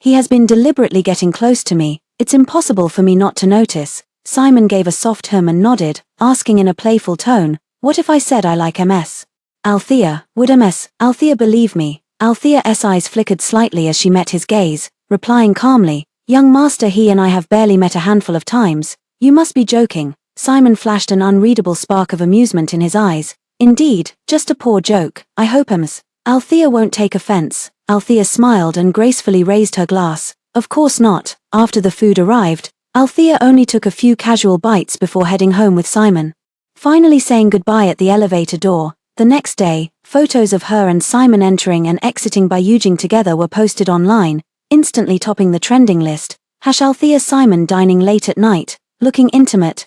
he has been deliberately getting close to me. It's impossible for me not to notice. Simon gave a soft hum and nodded, asking in a playful tone, what if I said I like Althea, would Althea believe me? Althea's eyes flickered slightly as she met his gaze, replying calmly, young master, he and I have barely met a handful of times. You must be joking. Simon flashed an unreadable spark of amusement in his eyes. Indeed, just a poor joke. I hope Althea won't take offense. Althea smiled and gracefully raised her glass. Of course not. After the food arrived, Althea only took a few casual bites before heading home with Simon. Finally saying goodbye at the elevator door. The next day, photos of her and Simon entering and exiting Bayujing together were posted online, instantly topping the trending list. Althea Simon dining late at night, looking intimate.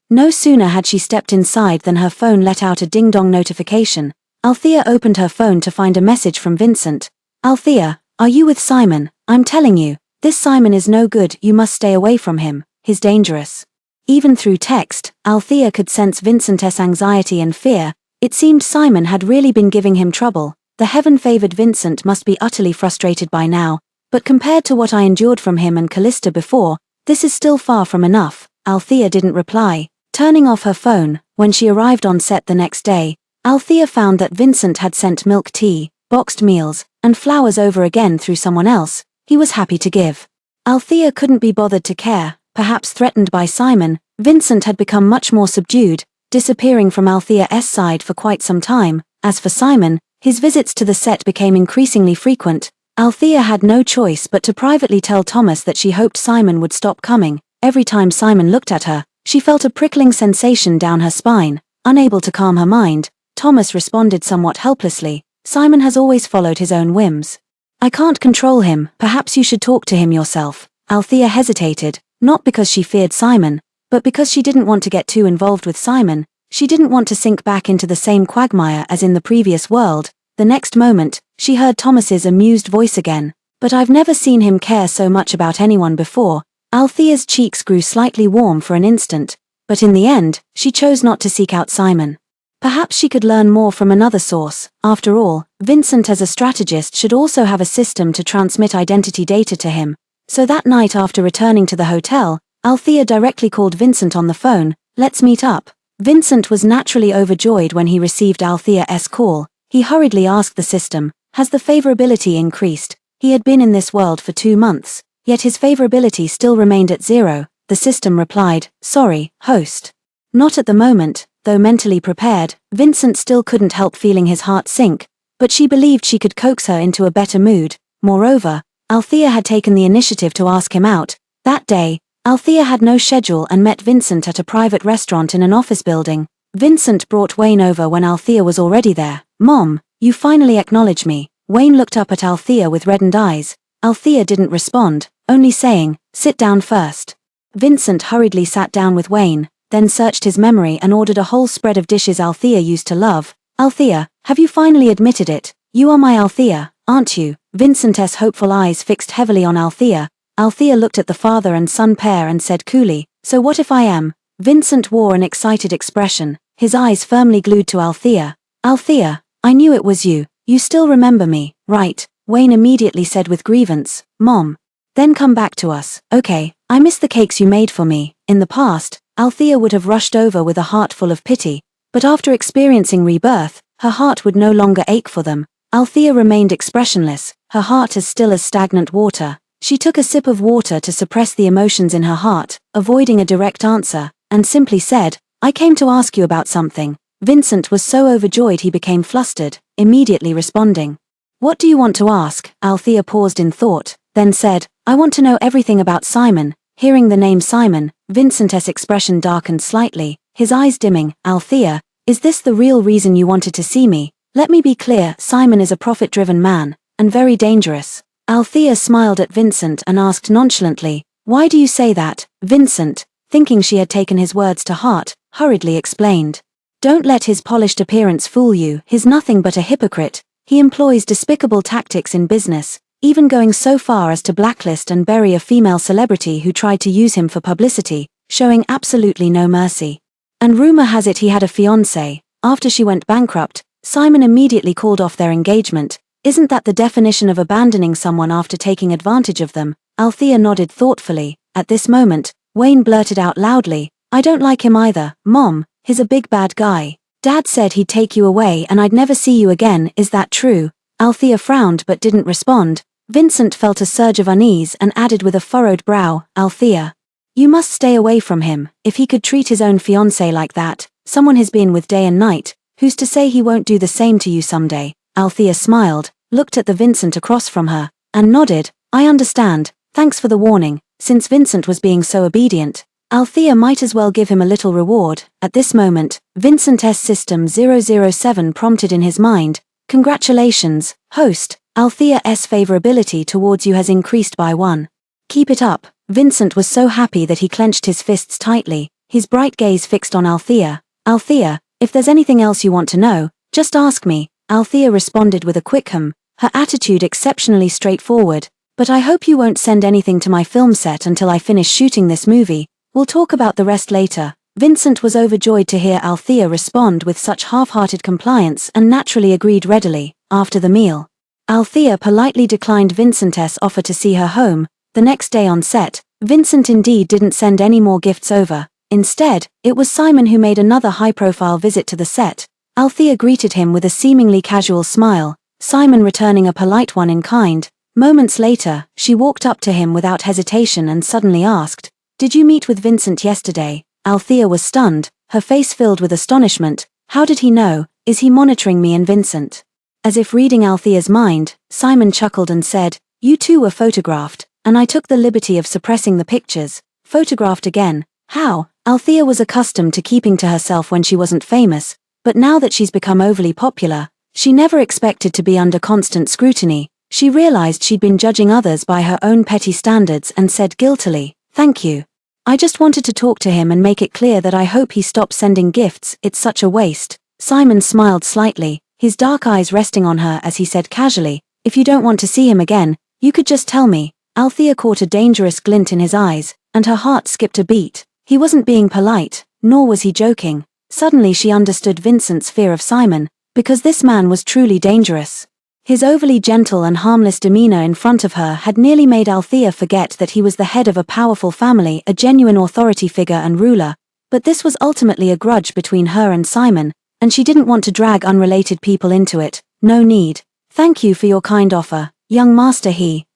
No sooner had she stepped inside than her phone let out a ding-dong notification. Althea opened her phone to find a message from Vincent. Althea, are you with Simon? I'm telling you, this Simon is no good. You must stay away from him. He's dangerous. Even through text, Althea could sense Vincent's anxiety and fear. It seemed Simon had really been giving him trouble. The heaven-favored Vincent must be utterly frustrated by now, but compared to what I endured from him and Calista before, this is still far from enough. Althea didn't reply. Turning off her phone, when she arrived on set the next day, Althea found that Vincent had sent milk tea, boxed meals, and flowers over again through someone else. He was happy to give. Althea couldn't be bothered to care. Perhaps threatened by Simon, Vincent had become much more subdued, disappearing from Althea's side for quite some time. As for Simon, his visits to the set became increasingly frequent. Althea had no choice but to privately tell Thomas that she hoped Simon would stop coming. Every time Simon looked at her, she felt a prickling sensation down her spine. Unable to calm her mind, Thomas responded somewhat helplessly, Simon has always followed his own whims. I can't control him. Perhaps you should talk to him yourself. Althea hesitated, not because she feared Simon, but because she didn't want to get too involved with Simon. She didn't want to sink back into the same quagmire as in the previous world. The next moment, she heard Thomas's amused voice again. But I've never seen him care so much about anyone before. Althea's cheeks grew slightly warm for an instant, but in the end, she chose not to seek out Simon. Perhaps she could learn more from another source. After all, Vincent as a strategist should also have a system to transmit identity data to him. So that night after returning to the hotel, Althea directly called Vincent on the phone. "Let's meet up." Vincent was naturally overjoyed when he received Althea's call. He hurriedly asked the system, "Has the favorability increased?" He had been in this world for 2 months, yet his favorability still remained at 0. The system replied, "Sorry, host. Not at the moment." Though mentally prepared, Vincent still couldn't help feeling his heart sink, but she believed she could coax her into a better mood. Moreover, Althea had taken the initiative to ask him out. That day, Althea had no schedule and met Vincent at a private restaurant in an office building. Vincent brought Wayne over when Althea was already there. "Mom, you finally acknowledge me." Wayne looked up at Althea with reddened eyes. Althea didn't respond, only saying, "Sit down first." Vincent hurriedly sat down with Wayne, then searched his memory and ordered a whole spread of dishes Althea used to love. "Althea, have you finally admitted it? You are my Althea, aren't you?" Vincent's hopeful eyes fixed heavily on Althea. Althea looked at the father and son pair and said coolly, "So what if I am?" Vincent wore an excited expression, his eyes firmly glued to Althea. "Althea, I knew it was you. You still remember me, right?" Wayne immediately said with grievance, "Mom. Then come back to us, okay? I miss the cakes you made for me." In the past, Althea would have rushed over with a heart full of pity, but after experiencing rebirth, her heart would no longer ache for them. Althea remained expressionless, her heart as still as stagnant water. She took a sip of water to suppress the emotions in her heart, avoiding a direct answer, and simply said, "I came to ask you about something." Vincent was so overjoyed he became flustered, immediately responding. "What do you want to ask?" Althea paused in thought, then said, "I want to know everything about Simon." Hearing the name Simon, Vincent's expression darkened slightly, his eyes dimming. "Althea, is this the real reason you wanted to see me? Let me be clear, Simon is a profit-driven man, and very dangerous." Althea smiled at Vincent and asked nonchalantly, "Why do you say that?" Vincent, thinking she had taken his words to heart, hurriedly explained. "Don't let his polished appearance fool you. He's nothing but a hypocrite. He employs despicable tactics in business, even going so far as to blacklist and bury a female celebrity who tried to use him for publicity, showing absolutely no mercy. And rumor has it he had a fiancée. After she went bankrupt, Simon immediately called off their engagement. Isn't that the definition of abandoning someone after taking advantage of them?" Althea nodded thoughtfully. At this moment, Wayne blurted out loudly, "I don't like him either, Mom. He's a big bad guy. Dad said he'd take you away and I'd never see you again. Is that true?" Althea frowned but didn't respond. Vincent felt a surge of unease and added with a furrowed brow, "Althea, you must stay away from him. If he could treat his own fiancée like that, someone he's been with day and night, who's to say he won't do the same to you someday?" Althea smiled, looked at the Vincent across from her, and nodded, "I understand, thanks for the warning." Since Vincent was being so obedient, Althea might as well give him a little reward. At this moment, Vincent's system 007 prompted in his mind, "Congratulations, host, Althea's favorability towards you has increased by 1. Keep it up." Vincent was so happy that he clenched his fists tightly, his bright gaze fixed on Althea. "Althea, if there's anything else you want to know, just ask me." Althea responded with a quick her attitude exceptionally straightforward. "But I hope you won't send anything to my film set until I finish shooting this movie. We'll talk about the rest later." Vincent was overjoyed to hear Althea respond with such half-hearted compliance and naturally agreed readily. After the meal, Althea politely declined Vincent's offer to see her home. The next day on set, Vincent indeed didn't send any more gifts over. Instead, it was Simon who made another high-profile visit to the set. Althea greeted him with a seemingly casual smile, Simon returning a polite one in kind. Moments later, she walked up to him without hesitation and suddenly asked, "Did you meet with Vincent yesterday?" Althea was stunned, her face filled with astonishment. How did he know? Is he monitoring me and Vincent? As if reading Althea's mind, Simon chuckled and said, "You two were photographed, and I took the liberty of suppressing the pictures." Photographed again? How? Althea was accustomed to keeping to herself when she wasn't famous, but now that she's become overly popular, she never expected to be under constant scrutiny. She realized she'd been judging others by her own petty standards and said guiltily, "Thank you. I just wanted to talk to him and make it clear that I hope he stops sending gifts. It's such a waste." Simon smiled slightly, his dark eyes resting on her as he said casually, "If you don't want to see him again, you could just tell me." Althea caught a dangerous glint in his eyes, and her heart skipped a beat. He wasn't being polite, nor was he joking. Suddenly she understood Vincent's fear of Simon, because this man was truly dangerous. His overly gentle and harmless demeanor in front of her had nearly made Althea forget that he was the head of a powerful family, a genuine authority figure and ruler, but this was ultimately a grudge between her and Simon, and she didn't want to drag unrelated people into it. No need. Thank you for your kind offer, young master.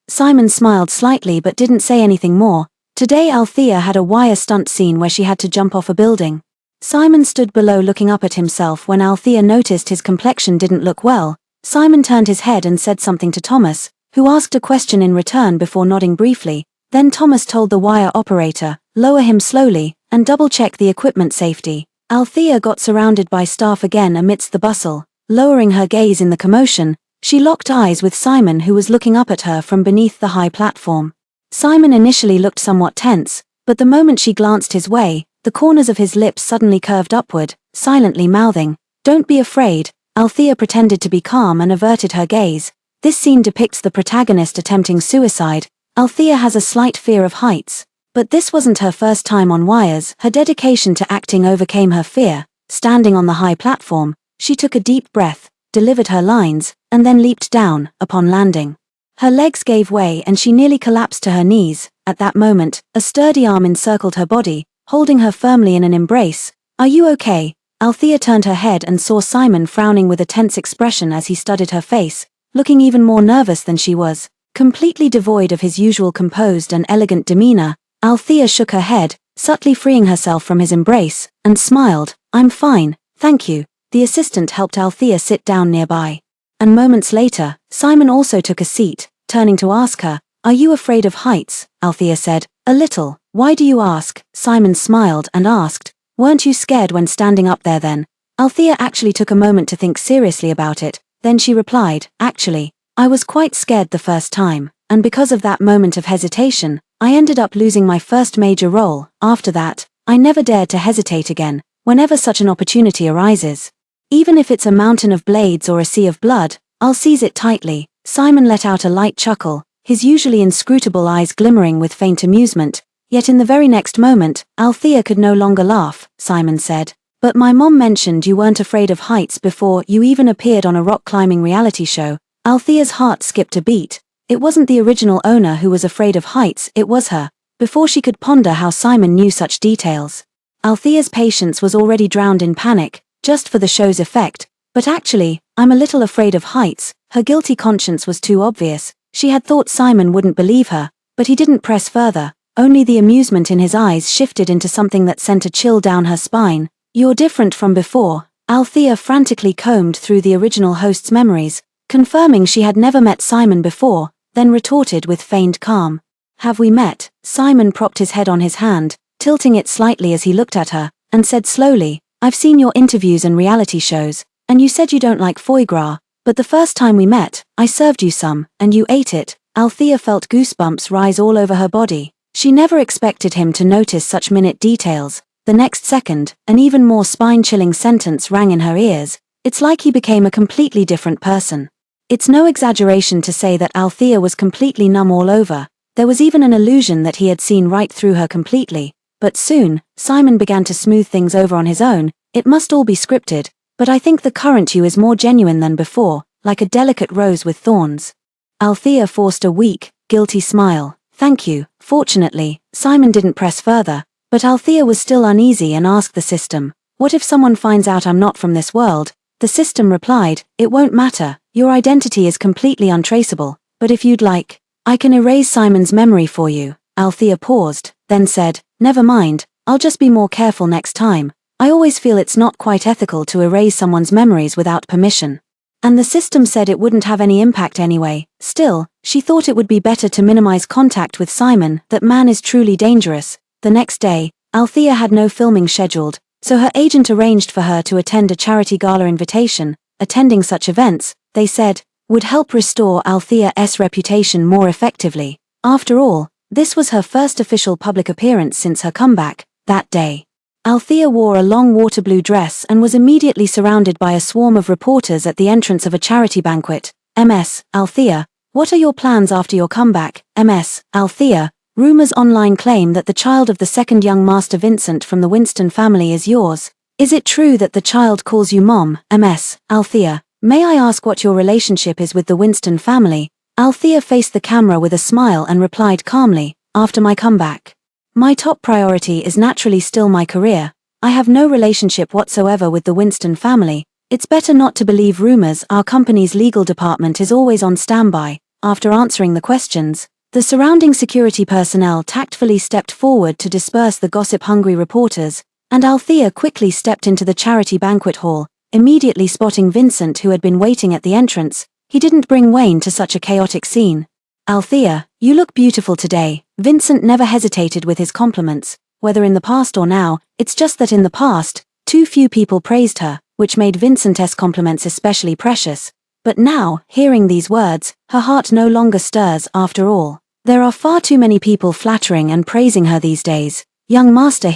Simon smiled slightly but didn't say anything more. Today Althea had a wire stunt scene where she had to jump off a building. Simon stood below looking up at himself when Althea noticed his complexion didn't look well. Simon turned his head and said something to Thomas, who asked a question in return before nodding briefly. Then Thomas told the wire operator, lower him slowly, and double-check the equipment safety. Althea got surrounded by staff again amidst the bustle. Lowering her gaze in the commotion, she locked eyes with Simon, who was looking up at her from beneath the high platform. Simon initially looked somewhat tense, but the moment she glanced his way, the corners of his lips suddenly curved upward, silently mouthing, "Don't be afraid." Althea pretended to be calm and averted her gaze. This scene depicts the protagonist attempting suicide. Althea has a slight fear of heights. But this wasn't her first time on wires. Her dedication to acting overcame her fear. Standing on the high platform, she took a deep breath, delivered her lines, and then leaped down. Upon landing, her legs gave way and she nearly collapsed to her knees. At that moment, a sturdy arm encircled her body, holding her firmly in an embrace. "Are you okay?" Althea turned her head and saw Simon frowning with a tense expression as he studied her face, looking even more nervous than she was. Completely devoid of his usual composed and elegant demeanor, Althea shook her head, subtly freeing herself from his embrace, and smiled. "I'm fine, thank you." The assistant helped Althea sit down nearby. And moments later, Simon also took a seat, turning to ask her, "Are you afraid of heights?" Althea said, "A little." "Why do you ask?" Simon smiled and asked, "Weren't you scared when standing up there then?" Althea actually took a moment to think seriously about it, then she replied, "Actually, I was quite scared the first time, and because of that moment of hesitation, I ended up losing my first major role. After that, I never dared to hesitate again, whenever such an opportunity arises. Even if it's a mountain of blades or a sea of blood, I'll seize it tightly." Simon let out a light chuckle, his usually inscrutable eyes glimmering with faint amusement. Yet in the very next moment, Althea could no longer laugh. Simon said, "But my mom mentioned you weren't afraid of heights before you even appeared on a rock-climbing reality show." Althea's heart skipped a beat. It wasn't the original owner who was afraid of heights, it was her. Before she could ponder how Simon knew such details, Althea's patience was already drowned in panic, just for the show's effect. "But actually, I'm a little afraid of heights." Her guilty conscience was too obvious. She had thought Simon wouldn't believe her, but he didn't press further. Only the amusement in his eyes shifted into something that sent a chill down her spine. "You're different from before." Althea frantically combed through the original host's memories, confirming she had never met Simon before, then retorted with feigned calm, "Have we met?" Simon propped his head on his hand, tilting it slightly as he looked at her, and said slowly, "I've seen your interviews and reality shows, and you said you don't like foie gras, but the first time we met, I served you some, and you ate it." Althea felt goosebumps rise all over her body. She never expected him to notice such minute details. The next second, an even more spine-chilling sentence rang in her ears. "It's like he became a completely different person." It's no exaggeration to say that Althea was completely numb all over. There was even an illusion that he had seen right through her completely. But soon, Simon began to smooth things over on his own. "It must all be scripted, but I think the current you is more genuine than before, like a delicate rose with thorns." Althea forced a weak, guilty smile. "Thank you." Fortunately, Simon didn't press further, but Althea was still uneasy and asked the system, "What if someone finds out I'm not from this world?" The system replied, "It won't matter, your identity is completely untraceable, but if you'd like, I can erase Simon's memory for you." Althea paused, then said, "Never mind, I'll just be more careful next time. I always feel it's not quite ethical to erase someone's memories without permission." And the system said it wouldn't have any impact anyway. Still, she thought it would be better to minimize contact with Simon. That man is truly dangerous. The next day, Althea had no filming scheduled, so her agent arranged for her to attend a charity gala invitation. Attending such events, they said, would help restore Althea's reputation more effectively. After all, this was her first official public appearance since her comeback. That day, Althea wore a long water blue dress and was immediately surrounded by a swarm of reporters at the entrance of a charity banquet. "Ms. Althea, what are your plans after your comeback?" "Ms. Althea, rumors online claim that the child of the second young Master Vincent from the Winston family is yours." Is it true that the child calls you Mom, Ms. Althea? May I ask what your relationship is with the Winston family? Althea faced the camera with a smile and replied calmly, after my comeback. My top priority is naturally still my career. I have no relationship whatsoever with the Winston family. It's better not to believe rumors. Our company's legal department is always on standby. After answering the questions, the surrounding security personnel tactfully stepped forward to disperse the gossip-hungry reporters, and Althea quickly stepped into the charity banquet hall, immediately spotting Vincent, who had been waiting at the entrance. He didn't bring Wayne to such a chaotic scene. Althea, you look beautiful today. Vincent never hesitated with his compliments, whether in the past or now. It's just that in the past, too few people praised her, which made Vincent's compliments especially precious. But now, hearing these words, her heart no longer stirs. After all, there are far too many people flattering and praising her these days. Young master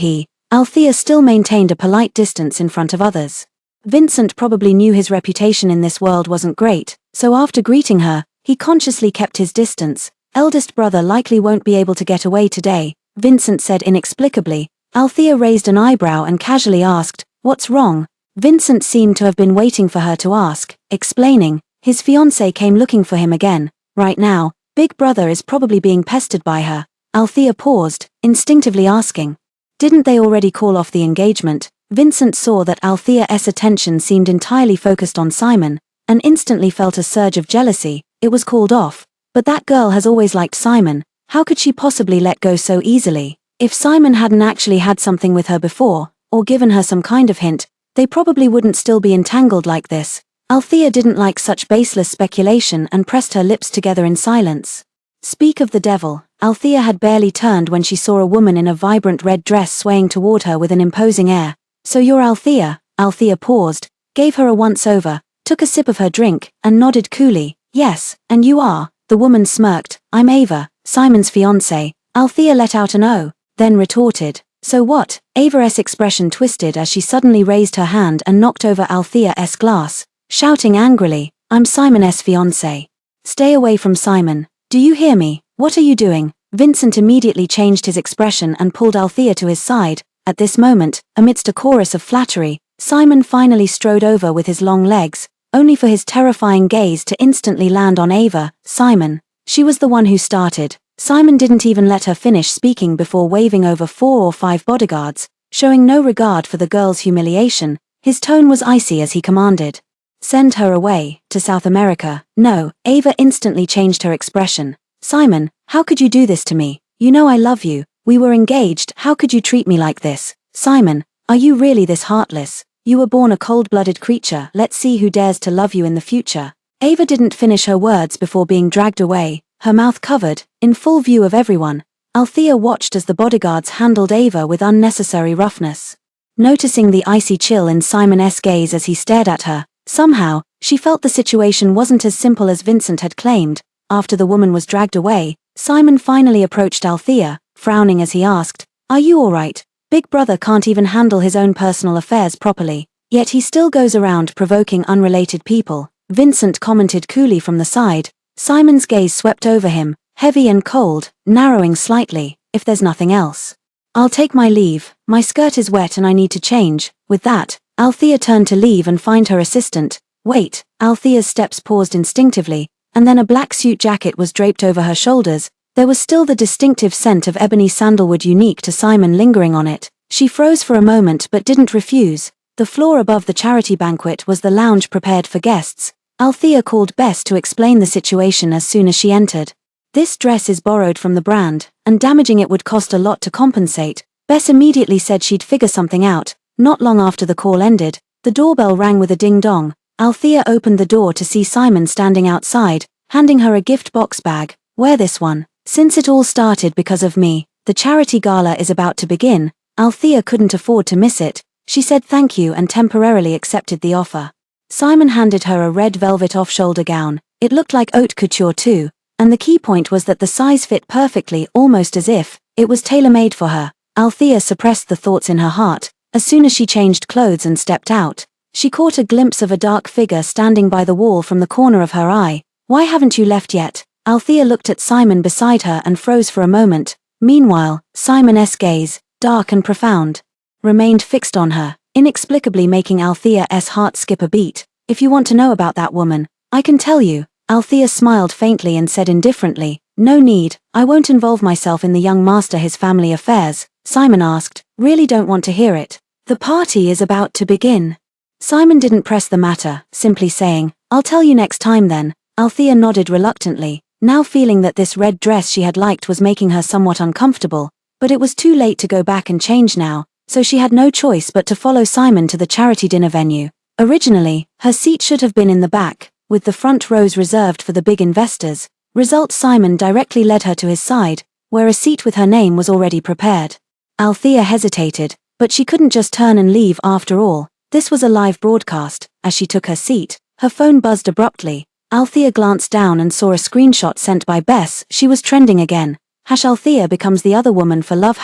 Althea still maintained a polite distance in front of others. Vincent probably knew his reputation in this world wasn't great, so after greeting her, he consciously kept his distance. Eldest brother likely won't be able to get away today, Vincent said inexplicably. Althea raised an eyebrow and casually asked, "What's wrong?" Vincent seemed to have been waiting for her to ask, explaining, his fiancée came looking for him again. Right now, big brother is probably being pestered by her. Althea paused, instinctively asking, didn't they already call off the engagement? Vincent saw that Althea's attention seemed entirely focused on Simon, and instantly felt a surge of jealousy. It was called off. But that girl has always liked Simon. How could she possibly let go so easily? If Simon hadn't actually had something with her before, or given her some kind of hint, they probably wouldn't still be entangled like this. Althea didn't like such baseless speculation and pressed her lips together in silence. Speak of the devil, Althea had barely turned when she saw a woman in a vibrant red dress swaying toward her with an imposing air. So you're Althea? Althea paused, gave her a once-over, took a sip of her drink, and nodded coolly. Yes, and you are? The woman smirked. I'm Ava, Simon's fiancée. Althea let out an "oh," then retorted, so what? Ava's expression twisted as she suddenly raised her hand and knocked over Althea's glass, shouting angrily, I'm Simon's fiancée. Stay away from Simon. Do you hear me? What are you doing? Vincent immediately changed his expression and pulled Althea to his side. At this moment, amidst a chorus of flattery, Simon finally strode over with his long legs, only for his terrifying gaze to instantly land on Ava. Simon. She was the one who started. Simon didn't even let her finish speaking before waving over 4 or 5 bodyguards, showing no regard for the girl's humiliation. His tone was icy as he commanded, send her away, to South America. No, Ava instantly changed her expression. Simon, how could you do this to me? You know I love you. We were engaged. How could you treat me like this? Simon, are you really this heartless? You were born a cold-blooded creature. Let's see who dares to love you in the future. Ava didn't finish her words before being dragged away, her mouth covered, in full view of everyone. Althea watched as the bodyguards handled Ava with unnecessary roughness. Noticing the icy chill in Simon's gaze as he stared at her, somehow, she felt the situation wasn't as simple as Vincent had claimed. After the woman was dragged away, Simon finally approached Althea, frowning as he asked, are you alright? Big brother can't even handle his own personal affairs properly, yet he still goes around provoking unrelated people. Vincent commented coolly from the side. Simon's gaze swept over him, heavy and cold, narrowing slightly. If there's nothing else, I'll take my leave. My skirt is wet and I need to change. With that, Althea turned to leave and find her assistant. Wait, Althea's steps paused instinctively, and then a black suit jacket was draped over her shoulders. There was still the distinctive scent of ebony sandalwood unique to Simon lingering on it. She froze for a moment but didn't refuse. The floor above the charity banquet was the lounge prepared for guests. Althea called Bess to explain the situation as soon as she entered. This dress is borrowed from the brand, and damaging it would cost a lot to compensate. Bess immediately said she'd figure something out. Not long after the call ended, the doorbell rang with a ding-dong. Althea opened the door to see Simon standing outside, handing her a gift box bag. Wear this one. Since it all started because of me, the charity gala is about to begin. Althea couldn't afford to miss it. She said thank you and temporarily accepted the offer. Simon handed her a red velvet off-shoulder gown. It looked like haute couture too, and the key point was that the size fit perfectly, almost as if it was tailor-made for her. Althea suppressed the thoughts in her heart. As soon as she changed clothes and stepped out, she caught a glimpse of a dark figure standing by the wall from the corner of her eye. Why haven't you left yet? Althea looked at Simon beside her and froze for a moment. Meanwhile, Simon's gaze, dark and profound, remained fixed on her. inexplicably making Althea's heart skip a beat. "If you want to know about that woman, I can tell you." Althea smiled faintly and said indifferently, "No need, I won't involve myself in the young master his family affairs." Simon asked, "Really don't want to hear it? The party is about to begin." Simon didn't press the matter, simply saying, "I'll tell you next time then." Althea nodded reluctantly, now feeling that this red dress she had liked was making her somewhat uncomfortable, but it was too late to go back and change now, so she had no choice but to follow Simon to the charity dinner venue. Originally, her seat should have been in the back, with the front rows reserved for the big investors. Result: Simon directly led her to his side, where a seat with her name was already prepared. Althea hesitated, but she couldn't just turn and leave after all. This was a live broadcast. As she took her seat, her phone buzzed abruptly. Althea glanced down and saw a screenshot sent by Bess. She was trending again. Althea becomes the other woman for love.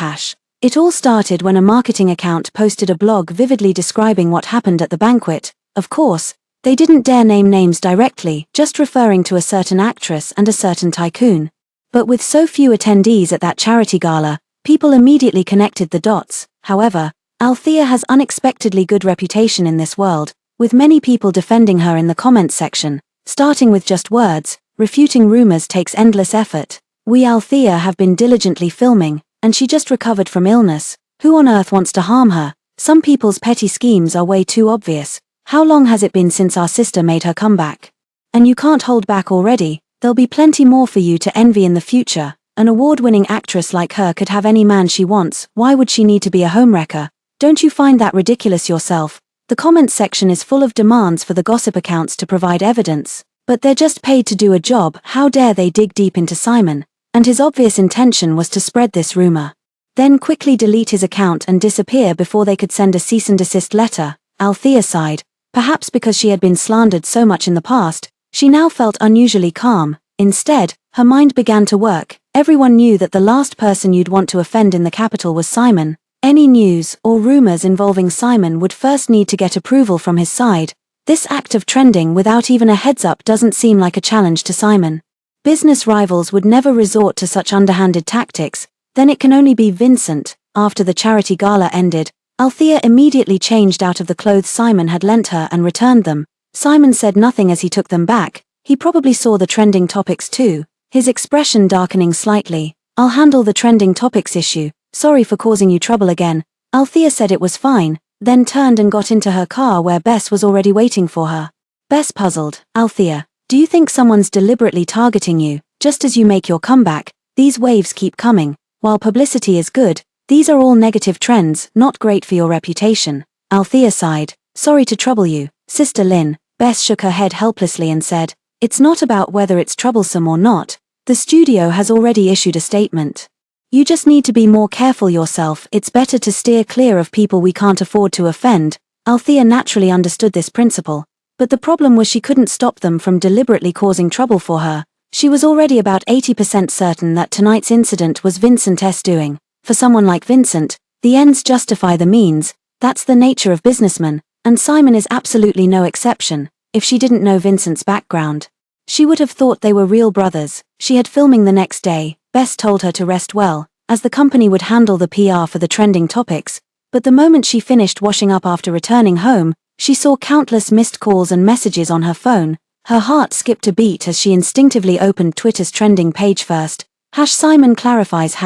It all started when a marketing account posted a blog vividly describing what happened at the banquet. Of course, they didn't dare name names directly, just referring to a certain actress and a certain tycoon. But with so few attendees at that charity gala, people immediately connected the dots. However, Althea has unexpectedly good reputation in this world, with many people defending her in the comments section. Starting with just words, refuting rumors takes endless effort. "We Althea have been diligently filming, and she just recovered from illness. Who on earth wants to harm her? Some people's petty schemes are way too obvious. How long has it been since our sister made her comeback? And you can't hold back already. There'll be plenty more for you to envy in the future. An award-winning actress like her could have any man she wants. Why would she need to be a homewrecker? Don't you find that ridiculous yourself?" The comments section is full of demands for the gossip accounts to provide evidence, but they're just paid to do a job. How dare they dig deep into Simon? And his obvious intention was to spread this rumor, then quickly delete his account and disappear before they could send a cease and desist letter. Althea sighed. Perhaps because she had been slandered so much in the past, she now felt unusually calm. Instead, her mind began to work. Everyone knew that the last person you'd want to offend in the capital was Simon. Any news or rumors involving Simon would first need to get approval from his side. This act of trending without even a heads-up doesn't seem like a challenge to Simon. Business rivals would never resort to such underhanded tactics. Then it can only be Vincent. After the charity gala ended, Althea immediately changed out of the clothes Simon had lent her and returned them. Simon said nothing as he took them back. He probably saw the trending topics too, his expression darkening slightly. "I'll handle the trending topics issue. Sorry for causing you trouble again." Althea said it was fine, then turned and got into her car where Bess was already waiting for her. Bess puzzled. "Althea, do you think someone's deliberately targeting you, just as you make your comeback? These waves keep coming. While publicity is good, these are all negative trends, not great for your reputation." Althea sighed. "Sorry to trouble you, Sister Lynn." Bess shook her head helplessly and said, "It's not about whether it's troublesome or not. The studio has already issued a statement. You just need to be more careful yourself. It's better to steer clear of people we can't afford to offend." Althea naturally understood this principle, but the problem was she couldn't stop them from deliberately causing trouble for her. She was already about 80% certain that tonight's incident was Vincent's doing. For someone like Vincent, the ends justify the means. That's the nature of businessmen, and Simon is absolutely no exception. If she didn't know Vincent's background, she would have thought they were real brothers. She had filming the next day. Bess told her to rest well, as the company would handle the PR for the trending topics, but the moment she finished washing up after returning home, she saw countless missed calls and messages on her phone. Her heart skipped a beat as she instinctively opened Twitter's trending page first. #Simon clarifies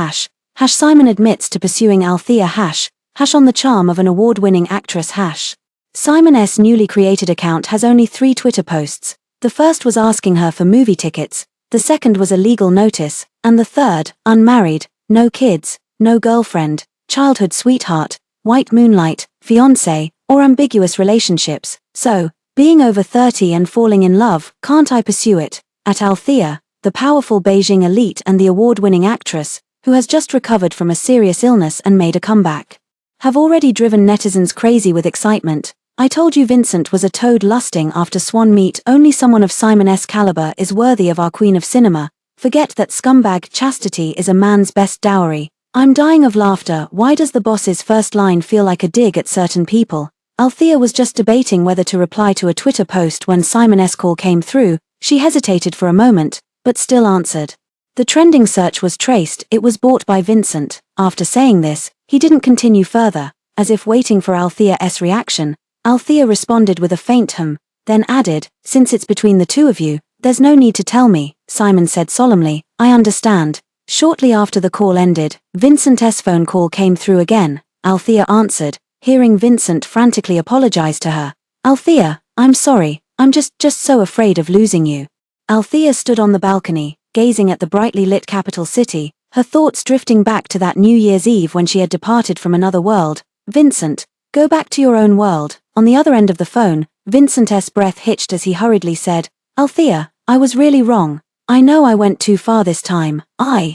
#Simon admits to pursuing Althea #on the charm of an award-winning actress Simon's newly created account has only 3 Twitter posts. The first was asking her for movie tickets, the second was a legal notice, and the third, unmarried, no kids, no girlfriend, childhood sweetheart, white moonlight, fiancé, or ambiguous relationships. So, being over 30 and falling in love, can't I pursue it? At Althea, the powerful Beijing elite and the award-winning actress, who has just recovered from a serious illness and made a comeback, have already driven netizens crazy with excitement. "I told you Vincent was a toad lusting after swan meat. Only someone of Simon's caliber is worthy of our queen of cinema. Forget that scumbag. Chastity is a man's best dowry." I'm dying of laughter. Why does the boss's first line feel like a dig at certain people? Althea was just debating whether to reply to a Twitter post when Simon's call came through. She hesitated for a moment, but still answered. The trending search was traced. It was bought by Vincent. After saying this, he didn't continue further. as if waiting for Althea's reaction. Althea responded with a faint then added, "Since it's between the two of you, there's no need to tell me," Simon said solemnly. "I understand." Shortly after the call ended, Vincent's phone call came through again. Althea answered, hearing Vincent frantically apologize to her. "Althea, I'm sorry, I'm just so afraid of losing you." Althea stood on the balcony, gazing at the brightly lit capital city, her thoughts drifting back to that New Year's Eve when she had departed from another world. "Vincent, go back to your own world." On the other end of the phone, Vincent's breath hitched as he hurriedly said, "Althea, I was really wrong. I know I went too far this time."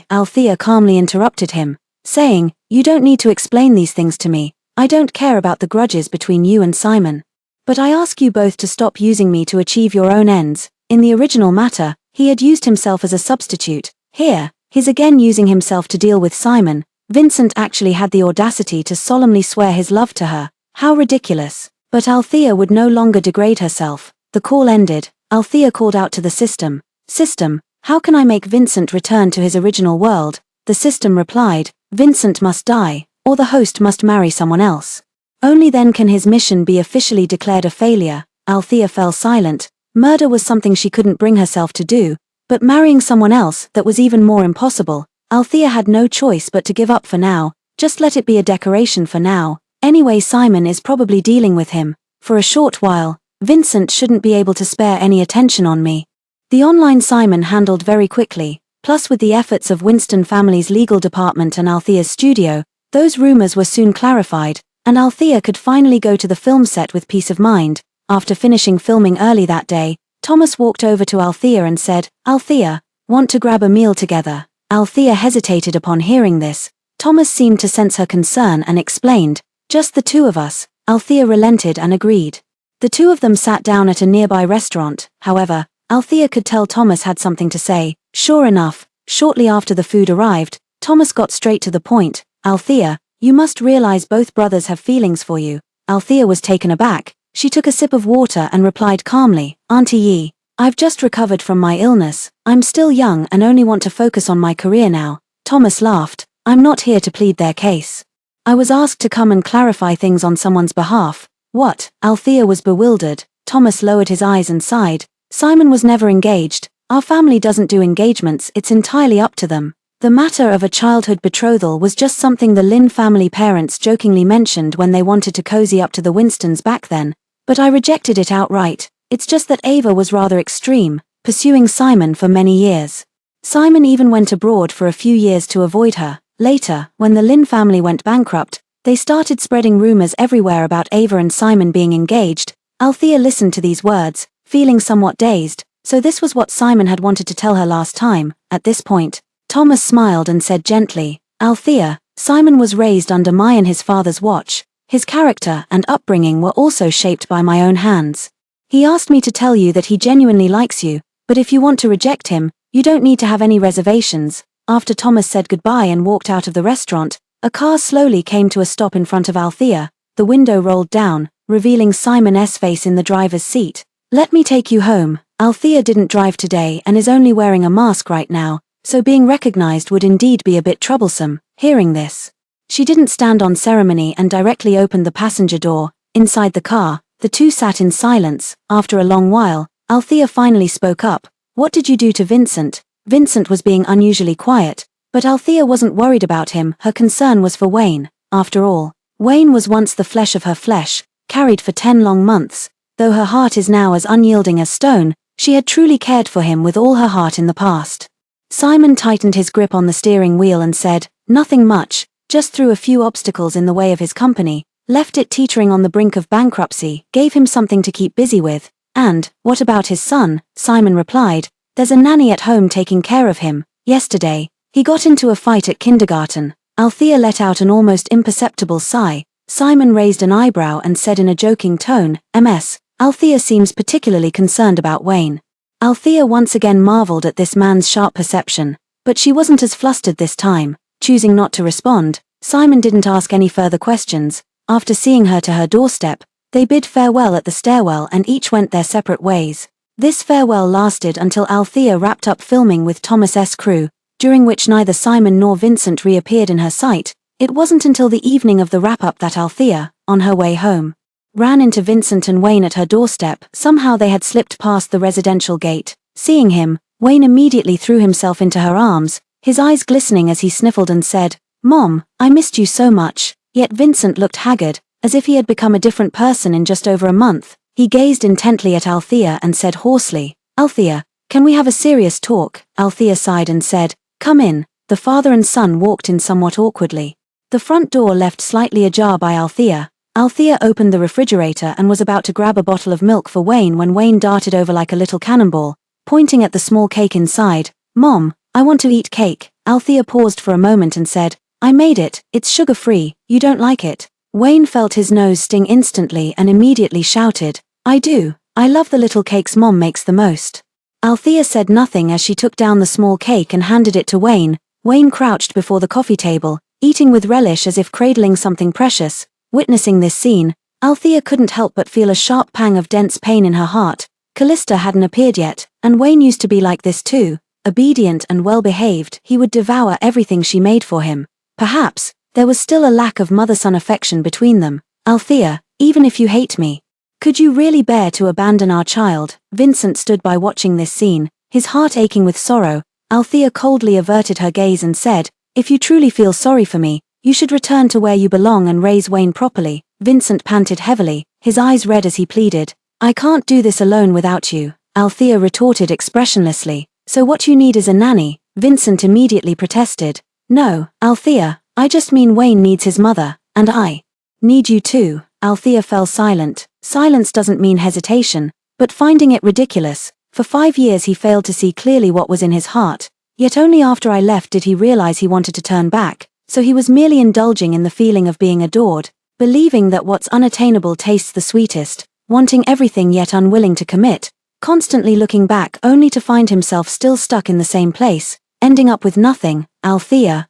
Althea calmly interrupted him, saying, "You don't need to explain these things to me. I don't care about the grudges between you and Simon. But I ask you both to stop using me to achieve your own ends." In the original matter, he had used himself as a substitute. Here, he's again using himself to deal with Simon. Vincent actually had the audacity to solemnly swear his love to her. How ridiculous. But Althea would no longer degrade herself. The call ended. Althea called out to the system. "System, how can I make Vincent return to his original world?" The system replied, "Vincent must die, or the host must marry someone else. Only then can his mission be officially declared a failure." Althea fell silent. Murder was something she couldn't bring herself to do, but marrying someone else, that was even more impossible. Althea had no choice but to give up for now. Just let it be a decoration for now. Anyway, Simon is probably dealing with him. For a short while, Vincent shouldn't be able to spare any attention on me. The online Simon handled very quickly, plus with the efforts of Winston family's legal department and Althea's studio, those rumors were soon clarified, and Althea could finally go to the film set with peace of mind. After finishing filming early that day, Thomas walked over to Althea and said, "Althea, want to grab a meal together?" Althea hesitated upon hearing this. Thomas seemed to sense her concern and explained, "Just the two of us." Althea relented and agreed. The two of them sat down at a nearby restaurant. However, Althea could tell Thomas had something to say. Sure enough, shortly after the food arrived, Thomas got straight to the point. "Althea, you must realize both brothers have feelings for you." Althea was taken aback. She took a sip of water and replied calmly, "Auntie Yi, I've just recovered from my illness. I'm still young and only want to focus on my career now." Thomas laughed. "I'm not here to plead their case. I was asked to come and clarify things on someone's behalf." "What?" Althea was bewildered. Thomas lowered his eyes and sighed. "Simon was never engaged. Our family doesn't do engagements, it's entirely up to them. The matter of a childhood betrothal was just something the Lin family parents jokingly mentioned when they wanted to cozy up to the Winstons back then, but I rejected it outright. It's just that Ava was rather extreme, pursuing Simon for many years. Simon even went abroad for a few years to avoid her. Later, when the Lin family went bankrupt, they started spreading rumors everywhere about Ava and Simon being engaged." Althea listened to these words, feeling somewhat dazed. So this was what Simon had wanted to tell her last time. At this point, Thomas smiled and said gently, "Althea, Simon was raised under my and his father's watch. His character and upbringing were also shaped by my own hands. He asked me to tell you that he genuinely likes you, but if you want to reject him, you don't need to have any reservations." After Thomas said goodbye and walked out of the restaurant, a car slowly came to a stop in front of Althea. The window rolled down, revealing Simon's face in the driver's seat. "Let me take you home." Althea didn't drive today and is only wearing a mask right now, so being recognized would indeed be a bit troublesome. Hearing this, she didn't stand on ceremony and directly opened the passenger door. Inside the car, the two sat in silence. After a long while, Althea finally spoke up. "What did you do to Vincent?" Vincent was being unusually quiet, but Althea wasn't worried about him. Her concern was for Wayne. After all, Wayne was once the flesh of her flesh, carried for 10 long months. Though her heart is now as unyielding as stone, she had truly cared for him with all her heart in the past. Simon tightened his grip on the steering wheel and said, "Nothing much, just threw a few obstacles in the way of his company, left it teetering on the brink of bankruptcy, gave him something to keep busy with." "And, what about his son?" Simon replied, "There's a nanny at home taking care of him. Yesterday, he got into a fight at kindergarten." Althea let out an almost imperceptible sigh. Simon raised an eyebrow and said in a joking tone, "Ms. Althea seems particularly concerned about Wayne." Althea once again marveled at this man's sharp perception, but she wasn't as flustered this time. Choosing not to respond, Simon didn't ask any further questions. After seeing her to her doorstep, they bid farewell at the stairwell and each went their separate ways. This farewell lasted until Althea wrapped up filming with Thomas's crew, during which neither Simon nor Vincent reappeared in her sight. It wasn't until the evening of the wrap-up that Althea, on her way home, ran into Vincent and Wayne at her doorstep. Somehow they had slipped past the residential gate. Seeing him, Wayne immediately threw himself into her arms, his eyes glistening as he sniffled and said, "Mom, I missed you so much." Yet Vincent looked haggard, as if he had become a different person in just over a month. He gazed intently at Althea and said hoarsely, "Althea, can we have a serious talk?" Althea sighed and said, "Come in." The father and son walked in somewhat awkwardly. The front door left slightly ajar by Althea. Althea opened the refrigerator and was about to grab a bottle of milk for Wayne when Wayne darted over like a little cannonball, pointing at the small cake inside. "Mom, I want to eat cake." Althea paused for a moment and said, "I made it, it's sugar-free, you don't like it?" Wayne felt his nose sting instantly and immediately shouted, "I do, I love the little cakes Mom makes the most." Althea said nothing as she took down the small cake and handed it to Wayne. Wayne crouched before the coffee table, eating with relish as if cradling something precious. Witnessing this scene, Althea couldn't help but feel a sharp pang of dense pain in her heart. Calista hadn't appeared yet, and Wayne used to be like this too. Obedient and well-behaved, he would devour everything she made for him. Perhaps, there was still a lack of mother-son affection between them. "Althea, even if you hate me, could you really bear to abandon our child?" Vincent stood by watching this scene, his heart aching with sorrow. Althea coldly averted her gaze and said, "If you truly feel sorry for me, you should return to where you belong and raise Wayne properly." Vincent panted heavily, his eyes red as he pleaded, "I can't do this alone without you." Althea retorted expressionlessly, "So what you need is a nanny?" Vincent immediately protested, "No, Althea, I just mean Wayne needs his mother, and I need you too." Althea fell silent. Silence doesn't mean hesitation, but finding it ridiculous. For 5 years he failed to see clearly what was in his heart, yet only after I left did he realize he wanted to turn back, so he was merely indulging in the feeling of being adored, believing that what's unattainable tastes the sweetest, wanting everything yet unwilling to commit, constantly looking back only to find himself still stuck in the same place, ending up with nothing. "Althea,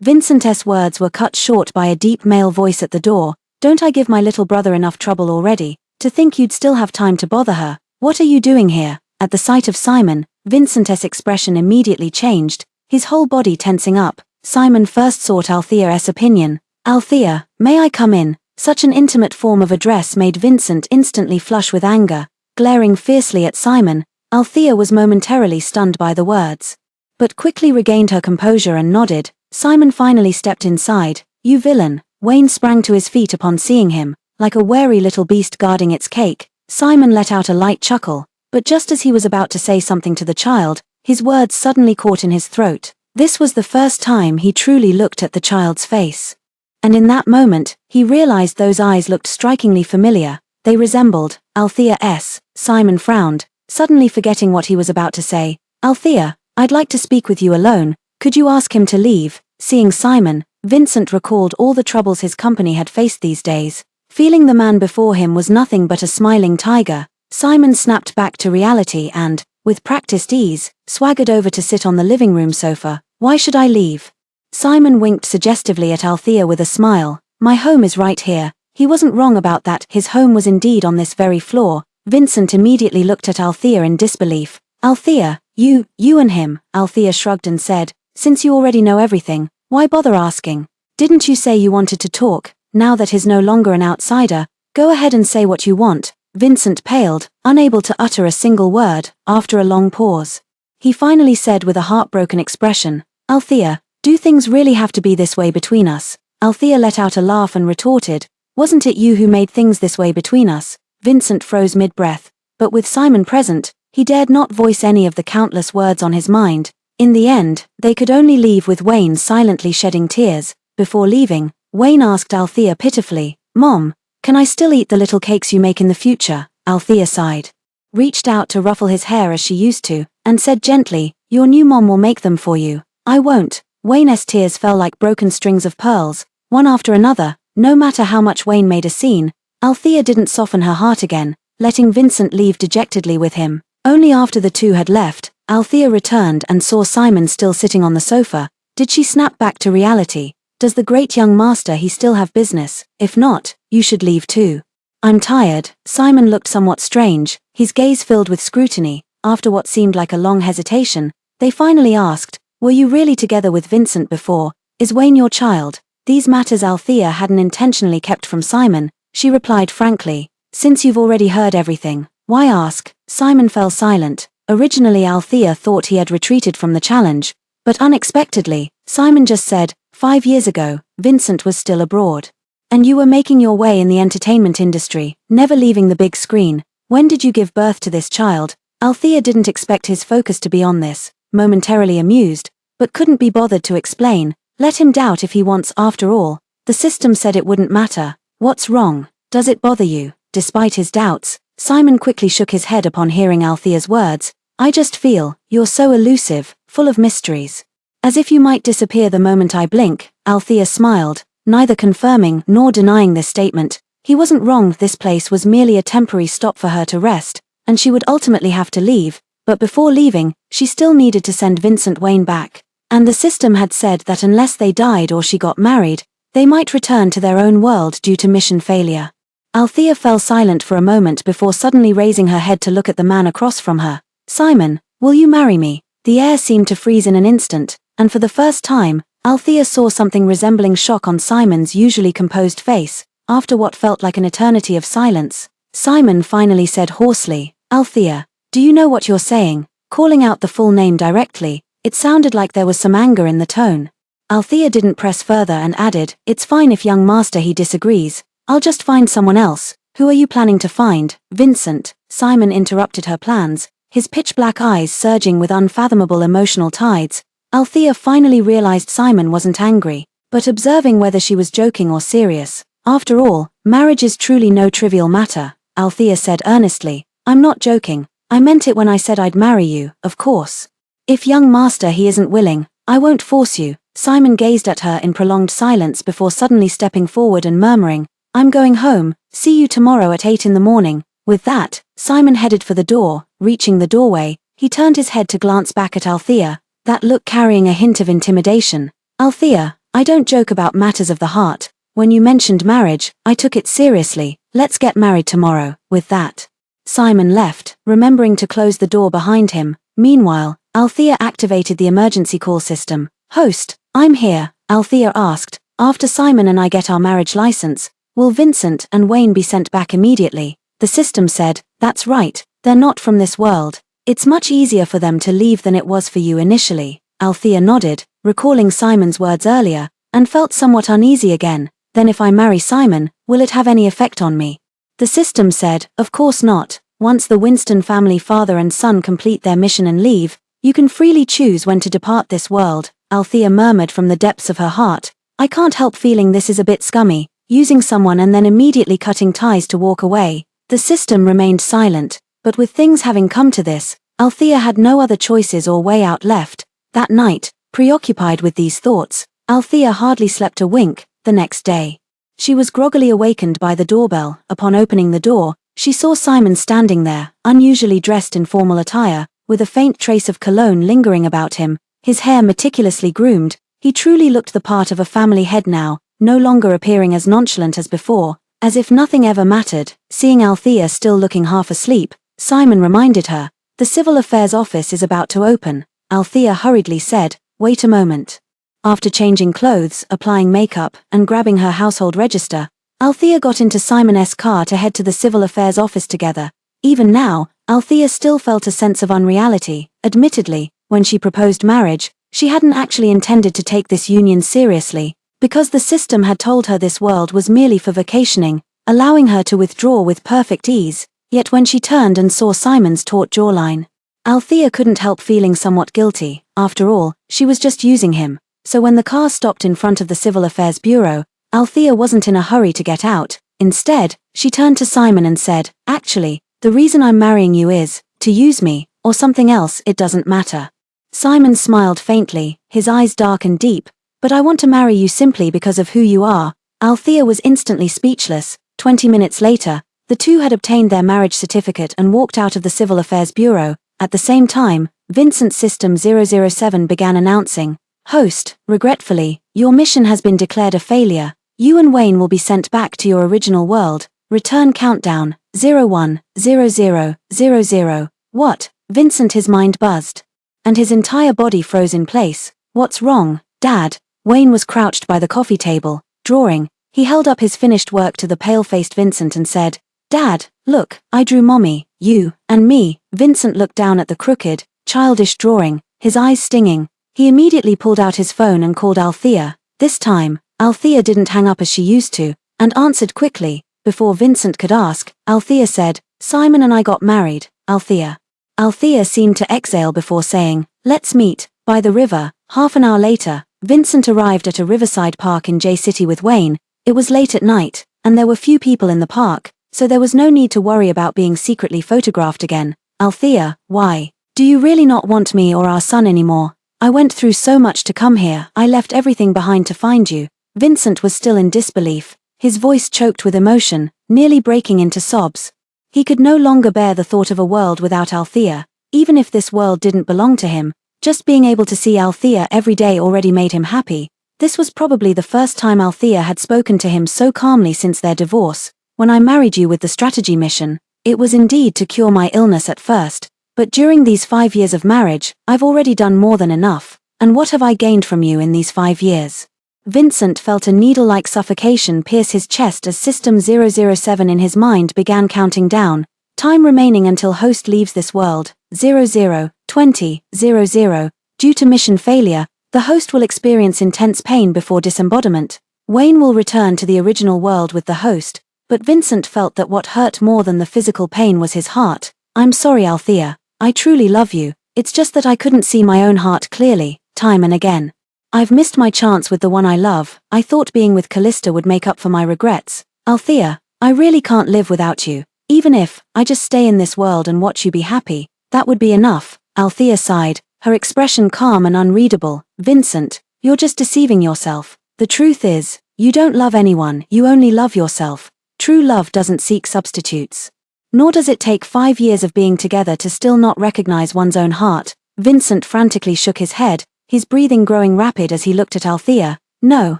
Vincent's words were cut short by a deep male voice at the door. "Don't I give my little brother enough trouble already? To think you'd still have time to bother her. What are you doing here?" At the sight of Simon, Vincent's expression immediately changed, his whole body tensing up. Simon first sought Althea's opinion. "Althea, may I come in?" Such an intimate form of address made Vincent instantly flush with anger. Glaring fiercely at Simon, Althea was momentarily stunned by the words, but quickly regained her composure and nodded. Simon finally stepped inside. "You villain." Wayne sprang to his feet upon seeing him, like a wary little beast guarding its cake. Simon let out a light chuckle, but just as he was about to say something to the child, his words suddenly caught in his throat. This was the first time he truly looked at the child's face. And in that moment, he realized those eyes looked strikingly familiar. They resembled Althea's. Simon frowned, suddenly forgetting what he was about to say. "Althea, I'd like to speak with you alone. Could you ask him to leave?" Seeing Simon, Vincent recalled all the troubles his company had faced these days. Feeling the man before him was nothing but a smiling tiger, Simon snapped back to reality and, with practiced ease, swaggered over to sit on the living room sofa. "Why should I leave?" Simon winked suggestively at Althea with a smile. "My home is right here." He wasn't wrong about that, his home was indeed on this very floor. Vincent immediately looked at Althea in disbelief. "Althea, you and him." Althea shrugged and said, "Since you already know everything, why bother asking? Didn't you say you wanted to talk? Now that he's no longer an outsider, go ahead and say what you want." Vincent paled, unable to utter a single word. After a long pause, he finally said with a heartbroken expression, "Althea, do things really have to be this way between us?" Althea let out a laugh and retorted, "Wasn't it you who made things this way between us?" Vincent froze mid-breath, but with Simon present, he dared not voice any of the countless words on his mind. In the end, they could only leave with Wayne silently shedding tears. Before leaving, Wayne asked Althea pitifully, "Mom, can I still eat the little cakes you make in the future?" Althea sighed, reached out to ruffle his hair as she used to, and said gently, "Your new mom will make them for you." "I won't." Wayne's tears fell like broken strings of pearls, one after another. No matter how much Wayne made a scene, Althea didn't soften her heart again, letting Vincent leave dejectedly with him. Only after the two had left, Althea returned and saw Simon still sitting on the sofa. Did she snap back to reality? Does the great young master he still have business? If not, you should leave too. "I'm tired." Simon looked somewhat strange, his gaze filled with scrutiny. After what seemed like a long hesitation, they finally asked, "Were you really together with Vincent before? Is Wayne your child?" these matters Althea hadn't intentionally kept from Simon. She replied frankly, "Since you've already heard everything, why ask?" Simon fell silent. Originally Althea thought he had retreated from the challenge, but unexpectedly, Simon just said, 5 years ago, Vincent was still abroad. And you were making your way in the entertainment industry, never leaving the big screen. When did you give birth to this child? Althea didn't expect his focus to be on this, momentarily amused, but couldn't be bothered to explain. Let him doubt if he wants. After all, the system said it wouldn't matter. What's wrong? Does it bother you? Despite his doubts, Simon quickly shook his head upon hearing Althea's words. "I just feel, you're so elusive, full of mysteries. As if you might disappear the moment I blink." Althea smiled, neither confirming nor denying this statement. He wasn't wrong. This place was merely a temporary stop for her to rest, and she would ultimately have to leave, but before leaving, she still needed to send Vincent Wayne back. And the system had said that unless they died or she got married, they might return to their own world due to mission failure. Althea fell silent for a moment before suddenly raising her head to look at the man across from her. "Simon, will you marry me?" The air seemed to freeze in an instant, and for the first time, Althea saw something resembling shock on Simon's usually composed face. After what felt like an eternity of silence, Simon finally said hoarsely, "Althea, do you know what you're saying?" Calling out the full name directly, it sounded like there was some anger in the tone. Althea didn't press further and added, "It's fine if young master he disagrees. I'll just find someone else." "Who are you planning to find?" "Vincent." Simon interrupted her plans, his pitch-black eyes surging with unfathomable emotional tides. Althea finally realized Simon wasn't angry, but observing whether she was joking or serious. "After all, marriage is truly no trivial matter," Althea said earnestly. "I'm not joking. I meant it when I said I'd marry you, of course. If young master he isn't willing, I won't force you." Simon gazed at her in prolonged silence before suddenly stepping forward and murmuring, "I'm going home, see you tomorrow at 8 in the morning." With that, Simon headed for the door. Reaching the doorway, he turned his head to glance back at Althea, that look carrying a hint of intimidation. "Althea, I don't joke about matters of the heart. When you mentioned marriage, I took it seriously. Let's get married tomorrow." With that, Simon left, remembering to close the door behind him. Meanwhile, Althea activated the emergency call system. "Host, I'm here," Althea asked. "After Simon and I get our marriage license, will Vincent and Wayne be sent back immediately?" The system said, "That's right, they're not from this world. It's much easier for them to leave than it was for you initially." Althea nodded, recalling Simon's words earlier, and felt somewhat uneasy again. "Then if I marry Simon, will it have any effect on me?" The system said, "Of course not. Once the Winston family father and son complete their mission and leave, you can freely choose when to depart this world." Althea murmured from the depths of her heart, "I can't help feeling this is a bit scummy, using someone and then immediately cutting ties to walk away." The system remained silent, but with things having come to this, Althea had no other choices or way out left. That night, preoccupied with these thoughts, Althea hardly slept a wink. The next day, she was groggily awakened by the doorbell. Upon opening the door, she saw Simon standing there, unusually dressed in formal attire, with a faint trace of cologne lingering about him, his hair meticulously groomed. He truly looked the part of a family head now, no longer appearing as nonchalant as before, as if nothing ever mattered. Seeing Althea still looking half asleep, Simon reminded her, "The Civil Affairs office is about to open." Althea hurriedly said, "Wait a moment." After changing clothes, applying makeup, and grabbing her household register, Althea got into Simon's car to head to the Civil Affairs office together. Even now, Althea still felt a sense of unreality. Admittedly, when she proposed marriage, she hadn't actually intended to take this union seriously, because the system had told her this world was merely for vacationing, allowing her to withdraw with perfect ease. Yet when she turned and saw Simon's taut jawline, Althea couldn't help feeling somewhat guilty. After all, she was just using him. So when the car stopped in front of the Civil Affairs Bureau, Althea wasn't in a hurry to get out. Instead, she turned to Simon and said, "Actually, the reason I'm marrying you is to use me, or something else, it doesn't matter." Simon smiled faintly, his eyes dark and deep. "But I want to marry you simply because of who you are." Althea was instantly speechless. 20 minutes later, the two had obtained their marriage certificate and walked out of the Civil Affairs Bureau. At the same time, Vincent System 007 began announcing, "Host, regretfully, your mission has been declared a failure. You and Wayne will be sent back to your original world. Return countdown, 010000. What? Vincent, his mind buzzed, and his entire body froze in place. "What's wrong, Dad?" Wayne was crouched by the coffee table, drawing. He held up his finished work to the pale-faced Vincent and said, "Dad, look, I drew Mommy, you, and me." Vincent looked down at the crooked, childish drawing, his eyes stinging. He immediately pulled out his phone and called Althea. This time, Althea didn't hang up as she used to, and answered quickly. Before Vincent could ask, Althea said, "Simon and I got married, Althea." Althea seemed to exhale before saying, "Let's meet, by the river." Half an hour later, Vincent arrived at a riverside park in J City with Wayne. It was late at night, and there were few people in the park, so there was no need to worry about being secretly photographed again. "Althea, why? Do you really not want me or our son anymore? I went through so much to come here. I left everything behind to find you." Vincent was still in disbelief, his voice choked with emotion, nearly breaking into sobs. He could no longer bear the thought of a world without Althea. Even if this world didn't belong to him, just being able to see Althea every day already made him happy. This was probably the first time Althea had spoken to him so calmly since their divorce. "When I married you with the strategy mission, it was indeed to cure my illness at first, but during these 5 years of marriage, I've already done more than enough. And what have I gained from you in these 5 years?" Vincent felt a needle-like suffocation pierce his chest as System 007 in his mind began counting down. Time remaining until host leaves this world, 00:20:00. Due to mission failure, the host will experience intense pain before disembodiment. Wayne will return to the original world with the host, but Vincent felt that what hurt more than the physical pain was his heart. "I'm sorry, Althea. I truly love you. It's just that I couldn't see my own heart clearly, time and again. I've missed my chance with the one I love. I thought being with Calista would make up for my regrets. Althea, I really can't live without you. Even if I just stay in this world and watch you be happy, that would be enough." Althea sighed, her expression calm and unreadable. "Vincent, you're just deceiving yourself. The truth is, you don't love anyone, you only love yourself. True love doesn't seek substitutes. Nor does it take 5 years of being together to still not recognize one's own heart." Vincent frantically shook his head, his breathing growing rapid as he looked at Althea. "No,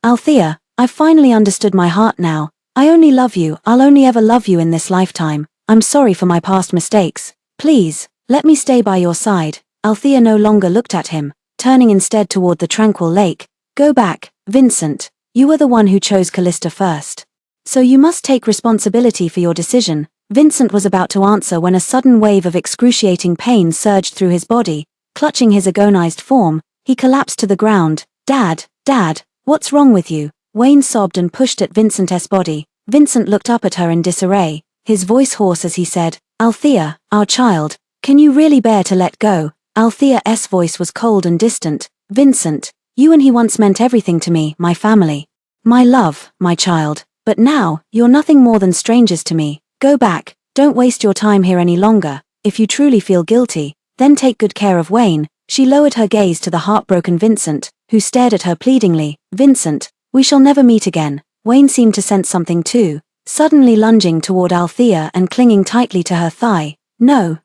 Althea, I've finally understood my heart now. I only love you, I'll only ever love you in this lifetime. I'm sorry for my past mistakes. Please, let me stay by your side." Althea no longer looked at him, turning instead toward the tranquil lake. "Go back, Vincent. You were the one who chose Calista first. So you must take responsibility for your decision." Vincent was about to answer when a sudden wave of excruciating pain surged through his body. Clutching his agonized form, he collapsed to the ground. Dad, what's wrong with you?" Wayne sobbed and pushed at Vincent's body. Vincent looked up at her in disarray, his voice hoarse as he said, "Althea, our child, can you really bear to let go?" Althea's voice was cold and distant. "Vincent, you and he once meant everything to me, my family. My love, my child. But now, you're nothing more than strangers to me. Go back, don't waste your time here any longer. If you truly feel guilty, then take good care of Wayne." She lowered her gaze to the heartbroken Vincent, who stared at her pleadingly. "Vincent, we shall never meet again." Wayne seemed to sense something too, suddenly lunging toward Althea and clinging tightly to her thigh. No,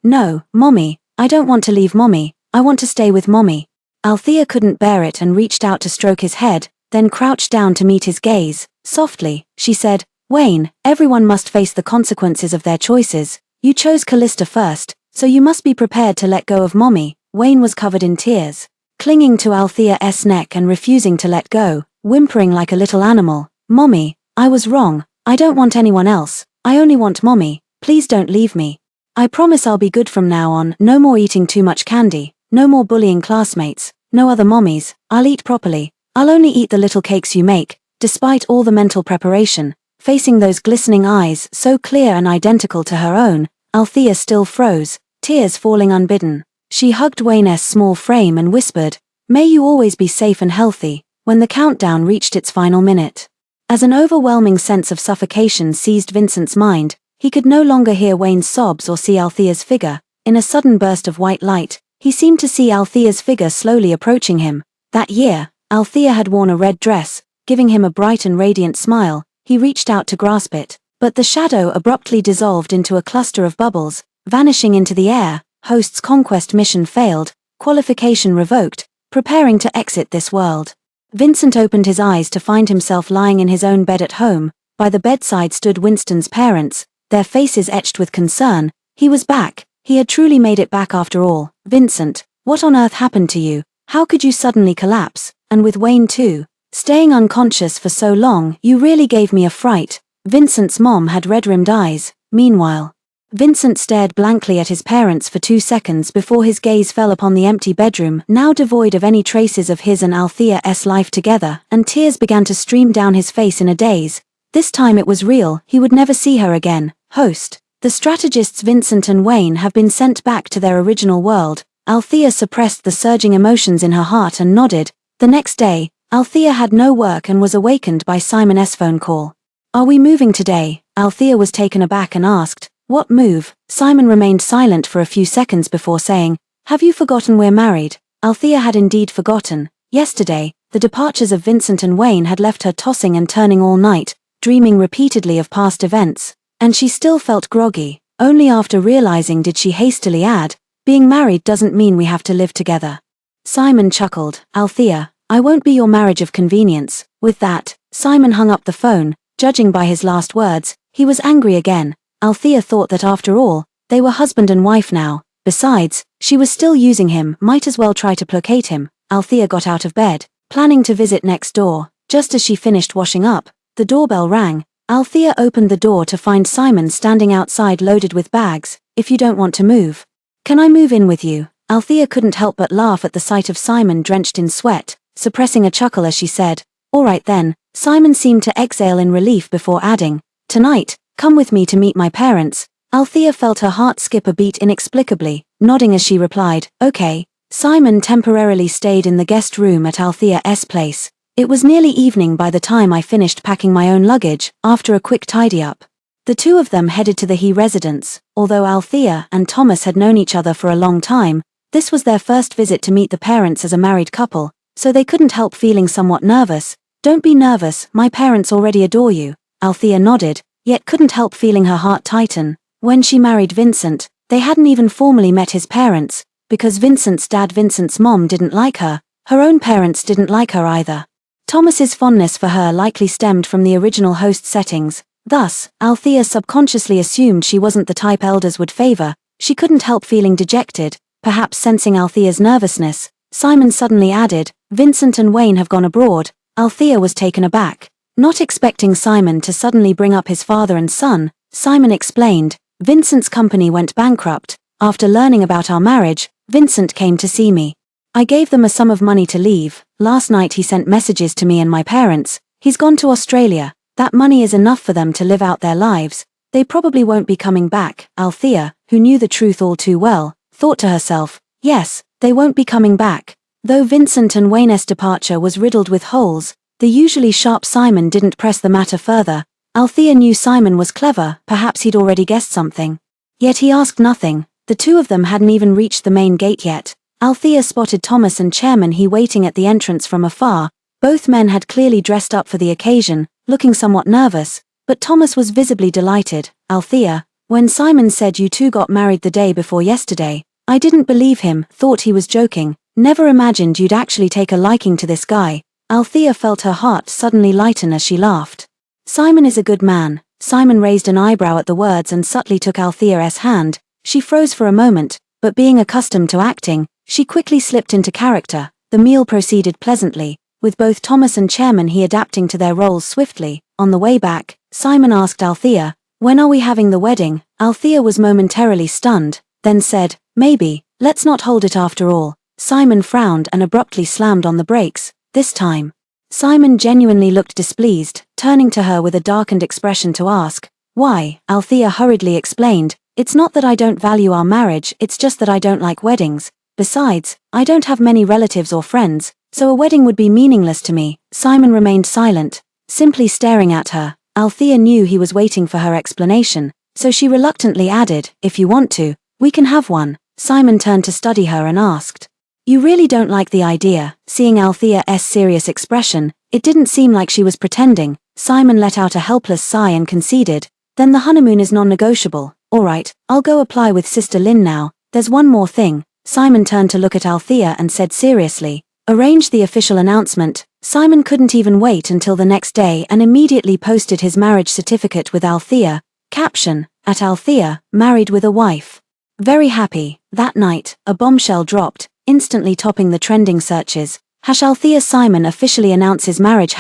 Mommy, I don't want to leave Mommy, I want to stay with Mommy." Althea couldn't bear it and reached out to stroke his head, then crouched down to meet his gaze. Softly, she said, "Wayne, everyone must face the consequences of their choices. You chose Calista first, so you must be prepared to let go of Mommy." Wayne was covered in tears, clinging to Althea's neck and refusing to let go, whimpering like a little animal. "Mommy, I was wrong. I don't want anyone else. I only want Mommy. Please don't leave me. I promise I'll be good from now on. No more eating too much candy, no more bullying classmates, no other mommies. I'll eat properly. I'll only eat the little cakes you make." Despite all the mental preparation, facing those glistening eyes so clear and identical to her own, Althea still froze, tears falling unbidden. She hugged Wayne's small frame and whispered, "May you always be safe and healthy." When the countdown reached its final minute, as an overwhelming sense of suffocation seized Vincent's mind, he could no longer hear Wayne's sobs or see Althea's figure. In a sudden burst of white light, he seemed to see Althea's figure slowly approaching him. That year, Althea had worn a red dress, giving him a bright and radiant smile. He reached out to grasp it, but the shadow abruptly dissolved into a cluster of bubbles, vanishing into the air. Host's conquest mission failed, qualification revoked, preparing to exit this world. Vincent opened his eyes to find himself lying in his own bed at home. By the bedside stood Winston's parents, their faces etched with concern. He was back. He had truly made it back after all. "Vincent, what on earth happened to you? How could you suddenly collapse? And with Wayne too?" Staying unconscious for so long, you really gave me a fright. Vincent's mom had red-rimmed eyes. Meanwhile, Vincent stared blankly at his parents for 2 seconds before his gaze fell upon the empty bedroom, now devoid of any traces of his and Althea's life together, and tears began to stream down his face in a daze. This time it was real, he would never see her again. Host. The strategists Vincent and Wayne have been sent back to their original world. Althea suppressed the surging emotions in her heart and nodded. The next day, Althea had no work and was awakened by Simon's phone call. "Are we moving today?" Althea was taken aback and asked. "What move?" Simon remained silent for a few seconds before saying, "Have you forgotten we're married?" Althea had indeed forgotten. Yesterday, the departures of Vincent and Wayne had left her tossing and turning all night, dreaming repeatedly of past events, and she still felt groggy. Only after realizing did she hastily add, "Being married doesn't mean we have to live together." Simon chuckled. "Althea, I won't be your marriage of convenience." With that, Simon hung up the phone. Judging by his last words, he was angry again. Althea thought that after all, they were husband and wife now. Besides, she was still using him, might as well try to placate him. Althea got out of bed, planning to visit next door. Just as she finished washing up, the doorbell rang. Althea opened the door to find Simon standing outside loaded with bags. "If you don't want to move, can I move in with you?" Althea couldn't help but laugh at the sight of Simon drenched in sweat, suppressing a chuckle as she said, "All right then." Simon seemed to exhale in relief before adding, "Tonight, come with me to meet my parents." Althea felt her heart skip a beat inexplicably, nodding as she replied, "Okay." Simon temporarily stayed in the guest room at Althea's place. "It was nearly evening by the time I finished packing my own luggage, after a quick tidy-up." The two of them headed to the He residence. Although Althea and Thomas had known each other for a long time, this was their first visit to meet the parents as a married couple, so they couldn't help feeling somewhat nervous. "Don't be nervous, my parents already adore you." Althea nodded, yet couldn't help feeling her heart tighten. When she married Vincent, they hadn't even formally met his parents, because Vincent's dad Vincent's mom didn't like her. Her own parents didn't like her either. Thomas's fondness for her likely stemmed from the original host settings. Thus, Althea subconsciously assumed she wasn't the type elders would favor. She couldn't help feeling dejected, perhaps sensing Althea's nervousness. Simon suddenly added, "Vincent and Wayne have gone abroad." Althea was taken aback. Not expecting Simon to suddenly bring up his father and son, Simon explained, "Vincent's company went bankrupt. After learning about our marriage, Vincent came to see me. I gave them a sum of money to leave. Last night he sent messages to me and my parents. He's gone to Australia. That money is enough for them to live out their lives. They probably won't be coming back." Althea, who knew the truth all too well, thought to herself, yes, they won't be coming back. Though Vincent and Wayne's departure was riddled with holes, the usually sharp Simon didn't press the matter further. Althea knew Simon was clever, perhaps he'd already guessed something. Yet he asked nothing. The two of them hadn't even reached the main gate yet. Althea spotted Thomas and Chairman He waiting at the entrance from afar. Both men had clearly dressed up for the occasion, looking somewhat nervous, but Thomas was visibly delighted. "Althea, when Simon said you two got married the day before yesterday, I didn't believe him, thought he was joking. Never imagined you'd actually take a liking to this guy." Althea felt her heart suddenly lighten as she laughed. "Simon is a good man." Simon raised an eyebrow at the words and subtly took Althea's hand. She froze for a moment, but being accustomed to acting, she quickly slipped into character. The meal proceeded pleasantly, with both Thomas and Chairman He adapting to their roles swiftly. On the way back, Simon asked Althea, "When are we having the wedding?" Althea was momentarily stunned, then said, "Maybe, let's not hold it after all." Simon frowned and abruptly slammed on the brakes. This time, Simon genuinely looked displeased, turning to her with a darkened expression to ask, "Why?" Althea hurriedly explained, "It's not that I don't value our marriage, it's just that I don't like weddings. Besides, I don't have many relatives or friends, so a wedding would be meaningless to me." Simon remained silent, simply staring at her. Althea knew he was waiting for her explanation, so she reluctantly added, "If you want to, we can have one." Simon turned to study her and asked, "You really don't like the idea?" Seeing Althea's serious expression, it didn't seem like she was pretending. Simon let out a helpless sigh and conceded, "Then the honeymoon is non-negotiable." "All right, I'll go apply with Sister Lynn now. There's one more thing." Simon turned to look at Althea and said seriously, "Arrange the official announcement." Simon couldn't even wait until the next day and immediately posted his marriage certificate with Althea. Caption, "At Althea, married with a wife." Very happy. That night, a bombshell dropped, instantly topping the trending searches. Althea Simon officially announces marriage.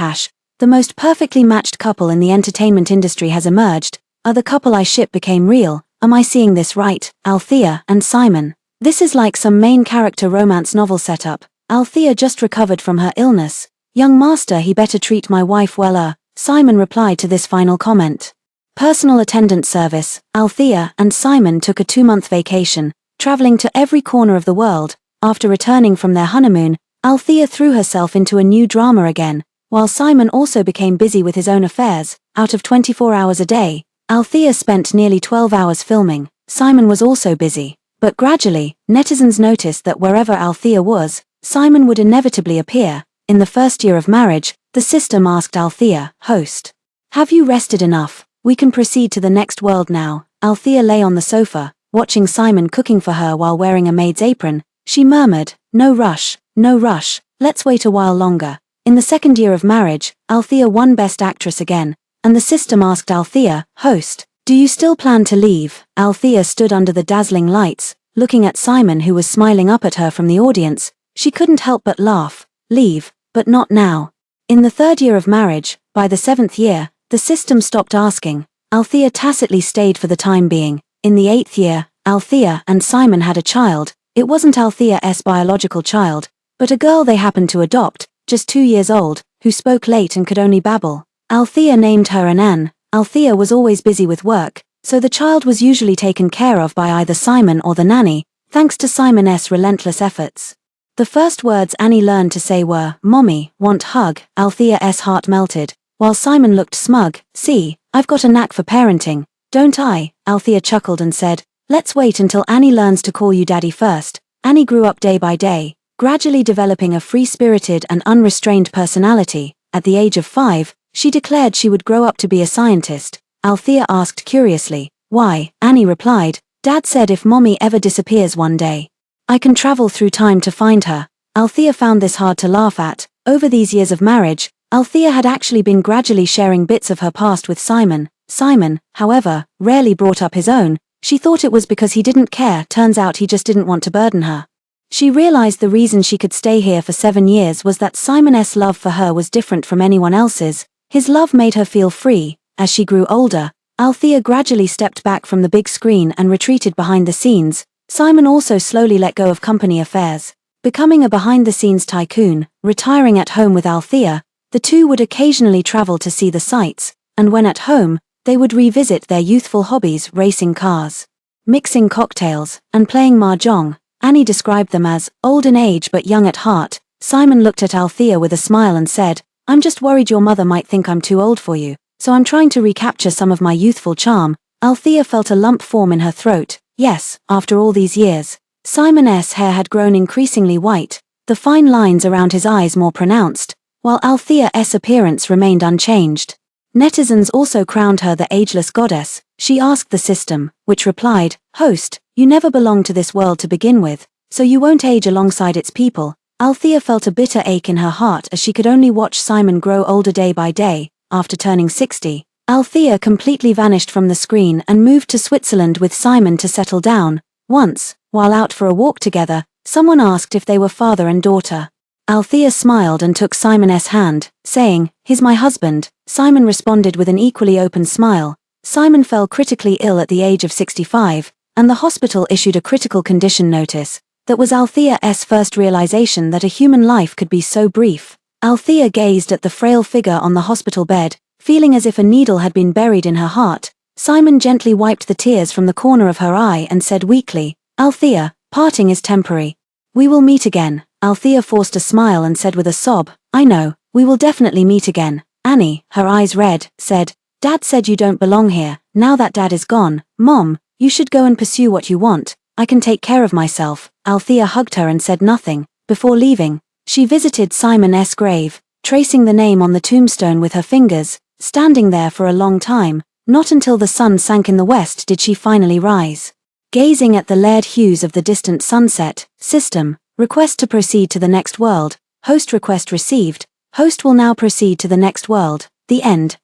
The most perfectly matched couple in the entertainment industry has emerged. The couple I ship became real. Am I seeing this right? Althea and Simon. This is like some main character romance novel setup. Althea just recovered from her illness. Young master, he better treat my wife well. Simon replied to this final comment. Personal attendant service. Althea and Simon took a 2-month vacation, traveling to every corner of the world. After returning from their honeymoon, Althea threw herself into a new drama again, while Simon also became busy with his own affairs. Out of 24 hours a day, Althea spent nearly 12 hours filming. Simon was also busy. But gradually, netizens noticed that wherever Althea was, Simon would inevitably appear. In the first year of marriage, the system asked Althea, "Host, have you rested enough? We can proceed to the next world now." Althea lay on the sofa, watching Simon cooking for her while wearing a maid's apron. She murmured, "No rush, no rush, let's wait a while longer." In the second year of marriage, Althea won Best Actress again, and the system asked Althea, "Host, do you still plan to leave?" Althea stood under the dazzling lights, looking at Simon, who was smiling up at her from the audience. She couldn't help but laugh. "Leave, but not now." In the third year of marriage, by the 7th year, the system stopped asking. Althea tacitly stayed for the time being. In the 8th year, Althea and Simon had a child. It wasn't Althea's biological child, but a girl they happened to adopt, just 2 years old, who spoke late and could only babble. Althea named her Anne. Althea was always busy with work, so the child was usually taken care of by either Simon or the nanny, thanks to Simon's relentless efforts. The first words Annie learned to say were, "Mommy, want hug?" Althea's heart melted, while Simon looked smug. "See, I've got a knack for parenting, don't I?" Althea chuckled and said, "Let's wait until Annie learns to call you daddy first." Annie grew up day by day, gradually developing a free-spirited and unrestrained personality. At the age of 5, she declared she would grow up to be a scientist. Althea asked curiously, "Why?" Annie replied, "Dad said if Mommy ever disappears one day, I can travel through time to find her." Althea found this hard to laugh at. Over these years of marriage, Althea had actually been gradually sharing bits of her past with Simon. Simon, however, rarely brought up his own. She thought it was because he didn't care. Turns out he just didn't want to burden her. She realized the reason she could stay here for 7 years was that Simon's love for her was different from anyone else's. His love made her feel free. As she grew older, Althea gradually stepped back from the big screen and retreated behind the scenes. Simon also slowly let go of company affairs, becoming a behind-the-scenes tycoon. Retiring at home with Althea, the two would occasionally travel to see the sights, and when at home, they would revisit their youthful hobbies: racing cars, mixing cocktails, and playing mahjong. Annie described them as old in age but young at heart. Simon looked at Althea with a smile and said, "I'm just worried your mother might think I'm too old for you, so I'm trying to recapture some of my youthful charm." Althea felt a lump form in her throat. Yes, after all these years, Simon's hair had grown increasingly white, the fine lines around his eyes more pronounced, while Althea's appearance remained unchanged. Netizens also crowned her the ageless goddess. She asked the system, which replied, "Host, you never belonged to this world to begin with, so you won't age alongside its people." Althea felt a bitter ache in her heart as she could only watch Simon grow older day by day. After turning 60, Althea completely vanished from the screen and moved to Switzerland with Simon to settle down. Once, while out for a walk together, someone asked if they were father and daughter. Althea smiled and took Simon's hand, saying, "He's my husband." Simon responded with an equally open smile. Simon fell critically ill at the age of 65, and the hospital issued a critical condition notice. That was Althea's first realization that a human life could be so brief. Althea gazed at the frail figure on the hospital bed, feeling as if a needle had been buried in her heart. Simon gently wiped the tears from the corner of her eye and said weakly, "Althea, parting is temporary. We will meet again." Althea forced a smile and said with a sob, "I know, we will definitely meet again." Annie, her eyes red, said, "Dad said you don't belong here. Now that Dad is gone, Mom, you should go and pursue what you want. I can take care of myself." Althea hugged her and said nothing. Before leaving, she visited Simon's grave, tracing the name on the tombstone with her fingers. Standing there for a long time, not until the sun sank in the west did she finally rise. Gazing at the layered hues of the distant sunset. System, request to proceed to the next world. Host request received. Host will now proceed to the next world. The end.